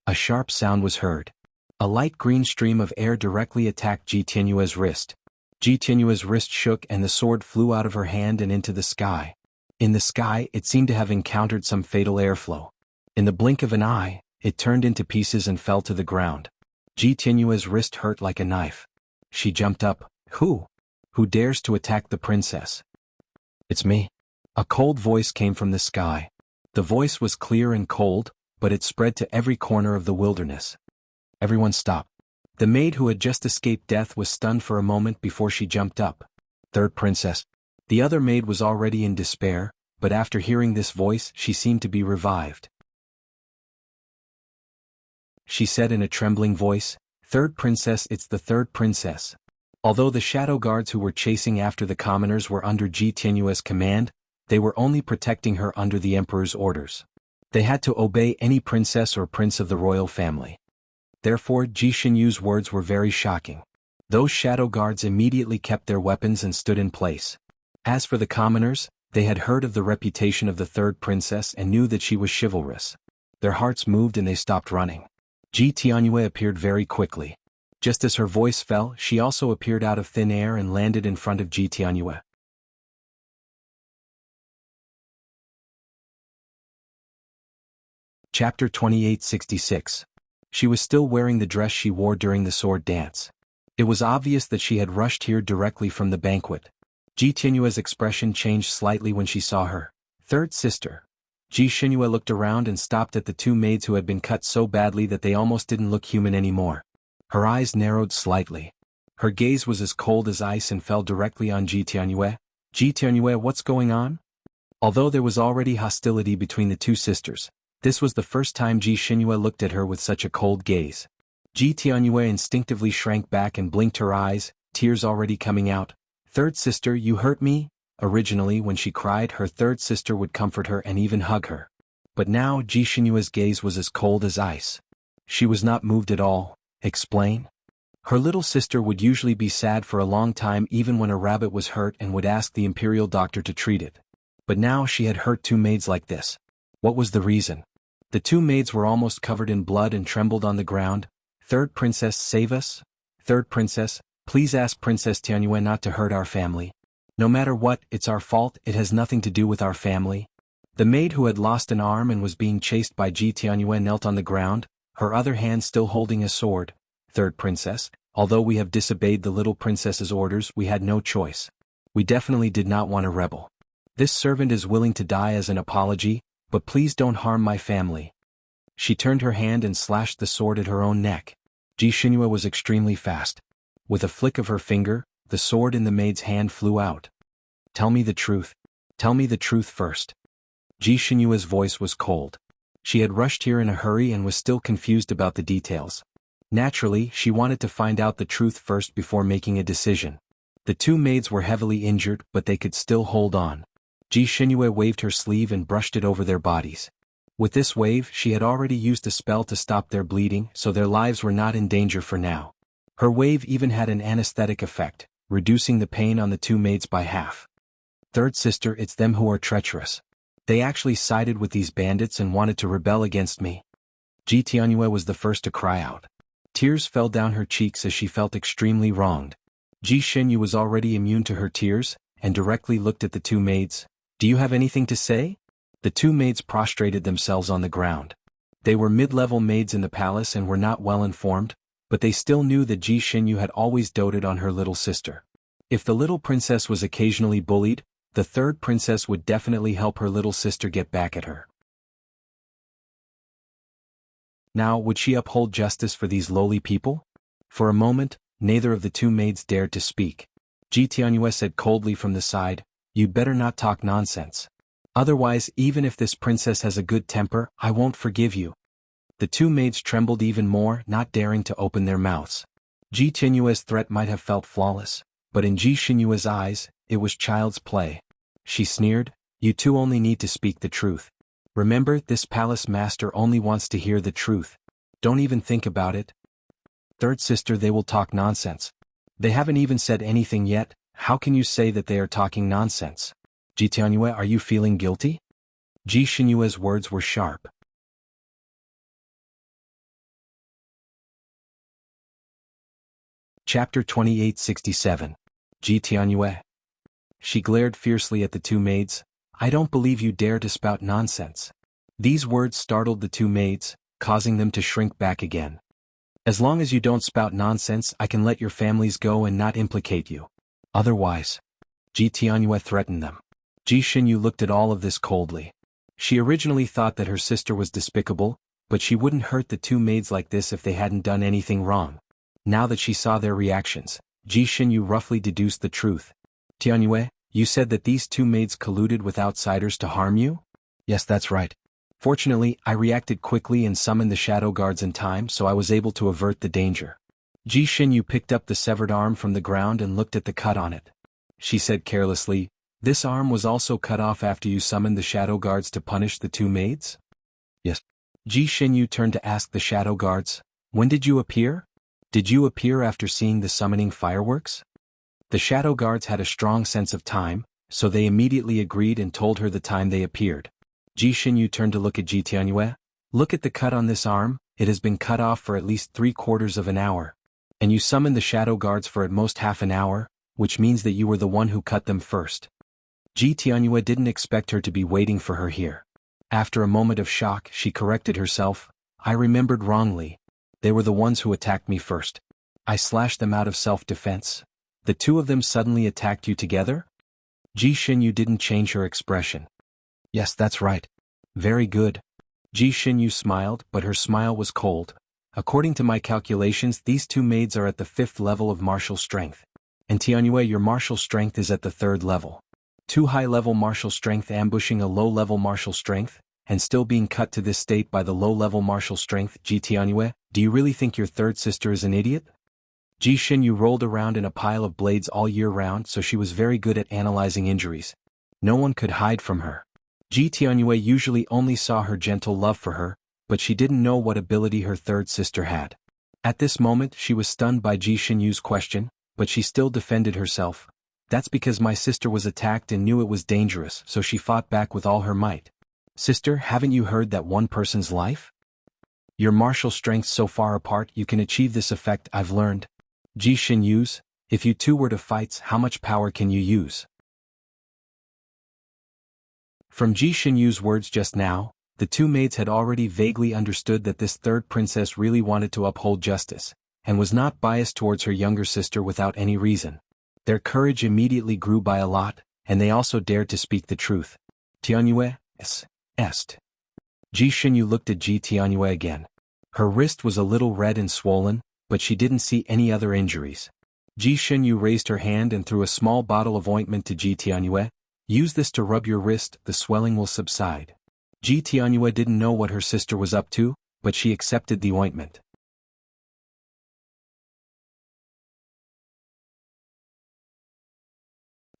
A sharp sound was heard. A light green stream of air directly attacked Ji Tianyu's wrist. Ji Tianyu's wrist shook and the sword flew out of her hand and into the sky. In the sky, it seemed to have encountered some fatal airflow. In the blink of an eye, it turned into pieces and fell to the ground. Ji Tianyu's wrist hurt like a knife. She jumped up. Who dares to attack the princess?" "It's me." A cold voice came from the sky. The voice was clear and cold, but it spread to every corner of the wilderness. Everyone stopped. The maid who had just escaped death was stunned for a moment before she jumped up. "Third princess." The other maid was already in despair, but after hearing this voice she seemed to be revived. She said in a trembling voice, "Third princess, it's the third princess." Although the shadow guards who were chasing after the commoners were under Ji Tianyu's command, they were only protecting her under the emperor's orders. They had to obey any princess or prince of the royal family. Therefore Ji Xinyu's words were very shocking. Those shadow guards immediately kept their weapons and stood in place. As for the commoners, they had heard of the reputation of the third princess and knew that she was chivalrous. Their hearts moved and they stopped running. Ji Tianyu appeared very quickly. Just as her voice fell, she also appeared out of thin air and landed in front of Ji Tianyu. Chapter 2866. She was still wearing the dress she wore during the sword dance. It was obvious that she had rushed here directly from the banquet. Ji Tianyu's expression changed slightly when she saw her third sister. Ji Xinyue looked around and stopped at the 2 maids who had been cut so badly that they almost didn't look human anymore. Her eyes narrowed slightly. Her gaze was as cold as ice and fell directly on Ji Tianyu. "Ji Tianyu, what's going on?" Although there was already hostility between the 2 sisters, this was the first time Ji Xinyue looked at her with such a cold gaze. Ji Tianyu instinctively shrank back and blinked her eyes, tears already coming out. "Third sister, you hurt me?" Originally, when she cried, her third sister would comfort her and even hug her. But now Ji Xinyu's gaze was as cold as ice. She was not moved at all. "Explain?" Her little sister would usually be sad for a long time even when a rabbit was hurt and would ask the imperial doctor to treat it. But now she had hurt two maids like this. What was the reason? The two maids were almost covered in blood and trembled on the ground. Third princess, save us. Third princess, please ask Princess Tianyue not to hurt our family. No matter what, it's our fault, it has nothing to do with our family. The maid who had lost an arm and was being chased by Ji Tianyue knelt on the ground, her other hand still holding a sword. Third princess, although we have disobeyed the little princess's orders, we had no choice. We definitely did not want to rebel. This servant is willing to die as an apology, but please don't harm my family. She turned her hand and slashed the sword at her own neck. Ji Xinyue was extremely fast. With a flick of her finger, the sword in the maid's hand flew out. Tell me the truth. Tell me the truth first. Ji Xinyue's voice was cold. She had rushed here in a hurry and was still confused about the details. Naturally, she wanted to find out the truth first before making a decision. The two maids were heavily injured, but they could still hold on. Ji Xinyue waved her sleeve and brushed it over their bodies. With this wave, she had already used a spell to stop their bleeding, so their lives were not in danger for now. Her wave even had an anesthetic effect, reducing the pain on the two maids by half. Third sister, it's them who are treacherous. They actually sided with these bandits and wanted to rebel against me. Ji Tianyue was the first to cry out. Tears fell down her cheeks as she felt extremely wronged. Ji Xinyue was already immune to her tears, and directly looked at the two maids. Do you have anything to say? The two maids prostrated themselves on the ground. They were mid-level maids in the palace and were not well informed, but they still knew that Ji Xinyue had always doted on her little sister. If the little princess was occasionally bullied, the third princess would definitely help her little sister get back at her. Now, would she uphold justice for these lowly people? For a moment, neither of the two maids dared to speak. Ji Tianyue said coldly from the side, "You'd better not talk nonsense. Otherwise, even if this princess has a good temper, I won't forgive you." The two maids trembled even more, not daring to open their mouths. Ji Tianyue's threat might have felt flawless, but in Ji Xinyue's eyes, it was child's play. She sneered, "You two only need to speak the truth. Remember, this palace master only wants to hear the truth. Don't even think about it." Third sister, they will talk nonsense. They haven't even said anything yet, how can you say that they are talking nonsense? Ji Tianyue, are you feeling guilty? Ji Xinyue's words were sharp. Chapter 2867. Ji Tianyue. She glared fiercely at the two maids. "I don't believe you dare to spout nonsense." These words startled the two maids, causing them to shrink back again. "As long as you don't spout nonsense, I can let your families go and not implicate you. Otherwise," Ji Tianyue threatened them. Ji Xinyue looked at all of this coldly. She originally thought that her sister was despicable, but she wouldn't hurt the two maids like this if they hadn't done anything wrong. Now that she saw their reactions, Ji Xinyue roughly deduced the truth. "Tianyue, you said that these two maids colluded with outsiders to harm you?" "Yes, that's right. Fortunately, I reacted quickly and summoned the shadow guards in time, so I was able to avert the danger." Ji Xinyue picked up the severed arm from the ground and looked at the cut on it. She said carelessly, "This arm was also cut off after you summoned the shadow guards to punish the two maids?" "Yes." Ji Xinyue turned to ask the shadow guards, "When did you appear? Did you appear after seeing the summoning fireworks?" The shadow guards had a strong sense of time, so they immediately agreed and told her the time they appeared. Ji Xinyue turned to look at Ji Tianyue. "Look at the cut on this arm, it has been cut off for at least 3/4 of an hour. And you summoned the shadow guards for at most half an hour, which means that you were the one who cut them first." Ji Tianyue didn't expect her to be waiting for her here. After a moment of shock, she corrected herself. "I remembered wrongly. They were the ones who attacked me first. I slashed them out of self-defense. The two of them suddenly attacked you together?" Ji Xinyue didn't change her expression. "Yes, that's right." "Very good." Ji Xinyue smiled, but her smile was cold. "According to my calculations, these two maids are at the 5th level of martial strength. And Tianyue, your martial strength is at the 3rd level. 2 high-level martial strength ambushing a low-level martial strength, and still being cut to this state by the low-level martial strength. Ji Tianyue, do you really think your third sister is an idiot?" Ji Xinyue rolled around in a pile of blades all year round, so she was very good at analyzing injuries. No one could hide from her. Ji Tianyue usually only saw her gentle love for her, but she didn't know what ability her third sister had. At this moment she was stunned by Ji Xinyue's question, but she still defended herself. That's because my sister was attacked and knew it was dangerous, so she fought back with all her might. Sister, haven't you heard that one person's life? Your martial strengths so far apart, you can achieve this effect, I've learned. Ji Shin use, if you two were to fight, how much power can you use? From Ji Shin Yu's words just now, the two maids had already vaguely understood that this third princess really wanted to uphold justice, and was not biased towards her younger sister without any reason. Their courage immediately grew by a lot, and they also dared to speak the truth. Tianyue, est. Ji Shinyu looked at Ji Tianyue again. Her wrist was a little red and swollen, but she didn't see any other injuries. Ji Shinyu raised her hand and threw a small bottle of ointment to Ji Tianyue. Use this to rub your wrist, the swelling will subside. Ji Tianyue didn't know what her sister was up to, but she accepted the ointment.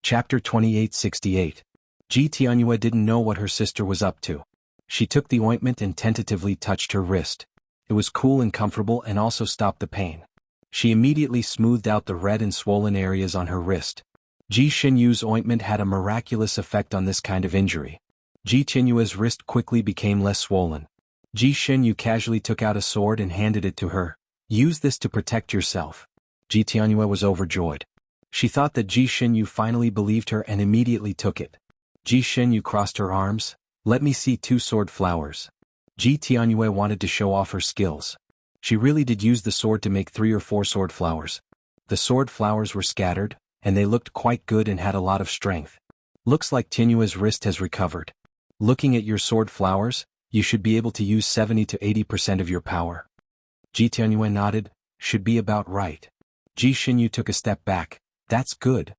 Chapter 2868. Ji Tianyue didn't know what her sister was up to. She took the ointment and tentatively touched her wrist. It was cool and comfortable and also stopped the pain. She immediately smoothed out the red and swollen areas on her wrist. Ji Shinyu's ointment had a miraculous effect on this kind of injury. Ji Tianyue's wrist quickly became less swollen. Ji Shinyu casually took out a sword and handed it to her. Use this to protect yourself. Ji Tianyue was overjoyed. She thought that Ji Shinyu finally believed her and immediately took it. Ji Shinyu crossed her arms. Let me see 2 sword flowers. Ji Tianyue wanted to show off her skills. She really did use the sword to make 3 or 4 sword flowers. The sword flowers were scattered, and they looked quite good and had a lot of strength. Looks like Tianyue's wrist has recovered. Looking at your sword flowers, you should be able to use 70 to 80% of your power. Ji Tianyue nodded, should be about right. Ji Shinyu took a step back, that's good.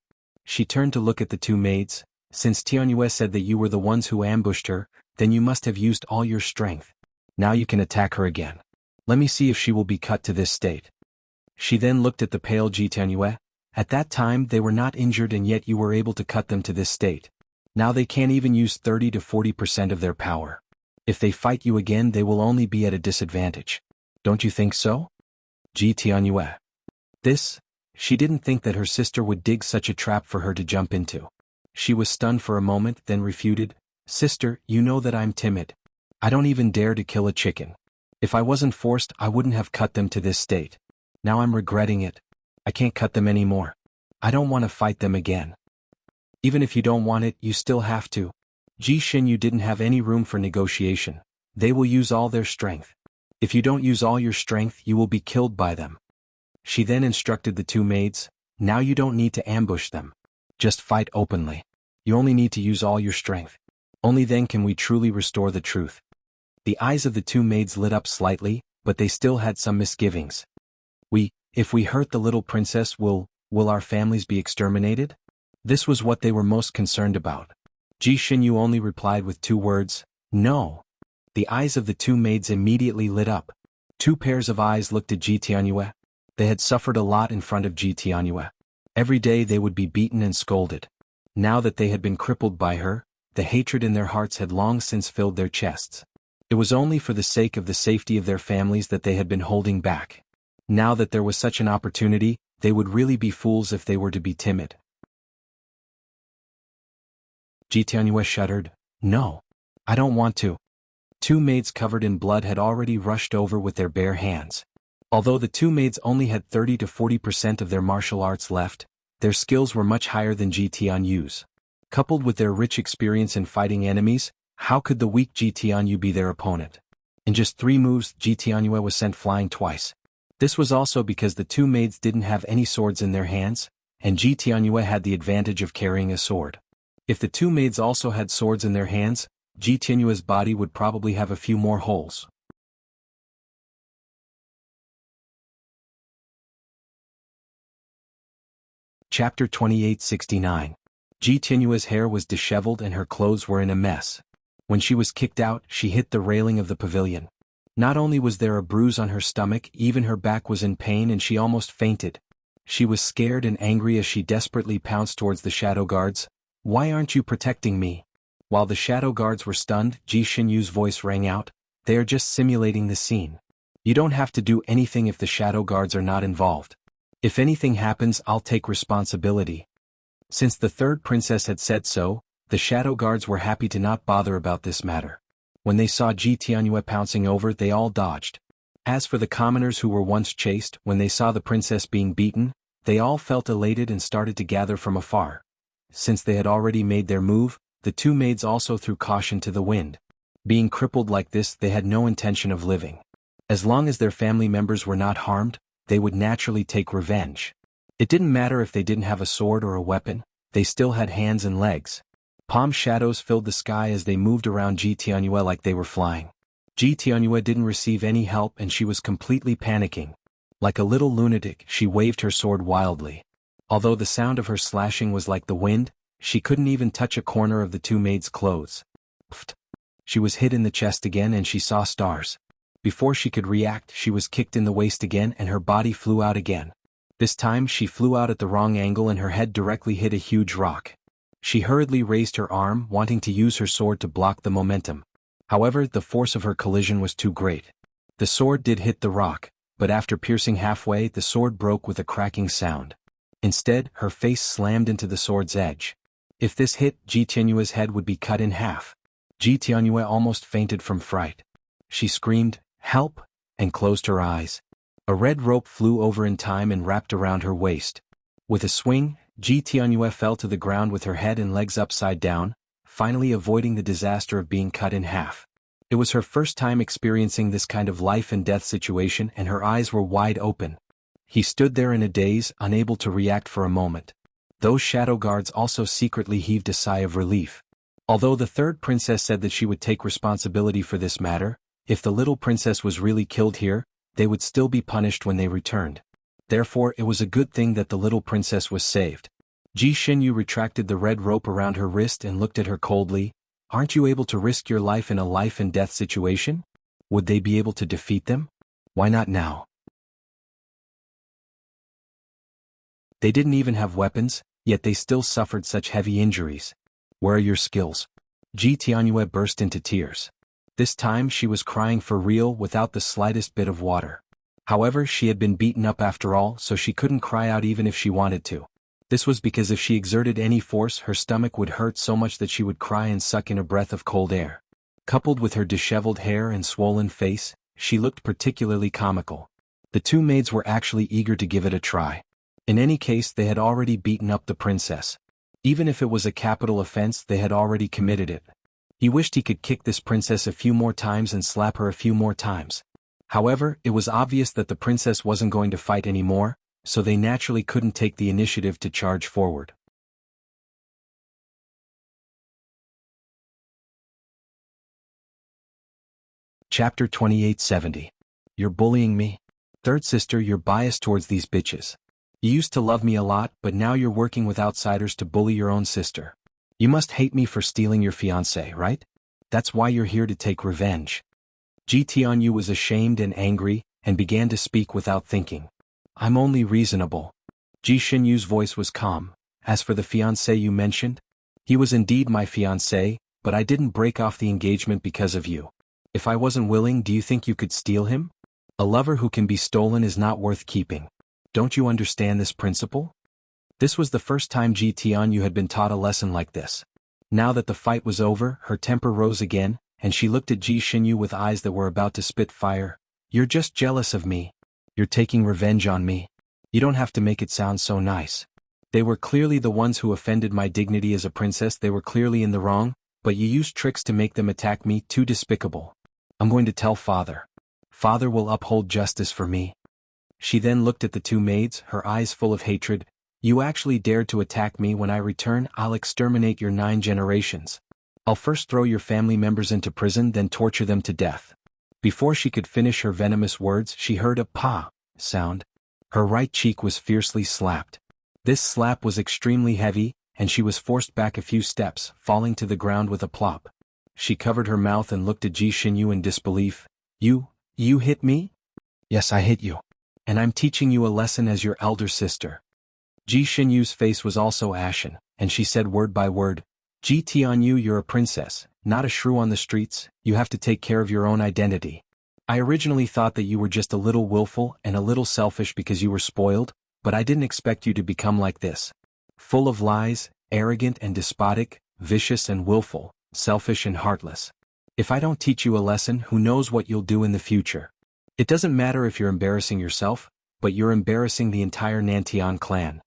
She turned to look at the two maids. Since Tianyue said that you were the ones who ambushed her, then you must have used all your strength. Now you can attack her again. Let me see if she will be cut to this state. She then looked at the pale Ji Tianyue. At that time they were not injured and yet you were able to cut them to this state. Now they can't even use 30 to 40% of their power. If they fight you again they will only be at a disadvantage. Don't you think so? Ji Tianyue. She didn't think that her sister would dig such a trap for her to jump into. She was stunned for a moment, then refuted, Sister, you know that I'm timid. I don't even dare to kill a chicken. If I wasn't forced I wouldn't have cut them to this state. Now I'm regretting it. I can't cut them anymore. I don't want to fight them again. Even if you don't want it, you still have to. Ji Shinyu didn't have any room for negotiation. They will use all their strength. If you don't use all your strength you will be killed by them. She then instructed the two maids, now you don't need to ambush them. Just fight openly. You only need to use all your strength. Only then can we truly restore the truth. The eyes of the two maids lit up slightly, but they still had some misgivings. If we hurt the little princess, will our families be exterminated? This was what they were most concerned about. Ji Shinyu only replied with 2 words, no. The eyes of the two maids immediately lit up. 2 pairs of eyes looked at Ji Tianyue. They had suffered a lot in front of Ji Tianyue. Every day they would be beaten and scolded. Now that they had been crippled by her, the hatred in their hearts had long since filled their chests. It was only for the sake of the safety of their families that they had been holding back. Now that there was such an opportunity, they would really be fools if they were to be timid. Ji Tianyue shuddered. No. I don't want to. 2 maids covered in blood had already rushed over with their bare hands. Although the 2 maids only had 30 to 40% of their martial arts left, their skills were much higher than Ji Tianyu's. Coupled with their rich experience in fighting enemies, how could the weak Ji Tianyu be their opponent? In just 3 moves Ji Tianyue was sent flying twice. This was also because the 2 maids didn't have any swords in their hands, and Ji Tianyue had the advantage of carrying a sword. If the 2 maids also had swords in their hands, Ji Tianyue's body would probably have a few more holes. Chapter 2869. Ji Tianyue's hair was disheveled and her clothes were in a mess. When she was kicked out, she hit the railing of the pavilion. Not only was there a bruise on her stomach, even her back was in pain and she almost fainted. She was scared and angry as she desperately pounced towards the shadow guards. Why aren't you protecting me? While the shadow guards were stunned, Ji Shinyu's voice rang out, they are just simulating the scene. You don't have to do anything if the shadow guards are not involved. If anything happens, I'll take responsibility. Since the third princess had said so, the shadow guards were happy to not bother about this matter. When they saw Ji Tianyue pouncing over, they all dodged. As for the commoners who were once chased, when they saw the princess being beaten, they all felt elated and started to gather from afar. Since they had already made their move, the two maids also threw caution to the wind. Being crippled like this, they had no intention of living. As long as their family members were not harmed, they would naturally take revenge. It didn't matter if they didn't have a sword or a weapon, they still had hands and legs. Palm shadows filled the sky as they moved around Ji Tianyue like they were flying. Ji Tianyue didn't receive any help and she was completely panicking. Like a little lunatic, she waved her sword wildly. Although the sound of her slashing was like the wind, she couldn't even touch a corner of the two maids' clothes. Pfft. She was hit in the chest again and she saw stars. Before she could react, she was kicked in the waist again and her body flew out again. This time she flew out at the wrong angle and her head directly hit a huge rock. She hurriedly raised her arm, wanting to use her sword to block the momentum. However, the force of her collision was too great. The sword did hit the rock, but after piercing halfway, the sword broke with a cracking sound. Instead, her face slammed into the sword's edge. If this hit, Ji Tianyue's head would be cut in half. Ji Tianyue almost fainted from fright. She screamed, "Help!" and closed her eyes. A red rope flew over in time and wrapped around her waist. With a swing, Ji Tianyue fell to the ground with her head and legs upside down, finally avoiding the disaster of being cut in half. It was her first time experiencing this kind of life and death situation and her eyes were wide open. He stood there in a daze, unable to react for a moment. Those shadow guards also secretly heaved a sigh of relief. Although the third princess said that she would take responsibility for this matter, if the little princess was really killed here, they would still be punished when they returned. Therefore, it was a good thing that the little princess was saved. Ji Xinyu retracted the red rope around her wrist and looked at her coldly. "Aren't you able to risk your life in a life-and-death situation? Would they be able to defeat them? Why not now?" They didn't even have weapons, yet they still suffered such heavy injuries. "Where are your skills?" Ji Tianyue burst into tears. This time she was crying for real without the slightest bit of water. However, she had been beaten up after all, so she couldn't cry out even if she wanted to. This was because if she exerted any force, her stomach would hurt so much that she would cry and suck in a breath of cold air. Coupled with her disheveled hair and swollen face, she looked particularly comical. The two maids were actually eager to give it a try. In any case, they had already beaten up the princess. Even if it was a capital offense, they had already committed it. He wished he could kick this princess a few more times and slap her a few more times. However, it was obvious that the princess wasn't going to fight anymore, so they naturally couldn't take the initiative to charge forward. Chapter 2870. You're bullying me? Third sister, you're biased towards these bitches. You used to love me a lot, but now you're working with outsiders to bully your own sister. You must hate me for stealing your fiancé, right? That's why you're here to take revenge. Ji Tianyu was ashamed and angry, and began to speak without thinking. I'm only reasonable. Ji Xinyu's voice was calm. As for the fiancé you mentioned, he was indeed my fiancé, but I didn't break off the engagement because of you. If I wasn't willing, do you think you could steal him? A lover who can be stolen is not worth keeping. Don't you understand this principle? This was the first time Ji Tianyu had been taught a lesson like this. Now that the fight was over, her temper rose again, and she looked at Ji Xinyu with eyes that were about to spit fire. You're just jealous of me. You're taking revenge on me. You don't have to make it sound so nice. They were clearly the ones who offended my dignity as a princess. They were clearly in the wrong, but you used tricks to make them attack me. Too despicable. I'm going to tell father. Father will uphold justice for me. She then looked at the two maids, her eyes full of hatred. You actually dared to attack me. When I return, I'll exterminate your 9 generations. I'll first throw your family members into prison, then torture them to death. Before she could finish her venomous words, she heard a "pa" sound. Her right cheek was fiercely slapped. This slap was extremely heavy, and she was forced back a few steps, falling to the ground with a plop. She covered her mouth and looked at Ji Xinyu in disbelief. You hit me? Yes, I hit you. And I'm teaching you a lesson as your elder sister. Ji Xinyu's face was also ashen, and she said word by word, Ji Tianyu, you're a princess, not a shrew on the streets. You have to take care of your own identity. I originally thought that you were just a little willful and a little selfish because you were spoiled, but I didn't expect you to become like this. Full of lies, arrogant and despotic, vicious and willful, selfish and heartless. If I don't teach you a lesson, who knows what you'll do in the future? It doesn't matter if you're embarrassing yourself, but you're embarrassing the entire Nantian clan.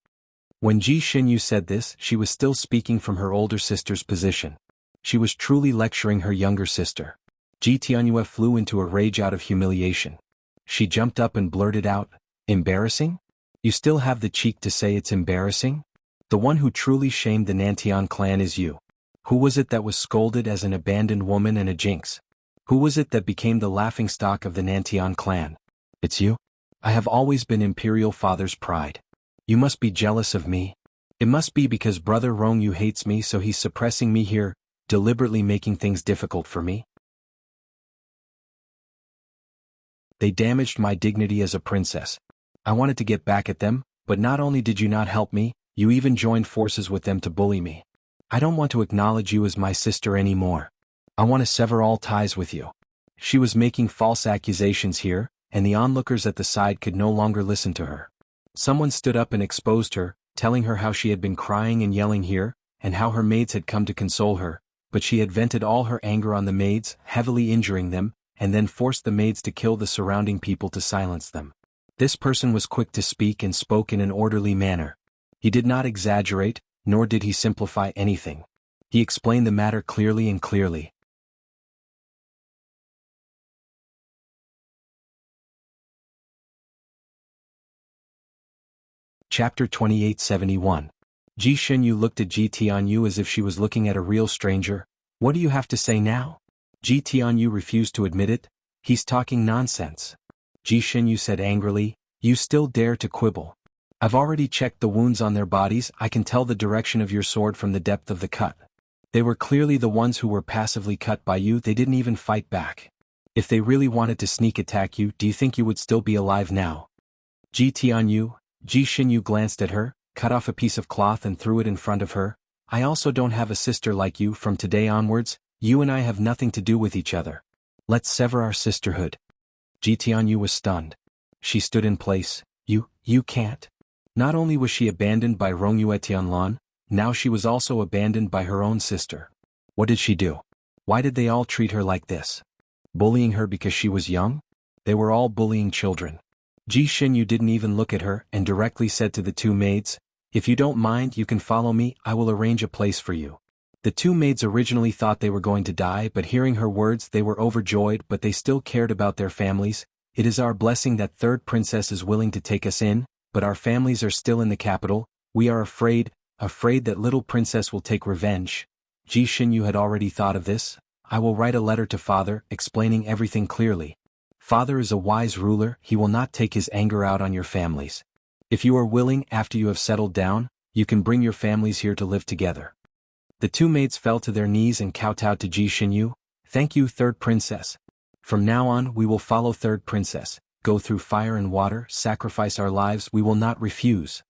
When Ji Xinyu said this, she was still speaking from her older sister's position. She was truly lecturing her younger sister. Ji Tianyue flew into a rage out of humiliation. She jumped up and blurted out, "Embarrassing? You still have the cheek to say it's embarrassing? The one who truly shamed the Nantian clan is you. Who was it that was scolded as an abandoned woman and a jinx? Who was it that became the laughingstock of the Nantian clan? It's you? I have always been Imperial Father's pride. You must be jealous of me. It must be because Brother Rongyu hates me, so he's suppressing me here, deliberately making things difficult for me. They damaged my dignity as a princess. I wanted to get back at them, but not only did you not help me, you even joined forces with them to bully me. I don't want to acknowledge you as my sister anymore. I want to sever all ties with you." She was making false accusations here, and the onlookers at the side could no longer listen to her. Someone stood up and exposed her, telling her how she had been crying and yelling here, and how her maids had come to console her, but she had vented all her anger on the maids, heavily injuring them, and then forced the maids to kill the surrounding people to silence them. This person was quick to speak and spoke in an orderly manner. He did not exaggerate, nor did he simplify anything. He explained the matter clearly and clearly. Chapter 2871. Ji Xinyu looked at Ji Tianyu as if she was looking at a real stranger. "What do you have to say now?" Ji Tianyu refused to admit it. "He's talking nonsense." Ji Xinyu said angrily, "You still dare to quibble? I've already checked the wounds on their bodies. I can tell the direction of your sword from the depth of the cut. They were clearly the ones who were passively cut by you. They didn't even fight back. If they really wanted to sneak attack you, do you think you would still be alive now?" Ji Tianyu, Ji Xinyu glanced at her, cut off a piece of cloth and threw it in front of her. "I also don't have a sister like you. From today onwards, you and I have nothing to do with each other. Let's sever our sisterhood." Ji Tianyu was stunned. She stood in place. You can't." Not only was she abandoned by Rongyu Tianlan, now she was also abandoned by her own sister. What did she do? Why did they all treat her like this? Bullying her because she was young? They were all bullying children. Ji Xinyu didn't even look at her and directly said to the two maids, "If you don't mind, you can follow me. I will arrange a place for you." The two maids originally thought they were going to die, but hearing her words they were overjoyed, but they still cared about their families. "It is our blessing that third princess is willing to take us in, but our families are still in the capital. We are afraid that little princess will take revenge." Ji Xinyu had already thought of this. "I will write a letter to father, explaining everything clearly. Father is a wise ruler. He will not take his anger out on your families. If you are willing, after you have settled down, you can bring your families here to live together." The two maids fell to their knees and kowtowed to Ji Xinyu. "Thank you, third princess. From now on we will follow third princess, go through fire and water, sacrifice our lives, we will not refuse."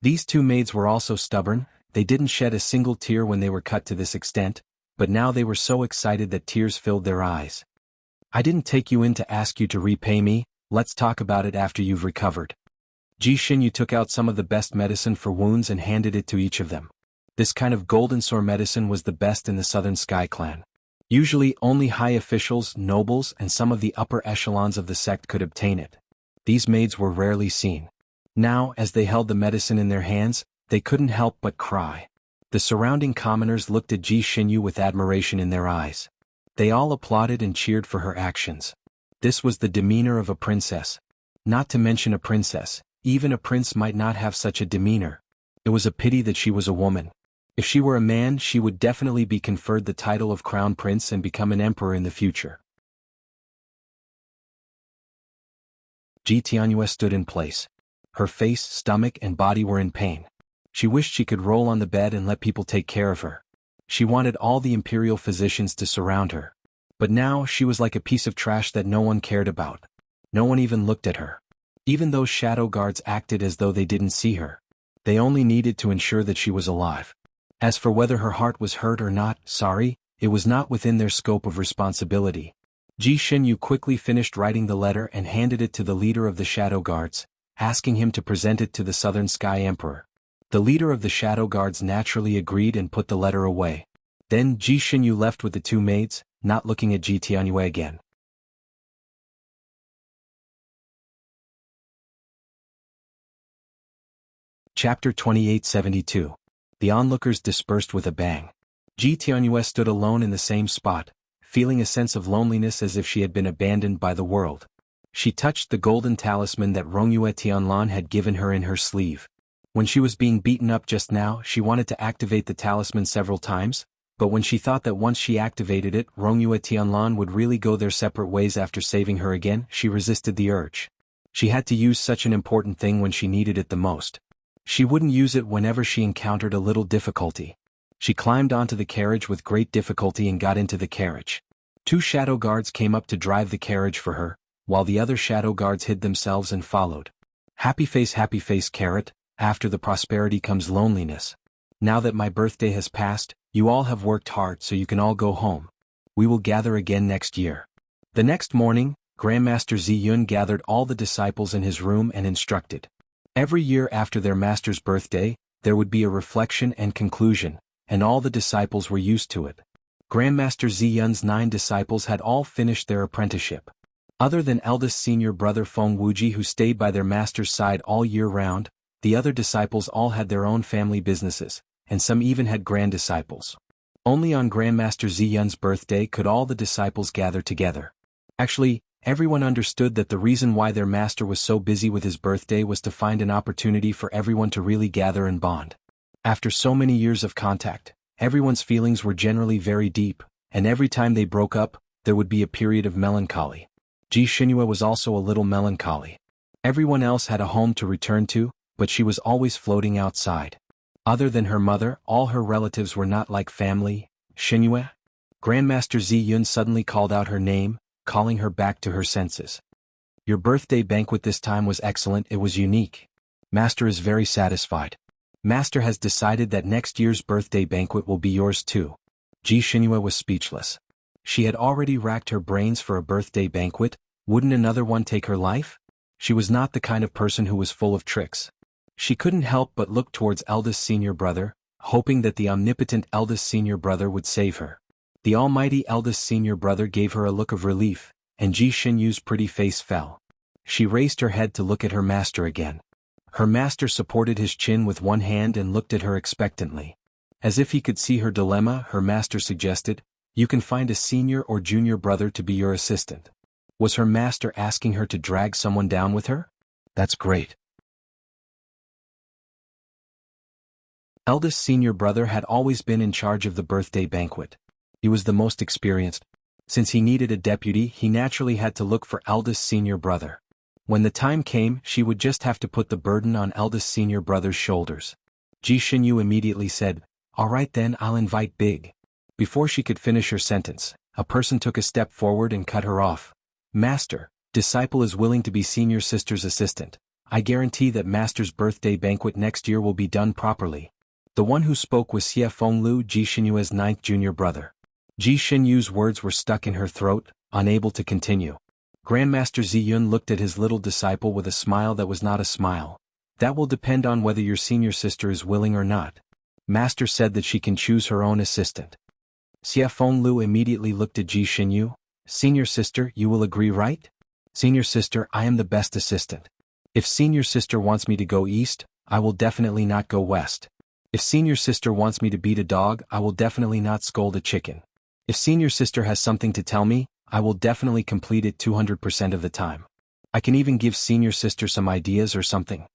These two maids were also stubborn. They didn't shed a single tear when they were cut to this extent, but now they were so excited that tears filled their eyes. "I didn't take you in to ask you to repay me. Let's talk about it after you've recovered." Ji Xinyu took out some of the best medicine for wounds and handed it to each of them. This kind of golden sword medicine was the best in the Southern Sky Clan. Usually only high officials, nobles, and some of the upper echelons of the sect could obtain it. These maids were rarely seen. Now, as they held the medicine in their hands, they couldn't help but cry. The surrounding commoners looked at Ji Xinyu with admiration in their eyes. They all applauded and cheered for her actions. This was the demeanor of a princess. Not to mention a princess, even a prince might not have such a demeanor. It was a pity that she was a woman. If she were a man, she would definitely be conferred the title of crown prince and become an emperor in the future. Ji Tianyue stood in place. Her face, stomach, and body were in pain. She wished she could roll on the bed and let people take care of her. She wanted all the imperial physicians to surround her. But now she was like a piece of trash that no one cared about. No one even looked at her. Even those shadow guards acted as though they didn't see her. They only needed to ensure that she was alive. As for whether her heart was hurt or not, it was not within their scope of responsibility. Ji Xinyu quickly finished writing the letter and handed it to the leader of the shadow guards, asking him to present it to the Southern Sky Emperor. The leader of the shadow guards naturally agreed and put the letter away. Then Ji Xinyu left with the two maids, not looking at Ji Tianyue again. Chapter 2872. The onlookers dispersed with a bang. Ji Tianyue stood alone in the same spot, feeling a sense of loneliness as if she had been abandoned by the world. She touched the golden talisman that Rongyue Tianlan had given her in her sleeve. When she was being beaten up just now, she wanted to activate the talisman several times, but when she thought that once she activated it, Rongyue Tianlan would really go their separate ways after saving her again, she resisted the urge. She had to use such an important thing when she needed it the most. She wouldn't use it whenever she encountered a little difficulty. She climbed onto the carriage with great difficulty and got into the carriage. Two shadow guards came up to drive the carriage for her, while the other shadow guards hid themselves and followed. Happy face carrot, after the prosperity comes loneliness. Now that my birthday has passed, you all have worked hard so you can all go home. We will gather again next year. The next morning, Grandmaster Ziyun gathered all the disciples in his room and instructed. Every year after their master's birthday, there would be a reflection and conclusion, and all the disciples were used to it. Grandmaster Ziyun's 9 disciples had all finished their apprenticeship. Other than eldest senior brother Feng Wuji who stayed by their master's side all year round, the other disciples all had their own family businesses, and some even had grand disciples. Only on Grandmaster Ziyun's birthday could all the disciples gather together. Actually, everyone understood that the reason why their master was so busy with his birthday was to find an opportunity for everyone to really gather and bond. After so many years of contact, everyone's feelings were generally very deep, and every time they broke up, there would be a period of melancholy. Ji Xinyu was also a little melancholy. Everyone else had a home to return to, but she was always floating outside. Other than her mother, all her relatives were not like family. Xinyu? Grandmaster Ziyun suddenly called out her name, calling her back to her senses. Your birthday banquet this time was excellent, it was unique. Master is very satisfied. Master has decided that next year's birthday banquet will be yours too. Ji Xinyu was speechless. She had already racked her brains for a birthday banquet, wouldn't another one take her life? She was not the kind of person who was full of tricks. She couldn't help but look towards eldest senior brother, hoping that the omnipotent eldest senior brother would save her. The almighty eldest senior brother gave her a look of relief, and Ji Xinyu's pretty face fell. She raised her head to look at her master again. Her master supported his chin with one hand and looked at her expectantly. As if he could see her dilemma, her master suggested, "You can find a senior or junior brother to be your assistant." Was her master asking her to drag someone down with her? That's great. Eldest senior brother had always been in charge of the birthday banquet. He was the most experienced. Since he needed a deputy, he naturally had to look for eldest senior brother. When the time came, she would just have to put the burden on eldest senior brother's shoulders. Ji Xinyu immediately said, "All right then, I'll invite Big." Before she could finish her sentence, a person took a step forward and cut her off. "Master, disciple is willing to be senior sister's assistant. I guarantee that master's birthday banquet next year will be done properly." The one who spoke was Xie Fenglu, Ji Xinyu's 9th junior brother. Ji Xinyu's words were stuck in her throat, unable to continue. Grandmaster Ziyun looked at his little disciple with a smile that was not a smile. "That will depend on whether your senior sister is willing or not. Master said that she can choose her own assistant." Xie Fenglu immediately looked at Ji Xinyu. "Senior sister, you will agree, right?" "Senior sister, I am the best assistant. If senior sister wants me to go east, I will definitely not go west. If senior sister wants me to beat a dog, I will definitely not scold a chicken. If senior sister has something to tell me, I will definitely complete it 200% of the time. I can even give senior sister some ideas or something."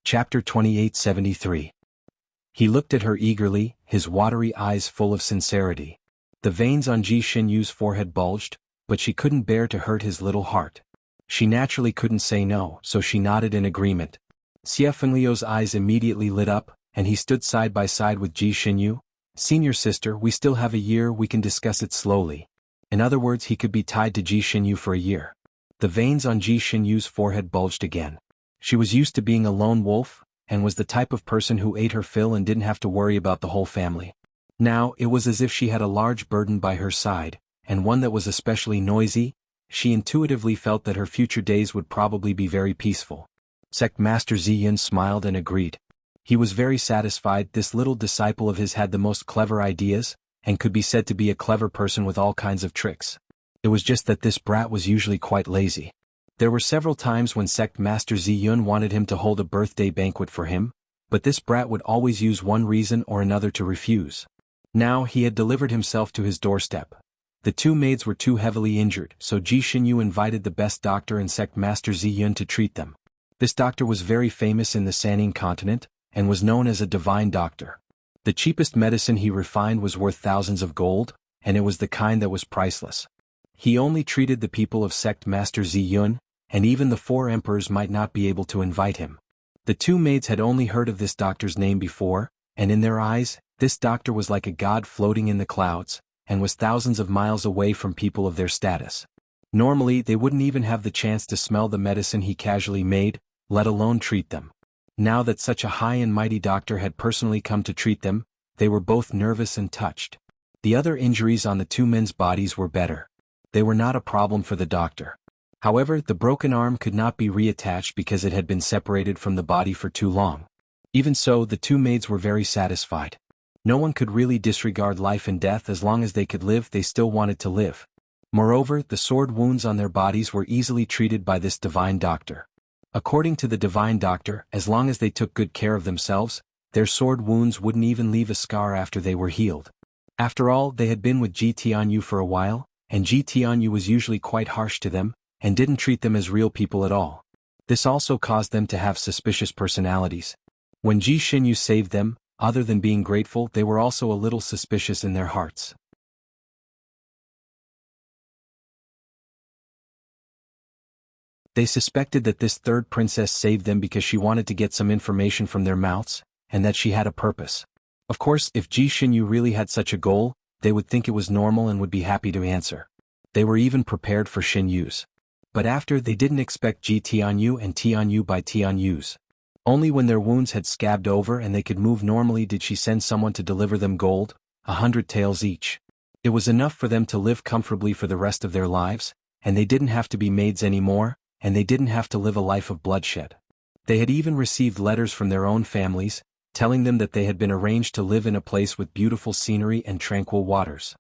Chapter 2873. He looked at her eagerly, his watery eyes full of sincerity. The veins on Ji Xinyu's forehead bulged, but she couldn't bear to hurt his little heart. She naturally couldn't say no, so she nodded in agreement. Xie Fenglio's eyes immediately lit up, and he stood side by side with Ji Xinyu. "Senior sister, we still have a year, we can discuss it slowly." In other words, he could be tied to Ji Xinyu for a year. The veins on Ji Xinyu's forehead bulged again. She was used to being a lone wolf, and was the type of person who ate her fill and didn't have to worry about the whole family. Now, it was as if she had a large burden by her side, and one that was especially noisy. she intuitively felt that her future days would probably be very peaceful. Sect Master Ziyun smiled and agreed. He was very satisfied. This little disciple of his had the most clever ideas, and could be said to be a clever person with all kinds of tricks. It was just that this brat was usually quite lazy. There were several times when Sect Master Ziyun wanted him to hold a birthday banquet for him, but this brat would always use one reason or another to refuse. Now he had delivered himself to his doorstep. The two maids were too heavily injured, so Ji Xinyu invited the best doctor in Sect Master Ziyun to treat them. This doctor was very famous in the Sanning continent, and was known as a divine doctor. The cheapest medicine he refined was worth thousands of gold, and it was the kind that was priceless. He only treated the people of Sect Master Ziyun, and even the 4 emperors might not be able to invite him. The two maids had only heard of this doctor's name before, and in their eyes, this doctor was like a god floating in the clouds, and was thousands of miles away from people of their status. Normally they wouldn't even have the chance to smell the medicine he casually made, let alone treat them. Now that such a high and mighty doctor had personally come to treat them, they were both nervous and touched. The other injuries on the two men's bodies were better. They were not a problem for the doctor. However, the broken arm could not be reattached because it had been separated from the body for too long. Even so, the two maids were very satisfied. No one could really disregard life and death. As long as they could live, they still wanted to live. Moreover, the sword wounds on their bodies were easily treated by this divine doctor. According to the divine doctor, as long as they took good care of themselves, their sword wounds wouldn't even leave a scar after they were healed. After all, they had been with Ji Tianyu for a while, and Ji Tianyu was usually quite harsh to them, and didn't treat them as real people at all. This also caused them to have suspicious personalities. When Ji Xinyu saved them, other than being grateful, they were also a little suspicious in their hearts. They suspected that this third princess saved them because she wanted to get some information from their mouths, and that she had a purpose. Of course, if Ji Xinyu really had such a goal, they would think it was normal and would be happy to answer. They were even prepared for Xinyu's. But after, they didn't expect Ji Tianyu and Tianyu by Tianyu's. Only when their wounds had scabbed over and they could move normally did she send someone to deliver them gold, 100 taels each. It was enough for them to live comfortably for the rest of their lives, and they didn't have to be maids anymore, and they didn't have to live a life of bloodshed. They had even received letters from their own families, telling them that they had been arranged to live in a place with beautiful scenery and tranquil waters.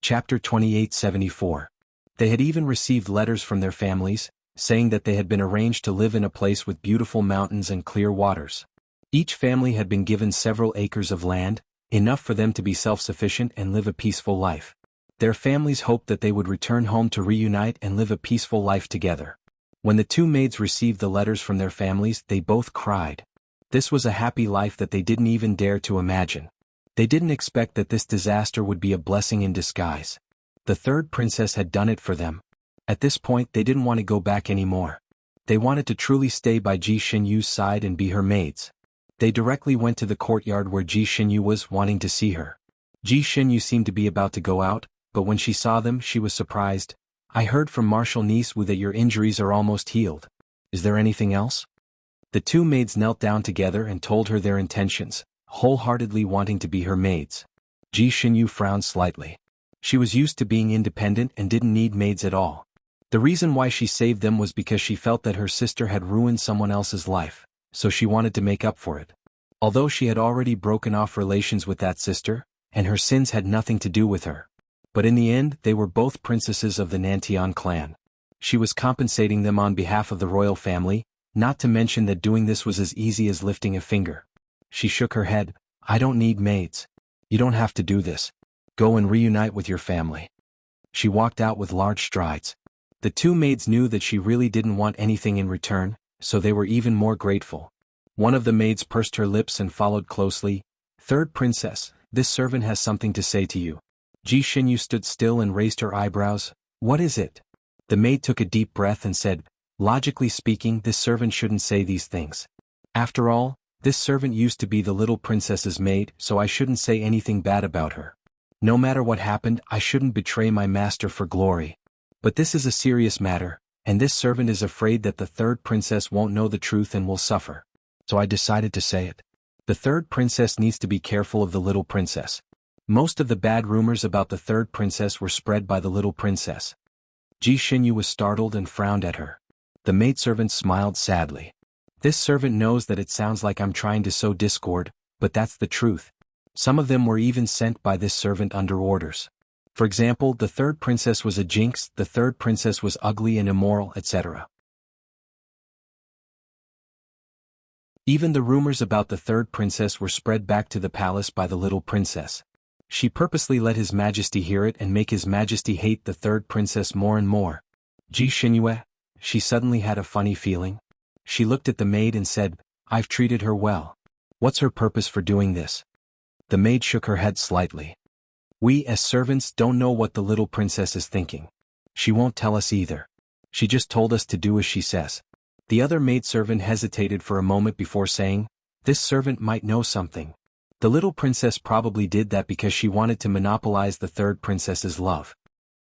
Chapter 2874. They had even received letters from their families, saying that they had been arranged to live in a place with beautiful mountains and clear waters. Each family had been given several acres of land, enough for them to be self-sufficient and live a peaceful life. Their families hoped that they would return home to reunite and live a peaceful life together. When the two maids received the letters from their families, they both cried. This was a happy life that they didn't even dare to imagine. They didn't expect that this disaster would be a blessing in disguise. The third princess had done it for them. At this point, they didn't want to go back anymore. They wanted to truly stay by Ji Xinyu's side and be her maids. They directly went to the courtyard where Ji Xinyu was, wanting to see her. Ji Xinyu seemed to be about to go out, but when she saw them, she was surprised. "I heard from Marshal Nice Wu that your injuries are almost healed. Is there anything else?" The two maids knelt down together and told her their intentions, wholeheartedly wanting to be her maids. Ji Xinyu frowned slightly. She was used to being independent and didn't need maids at all. The reason why she saved them was because she felt that her sister had ruined someone else's life, so she wanted to make up for it. Although she had already broken off relations with that sister, and her sins had nothing to do with her. But in the end, they were both princesses of the Nantian clan. She was compensating them on behalf of the royal family, not to mention that doing this was as easy as lifting a finger. She shook her head. "I don't need maids. You don't have to do this. Go and reunite with your family." She walked out with large strides. The two maids knew that she really didn't want anything in return, so they were even more grateful. One of the maids pursed her lips and followed closely. "Third princess, this servant has something to say to you." Ji Xinyu stood still and raised her eyebrows. "What is it?" The maid took a deep breath and said, "Logically speaking, this servant shouldn't say these things. After all, this servant used to be the little princess's maid, so I shouldn't say anything bad about her. No matter what happened, I shouldn't betray my master for glory. But this is a serious matter, and this servant is afraid that the third princess won't know the truth and will suffer. So I decided to say it." The third princess needs to be careful of the little princess. Most of the bad rumors about the third princess were spread by the little princess. Ji Xinyu was startled and frowned at her. The maidservant smiled sadly. This servant knows that it sounds like I'm trying to sow discord, but that's the truth. Some of them were even sent by this servant under orders. For example, the third princess was a jinx, the third princess was ugly and immoral, etc. Even the rumors about the third princess were spread back to the palace by the little princess. She purposely let His Majesty hear it and make His Majesty hate the third princess more and more. Ji Xinyue, she suddenly had a funny feeling. She looked at the maid and said, "I've treated her well. What's her purpose for doing this?" The maid shook her head slightly. "We as servants don't know what the little princess is thinking. She won't tell us either. She just told us to do as she says." The other maidservant hesitated for a moment before saying, "This servant might know something. The little princess probably did that because she wanted to monopolize the third princess's love.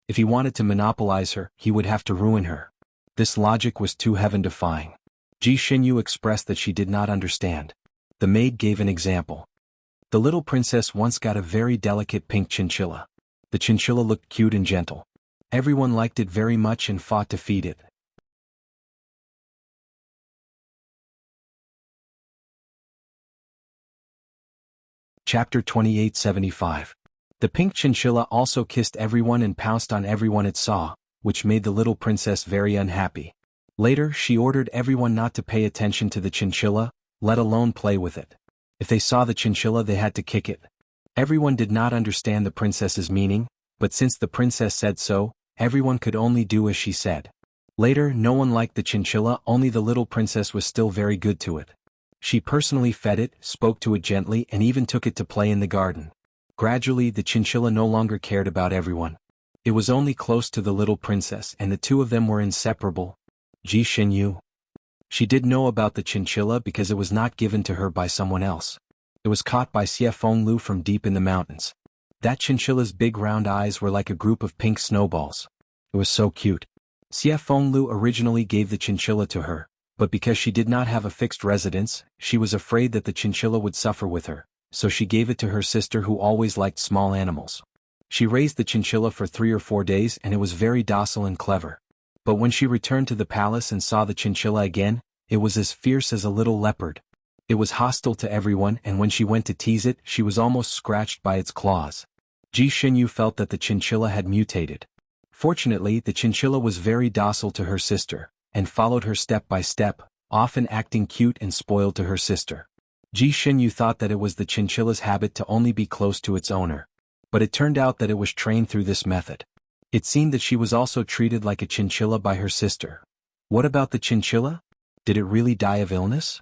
If he wanted to monopolize her, he would have to ruin her." This logic was too heaven-defying. Ji Xinyu expressed that she did not understand. The maid gave an example. The little princess once got a very delicate pink chinchilla. The chinchilla looked cute and gentle. Everyone liked it very much and fought to feed it. Chapter 2875. The pink chinchilla also kissed everyone and pounced on everyone it saw, which made the little princess very unhappy. Later, she ordered everyone not to pay attention to the chinchilla, let alone play with it. If they saw the chinchilla, they had to kick it. Everyone did not understand the princess's meaning, but since the princess said so, everyone could only do as she said. Later, no one liked the chinchilla, only the little princess was still very good to it. She personally fed it, spoke to it gently, and even took it to play in the garden. Gradually, the chinchilla no longer cared about everyone. It was only close to the little princess, and the two of them were inseparable. Ji Xinyu. She did know about the chinchilla because it was not given to her by someone else. It was caught by Xie Fenglu from deep in the mountains. That chinchilla's big round eyes were like a group of pink snowballs. It was so cute. Xie Fenglu originally gave the chinchilla to her, but because she did not have a fixed residence, she was afraid that the chinchilla would suffer with her, so she gave it to her sister who always liked small animals. She raised the chinchilla for 3 or 4 days and it was very docile and clever. But when she returned to the palace and saw the chinchilla again, it was as fierce as a little leopard. It was hostile to everyone, and when she went to tease it, she was almost scratched by its claws. Ji Xinyu felt that the chinchilla had mutated. Fortunately, the chinchilla was very docile to her sister, and followed her step by step, often acting cute and spoiled to her sister. Ji Xinyu thought that it was the chinchilla's habit to only be close to its owner. But it turned out that it was trained through this method. It seemed that she was also treated like a chinchilla by her sister. What about the chinchilla? Did it really die of illness?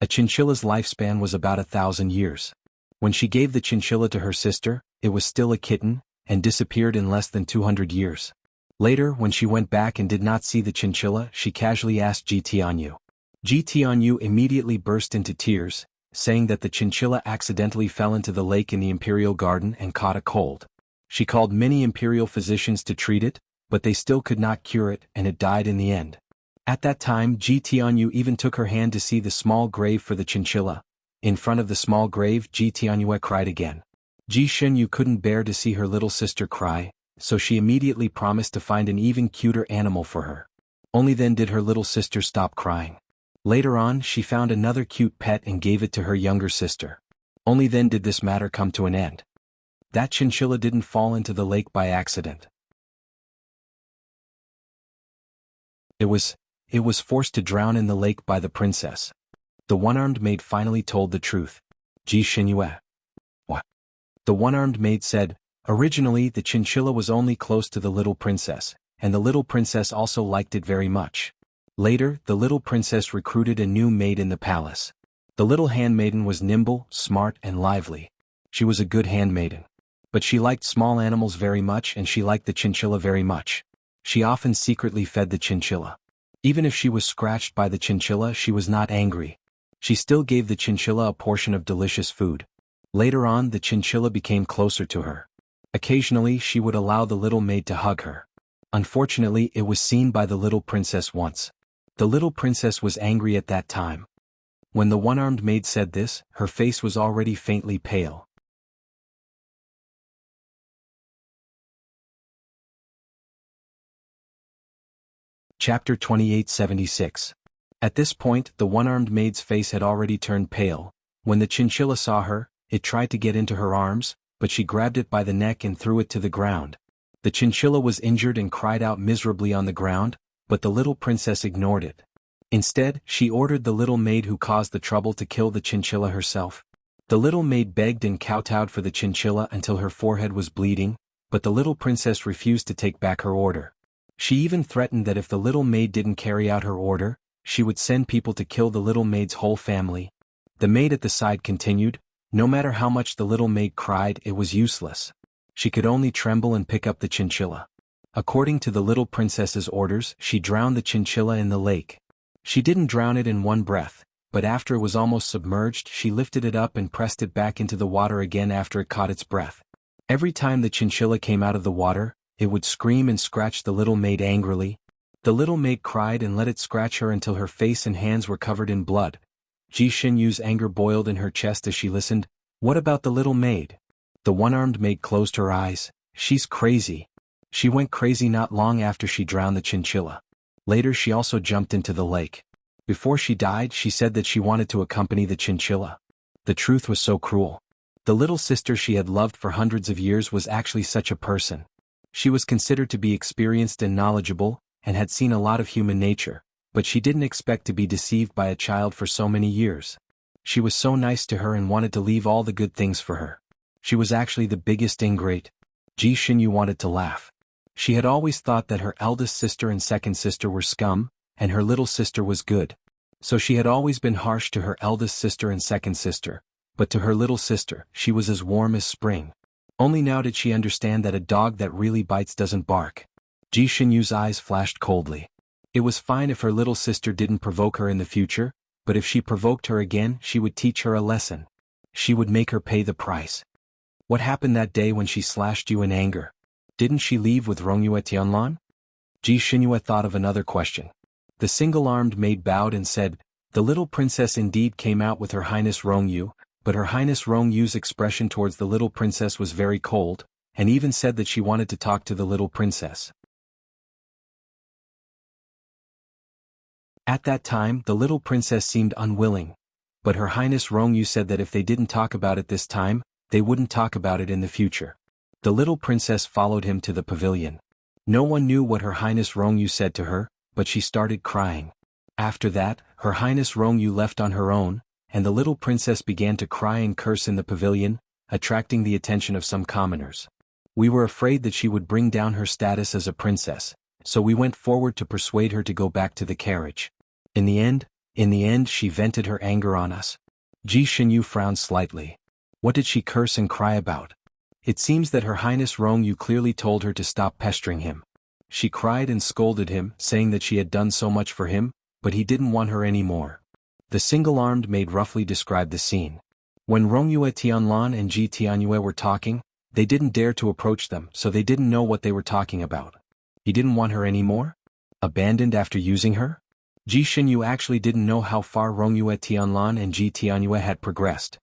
A chinchilla's lifespan was about 1,000 years. When she gave the chinchilla to her sister, it was still a kitten, and disappeared in less than 200 years. Later, when she went back and did not see the chinchilla, she casually asked Ji Tianyu. Ji Tianyu immediately burst into tears, saying that the chinchilla accidentally fell into the lake in the imperial garden and caught a cold. She called many imperial physicians to treat it, but they still could not cure it, and it died in the end. At that time, Ji Tianyu even took her hand to see the small grave for the chinchilla. In front of the small grave, Ji Tianyu cried again. Ji Xinyu couldn't bear to see her little sister cry, so she immediately promised to find an even cuter animal for her. Only then did her little sister stop crying. Later on, she found another cute pet and gave it to her younger sister. Only then did this matter come to an end. That chinchilla didn't fall into the lake by accident. It was forced to drown in the lake by the princess. The one-armed maid finally told the truth. Ji Xinyu. What? The one-armed maid said, originally the chinchilla was only close to the little princess, and the little princess also liked it very much. Later, the little princess recruited a new maid in the palace. The little handmaiden was nimble, smart, and lively. She was a good handmaiden. But she liked small animals very much and she liked the chinchilla very much. She often secretly fed the chinchilla. Even if she was scratched by the chinchilla, she was not angry. She still gave the chinchilla a portion of delicious food. Later on, the chinchilla became closer to her. Occasionally, she would allow the little maid to hug her. Unfortunately, it was seen by the little princess once. The little princess was angry at that time. When the one-armed maid said this, her face was already faintly pale. Chapter 2876. At this point, the one-armed maid's face had already turned pale. When the chinchilla saw her, it tried to get into her arms, but she grabbed it by the neck and threw it to the ground. The chinchilla was injured and cried out miserably on the ground, but the little princess ignored it. Instead, she ordered the little maid who caused the trouble to kill the chinchilla herself. The little maid begged and kowtowed for the chinchilla until her forehead was bleeding, but the little princess refused to take back her order. She even threatened that if the little maid didn't carry out her order, she would send people to kill the little maid's whole family. The maid at the side continued, no matter how much the little maid cried, it was useless. She could only tremble and pick up the chinchilla. According to the little princess's orders, she drowned the chinchilla in the lake. She didn't drown it in one breath, but after it was almost submerged, she lifted it up and pressed it back into the water again after it caught its breath. Every time the chinchilla came out of the water, it would scream and scratch the little maid angrily. The little maid cried and let it scratch her until her face and hands were covered in blood. Ji Xinyu's anger boiled in her chest as she listened. What about the little maid? The one-armed maid closed her eyes. She's crazy. She went crazy not long after she drowned the chinchilla. Later she also jumped into the lake. Before she died, she said that she wanted to accompany the chinchilla. The truth was so cruel. The little sister she had loved for hundreds of years was actually such a person. She was considered to be experienced and knowledgeable, and had seen a lot of human nature, but she didn't expect to be deceived by a child for so many years. She was so nice to her and wanted to leave all the good things for her. She was actually the biggest ingrate. Ji Xinyu wanted to laugh. She had always thought that her eldest sister and second sister were scum, and her little sister was good. So she had always been harsh to her eldest sister and second sister, but to her little sister, she was as warm as spring. Only now did she understand that a dog that really bites doesn't bark. Ji Xinyu's eyes flashed coldly. It was fine if her little sister didn't provoke her in the future, but if she provoked her again, she would teach her a lesson. She would make her pay the price. What happened that day when she slashed you in anger? Didn't she leave with Rongyue Tianlan? Ji Xinyue thought of another question. The single-armed maid bowed and said, the little princess indeed came out with Her Highness Rongyu, but Her Highness Rongyu's expression towards the little princess was very cold, and even said that she wanted to talk to the little princess. At that time, the little princess seemed unwilling, but Her Highness Rongyu said that if they didn't talk about it this time, they wouldn't talk about it in the future. The little princess followed him to the pavilion. No one knew what Her Highness Rongyu said to her, but she started crying. After that, Her Highness Rongyu left on her own, and the little princess began to cry and curse in the pavilion, attracting the attention of some commoners. We were afraid that she would bring down her status as a princess, so we went forward to persuade her to go back to the carriage. In the end, she vented her anger on us. Ji Xinyu frowned slightly. What did she curse and cry about? It seems that Her Highness Rongyu clearly told her to stop pestering him. She cried and scolded him, saying that she had done so much for him, but he didn't want her anymore. The single-armed maid roughly described the scene. When Rongyue Tianlan and Ji Tianyue were talking, they didn't dare to approach them, so they didn't know what they were talking about. He didn't want her anymore? Abandoned after using her? Ji Xinyu actually didn't know how far Rongyue Tianlan and Ji Tianyue had progressed.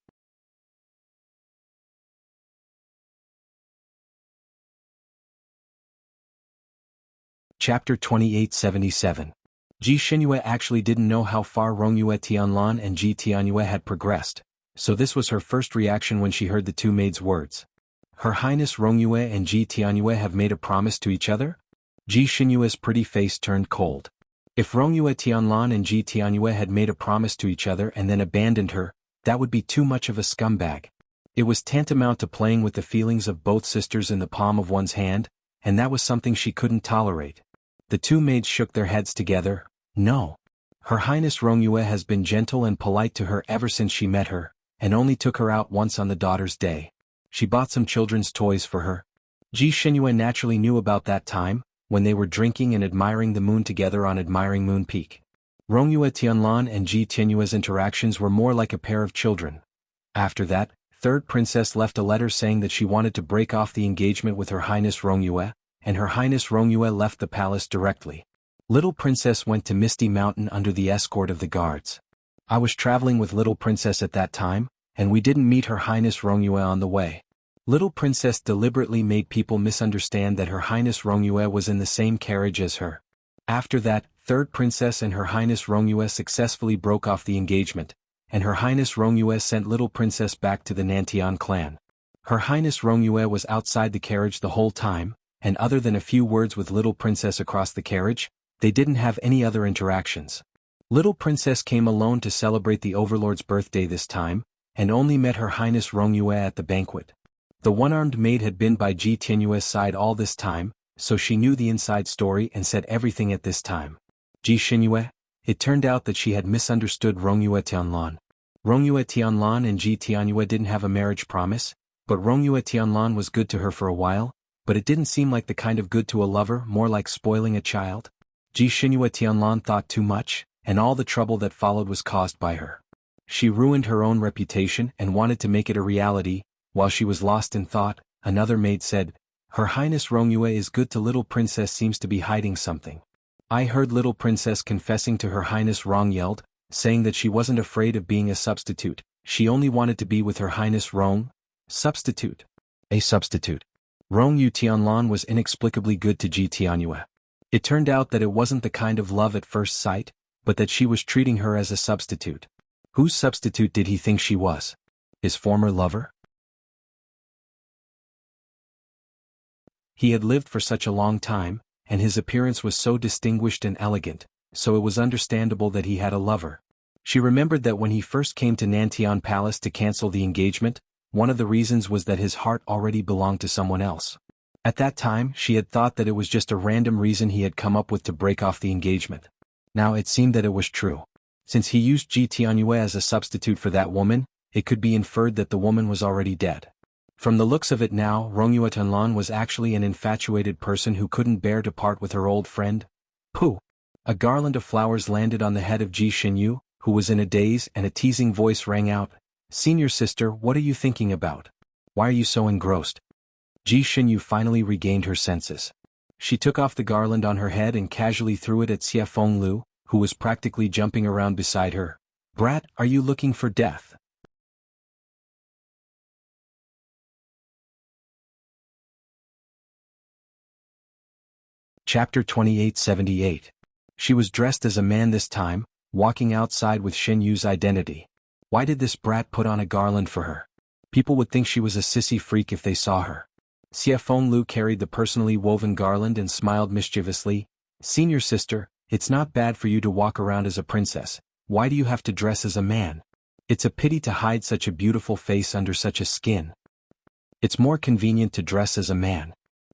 Chapter 2877. Ji Xinyu actually didn't know how far Rongyue Tianlan and Ji Tianyue had progressed, so this was her first reaction when she heard the two maids' words. Her Highness Rongyue and Ji Tianyue have made a promise to each other? Ji Xinyue's pretty face turned cold. If Rongyue Tianlan and Ji Tianyue had made a promise to each other and then abandoned her, that would be too much of a scumbag. It was tantamount to playing with the feelings of both sisters in the palm of one's hand, and that was something she couldn't tolerate. The two maids shook their heads together. No. Her Highness Rongyue has been gentle and polite to her ever since she met her, and only took her out once on the daughter's day. She bought some children's toys for her. Ji Xinyue naturally knew about that time, when they were drinking and admiring the moon together on Admiring Moon Peak. Rongyue Tianlan and Ji Tianyue's interactions were more like a pair of children. After that, Third Princess left a letter saying that she wanted to break off the engagement with Her Highness Rongyue, and Her Highness Rongyue left the palace directly. Little Princess went to Misty Mountain under the escort of the guards. I was traveling with little princess at that time, and we didn't meet Her Highness Rongyue on the way. Little princess deliberately made people misunderstand that Her Highness Rongyue was in the same carriage as her. After that, third princess and Her Highness Rongyue successfully broke off the engagement, and Her Highness Rongyue sent little princess back to the Nantian clan. Her Highness Rongyue was outside the carriage the whole time, and other than a few words with little princess across the carriage, they didn't have any other interactions. Little princess came alone to celebrate the overlord's birthday this time, and only met Her Highness Rongyue at the banquet. The one-armed maid had been by Ji Tianyue's side all this time, so she knew the inside story and said everything at this time. Ji Xinyue, it turned out that she had misunderstood Rongyue Tianlan. Rongyue Tianlan and Ji Tianyue didn't have a marriage promise, but Rongyue Tianlan was good to her for a while, but it didn't seem like the kind of good to a lover, more like spoiling a child. Ji Xinyue Tianlan thought too much, and all the trouble that followed was caused by her. She ruined her own reputation and wanted to make it a reality. While she was lost in thought, another maid said, Her Highness Rongyue is good to little princess seems to be hiding something. I heard little princess confessing to Her Highness Rong yelled, saying that she wasn't afraid of being a substitute, she only wanted to be with Her Highness Rong. Substitute. A substitute. Rong Yu Tianlan was inexplicably good to Ji Tianyue. It turned out that it wasn't the kind of love at first sight, but that she was treating her as a substitute. Whose substitute did he think she was? His former lover? He had lived for such a long time, and his appearance was so distinguished and elegant, so it was understandable that he had a lover. She remembered that when he first came to Nantian Palace to cancel the engagement, one of the reasons was that his heart already belonged to someone else. At that time, she had thought that it was just a random reason he had come up with to break off the engagement. Now it seemed that it was true. Since he used Ji Tianyue as a substitute for that woman, it could be inferred that the woman was already dead. From the looks of it now, Rongyue Tianlan was actually an infatuated person who couldn't bear to part with her old friend. Pooh! A garland of flowers landed on the head of Ji Xinyu, who was in a daze, and a teasing voice rang out, Senior sister, what are you thinking about? Why are you so engrossed? Ji Xinyu finally regained her senses. She took off the garland on her head and casually threw it at Xie Fenglu, who was practically jumping around beside her. Brat, are you looking for death? Chapter 2878. She was dressed as a man this time, walking outside with Xinyu's identity. Why did this brat put on a garland for her? People would think she was a sissy freak if they saw her. Xie Fenglu carried the personally woven garland and smiled mischievously. Senior sister, it's not bad for you to walk around as a princess. Why do you have to dress as a man? It's a pity to hide such a beautiful face under such a skin. It's more convenient to dress as a man.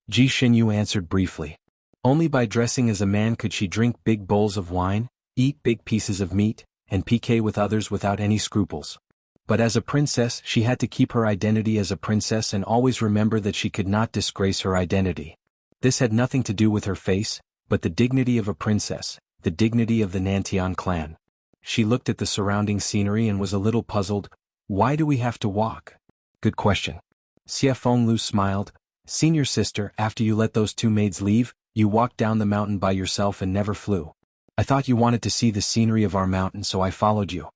Ji Xinyu answered briefly. Only by dressing as a man could she drink big bowls of wine, eat big pieces of meat, and pique with others without any scruples. But as a princess, she had to keep her identity as a princess and always remember that she could not disgrace her identity. This had nothing to do with her face, but the dignity of a princess, the dignity of the Nantian clan. She looked at the surrounding scenery and was a little puzzled. Why do we have to walk? Good question. Xie Fenglu smiled. Senior sister, after you let those two maids leave, you walked down the mountain by yourself and never flew. I thought you wanted to see the scenery of our mountain, so I followed you.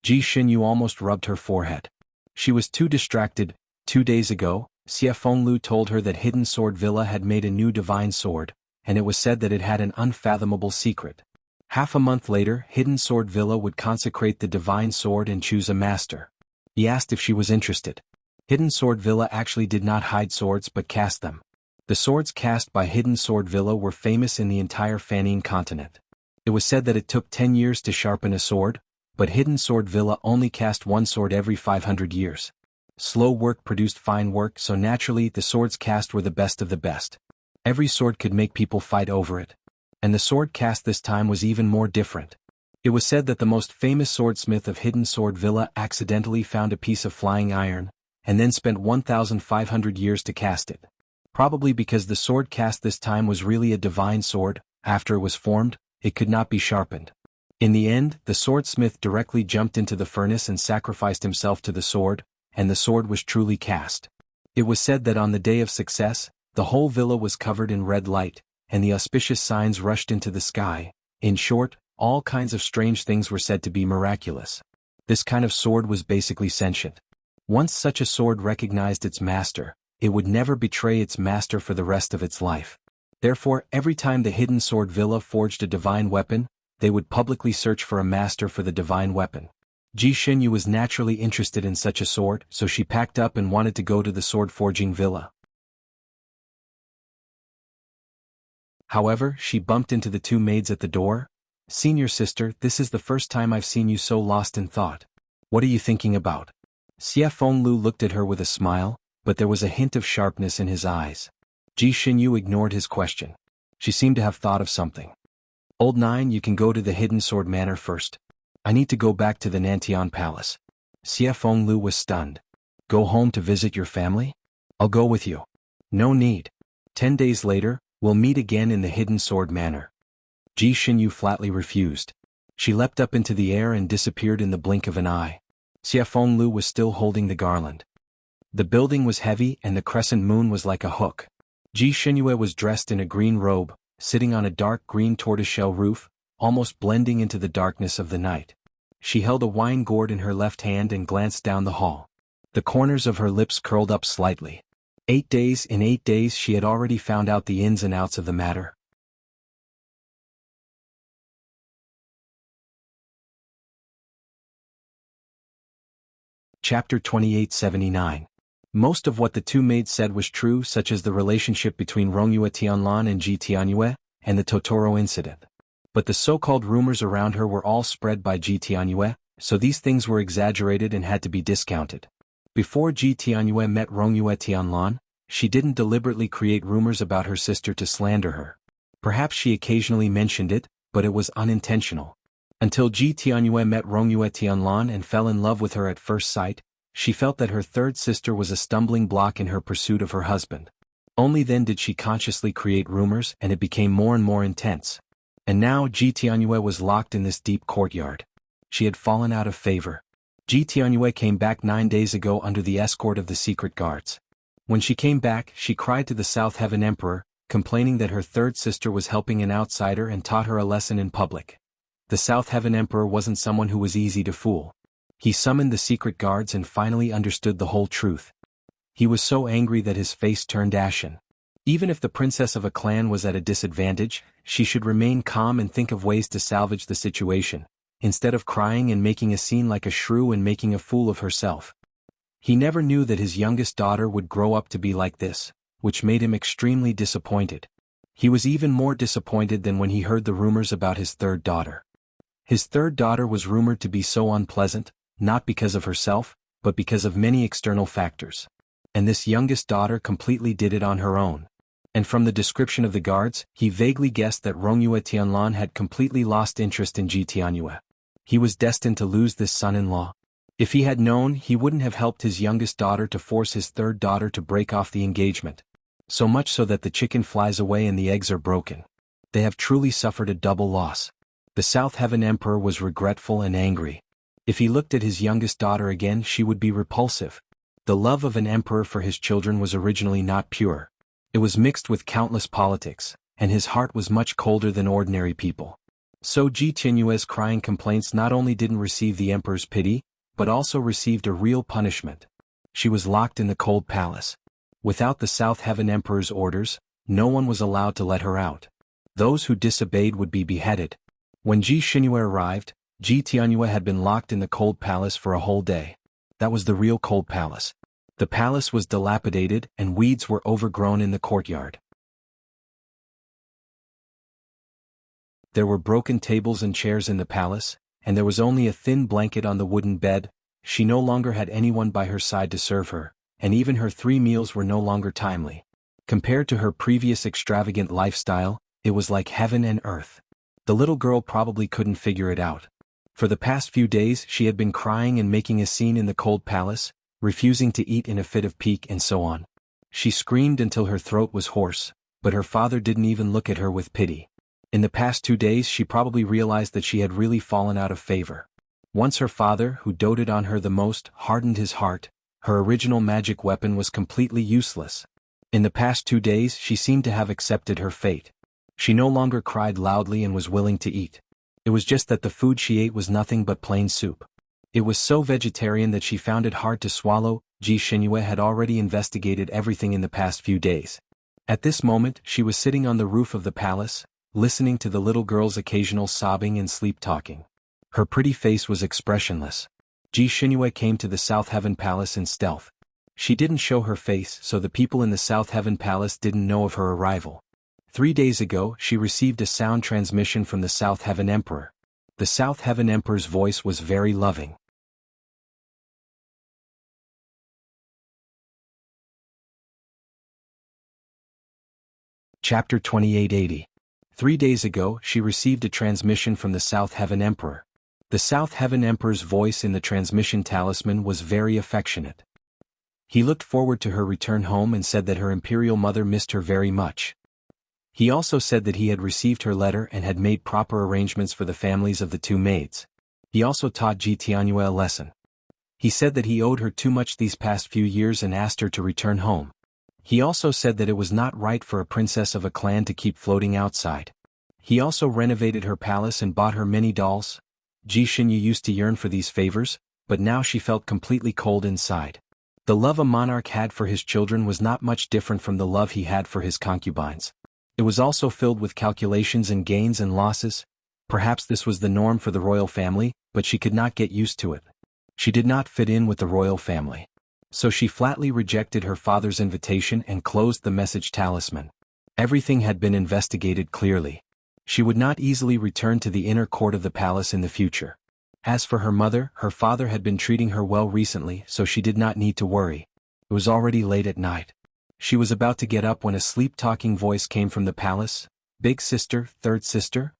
Ji Xinyu almost rubbed her forehead. She was too distracted. 2 days ago, Xie Fenglu told her that Hidden Sword Villa had made a new divine sword, and it was said that it had an unfathomable secret. Half a month later, Hidden Sword Villa would consecrate the divine sword and choose a master. He asked if she was interested. Hidden Sword Villa actually did not hide swords but cast them. The swords cast by Hidden Sword Villa were famous in the entire Fanine continent. It was said that it took 10 years to sharpen a sword, but Hidden Sword Villa only cast one sword every 500 years. Slow work produced fine work, so naturally the swords cast were the best of the best. Every sword could make people fight over it. And the sword cast this time was even more different. It was said that the most famous swordsmith of Hidden Sword Villa accidentally found a piece of flying iron, and then spent 1,500 years to cast it. Probably because the sword cast this time was really a divine sword, after it was formed, it could not be sharpened. In the end, the swordsmith directly jumped into the furnace and sacrificed himself to the sword, and the sword was truly cast. It was said that on the day of success, the whole villa was covered in red light, and the auspicious signs rushed into the sky. In short, All kinds of strange things were said to be miraculous. This kind of sword was basically sentient. Once such a sword recognized its master, it would never betray its master for the rest of its life. Therefore, every time the Hidden Sword Villa forged a divine weapon, they would publicly search for a master for the divine weapon. Ji Xinyu was naturally interested in such a sword, so she packed up and wanted to go to the sword forging villa. However, she bumped into the two maids at the door. "Senior sister, this is the first time I've seen you so lost in thought. What are you thinking about?" Xie Fenglu looked at her with a smile, but there was a hint of sharpness in his eyes. Ji Xinyu ignored his question. She seemed to have thought of something. "Old Nine, you can go to the Hidden Sword Manor first. I need to go back to the Nantian Palace." Xie Fenglu was stunned. "Go home to visit your family? I'll go with you." "No need. 10 days later, we'll meet again in the Hidden Sword Manor." Ji Xinyu flatly refused. She leapt up into the air and disappeared in the blink of an eye. Xie Fenglu was still holding the garland. The building was heavy and the crescent moon was like a hook. Ji Xinyu was dressed in a green robe, sitting on a dark green tortoiseshell roof, almost blending into the darkness of the night. She held a wine gourd in her left hand and glanced down the hall. The corners of her lips curled up slightly. In 8 days she had already found out the ins and outs of the matter. Chapter 2879. Most of what the two maids said was true, such as the relationship between Rongyue Tianlan and Ji Tianyue, and the Totoro incident. But the so-called rumors around her were all spread by Ji Tianyue, so these things were exaggerated and had to be discounted. Before Ji Tianyue met Rongyue Tianlan, she didn't deliberately create rumors about her sister to slander her. Perhaps she occasionally mentioned it, but it was unintentional. Until Ji Tianyue met Rongyue Tianlan and fell in love with her at first sight, she felt that her third sister was a stumbling block in her pursuit of her husband. Only then did she consciously create rumors, and it became more and more intense. And now Ji Tianyue was locked in this deep courtyard. She had fallen out of favor. Ji Tianyue came back 9 days ago under the escort of the secret guards. When she came back, she cried to the South Heaven Emperor, complaining that her third sister was helping an outsider and taught her a lesson in public. The South Heaven Emperor wasn't someone who was easy to fool. He summoned the secret guards and finally understood the whole truth. He was so angry that his face turned ashen. Even if the princess of a clan was at a disadvantage, she should remain calm and think of ways to salvage the situation, instead of crying and making a scene like a shrew and making a fool of herself. He never knew that his youngest daughter would grow up to be like this, which made him extremely disappointed. He was even more disappointed than when he heard the rumors about his third daughter. His third daughter was rumored to be so unpleasant, not because of herself, but because of many external factors. And this youngest daughter completely did it on her own. And from the description of the guards, he vaguely guessed that Rongyue Tianlan had completely lost interest in Ji Tianyue. He was destined to lose this son-in-law. If he had known, he wouldn't have helped his youngest daughter to force his third daughter to break off the engagement. So much so that the chicken flies away and the eggs are broken. They have truly suffered a double loss. The South Heaven Emperor was regretful and angry. If he looked at his youngest daughter again, she would be repulsive. The love of an emperor for his children was originally not pure. It was mixed with countless politics, and his heart was much colder than ordinary people. So Ji Tianyue's crying complaints not only didn't receive the emperor's pity, but also received a real punishment. She was locked in the cold palace. Without the South Heaven Emperor's orders, no one was allowed to let her out. Those who disobeyed would be beheaded. When Ji Xinyu arrived, Ji Tianyue had been locked in the cold palace for a whole day. That was the real cold palace. The palace was dilapidated and weeds were overgrown in the courtyard. There were broken tables and chairs in the palace, and there was only a thin blanket on the wooden bed. She no longer had anyone by her side to serve her, and even her 3 meals were no longer timely. Compared to her previous extravagant lifestyle, it was like heaven and earth. The little girl probably couldn't figure it out. For the past few days she had been crying and making a scene in the cold palace, refusing to eat in a fit of pique and so on. She screamed until her throat was hoarse, but her father didn't even look at her with pity. In the past 2 days she probably realized that she had really fallen out of favor. Once her father, who doted on her the most, hardened his heart, her original magic weapon was completely useless. In the past 2 days she seemed to have accepted her fate. She no longer cried loudly and was willing to eat. It was just that the food she ate was nothing but plain soup. It was so vegetarian that she found it hard to swallow. Ji Xinyue had already investigated everything in the past few days. At this moment, she was sitting on the roof of the palace, listening to the little girl's occasional sobbing and sleep-talking. Her pretty face was expressionless. Ji Xinyue came to the South Heaven Palace in stealth. She didn't show her face, so the people in the South Heaven Palace didn't know of her arrival. 3 days ago, she received a sound transmission from the South Heaven Emperor. The South Heaven Emperor's voice was very loving. Chapter 2880. 3 days ago, she received a transmission from the South Heaven Emperor. The South Heaven Emperor's voice in the transmission talisman was very affectionate. He looked forward to her return home and said that her imperial mother missed her very much. He also said that he had received her letter and had made proper arrangements for the families of the 2 maids. He also taught Ji Tianyue a lesson. He said that he owed her too much these past few years and asked her to return home. He also said that it was not right for a princess of a clan to keep floating outside. He also renovated her palace and bought her many dolls. Ji Xinyue used to yearn for these favors, but now she felt completely cold inside. The love a monarch had for his children was not much different from the love he had for his concubines. It was also filled with calculations and gains and losses. Perhaps this was the norm for the royal family, but she could not get used to it. She did not fit in with the royal family. So she flatly rejected her father's invitation and closed the message talisman. Everything had been investigated clearly. She would not easily return to the inner court of the palace in the future. As for her mother, her father had been treating her well recently, so she did not need to worry. It was already late at night. She was about to get up when a sleep-talking voice came from the palace. "Big sister, third sister?"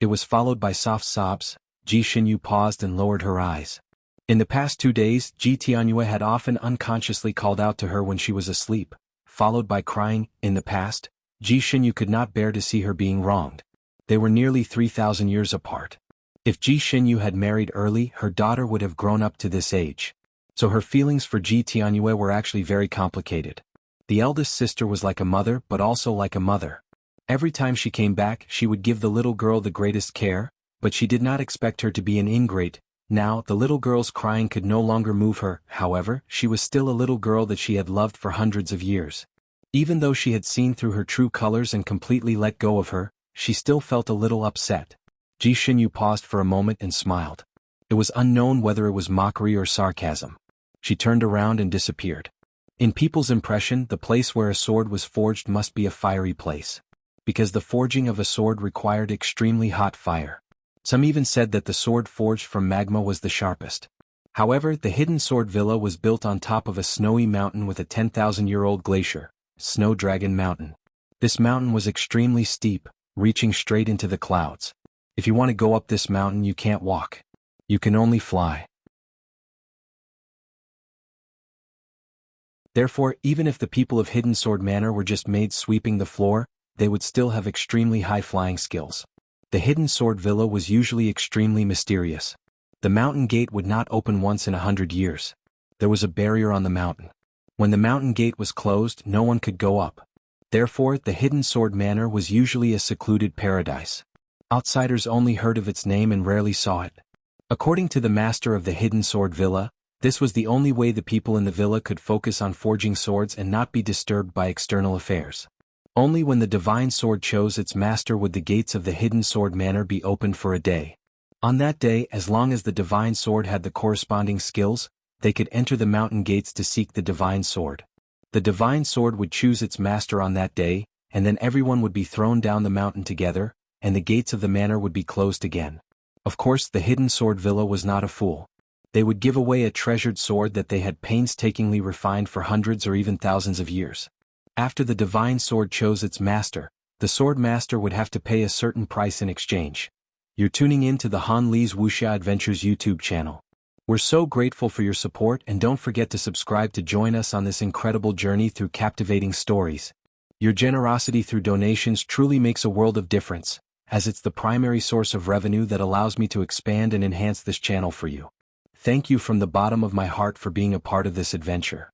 It was followed by soft sobs. Ji Xinyue paused and lowered her eyes. In the past 2 days, Ji Tianyue had often unconsciously called out to her when she was asleep, followed by crying. In the past, Ji Xinyue could not bear to see her being wronged. They were nearly 3,000 years apart. If Ji Xinyue had married early, her daughter would have grown up to this age. So her feelings for Ji Tianyue were actually very complicated. The eldest sister was like a mother but also like a mother. Every time she came back, she would give the little girl the greatest care, but she did not expect her to be an ingrate. Now, the little girl's crying could no longer move her. However, she was still a little girl that she had loved for hundreds of years. Even though she had seen through her true colors and completely let go of her, she still felt a little upset. Ji Xinyue paused for a moment and smiled. It was unknown whether it was mockery or sarcasm. She turned around and disappeared. In people's impression, the place where a sword was forged must be a fiery place. Because the forging of a sword required extremely hot fire. Some even said that the sword forged from magma was the sharpest. However, the hidden sword villa was built on top of a snowy mountain with a 10,000-year-old glacier, Snow Dragon Mountain. This mountain was extremely steep, reaching straight into the clouds. If you want to go up this mountain, you can't walk. You can only fly. Therefore, even if the people of Hidden Sword Manor were just maids sweeping the floor, they would still have extremely high flying skills. The Hidden Sword Villa was usually extremely mysterious. The mountain gate would not open once in 100 years. There was a barrier on the mountain. When the mountain gate was closed, no one could go up. Therefore, the Hidden Sword Manor was usually a secluded paradise. Outsiders only heard of its name and rarely saw it. According to the master of the Hidden Sword Villa, this was the only way the people in the villa could focus on forging swords and not be disturbed by external affairs. Only when the divine sword chose its master would the gates of the Hidden Sword Manor be opened for a day. On that day, as long as the divine sword had the corresponding skills, they could enter the mountain gates to seek the divine sword. The divine sword would choose its master on that day, and then everyone would be thrown down the mountain together, and the gates of the manor would be closed again. Of course, the Hidden Sword Villa was not a fool. They would give away a treasured sword that they had painstakingly refined for hundreds or even thousands of years. After the divine sword chose its master, the sword master would have to pay a certain price in exchange. You're tuning in to the Han Li's Wuxia Adventures YouTube channel. We're so grateful for your support, and don't forget to subscribe to join us on this incredible journey through captivating stories. Your generosity through donations truly makes a world of difference, as it's the primary source of revenue that allows me to expand and enhance this channel for you. Thank you from the bottom of my heart for being a part of this adventure.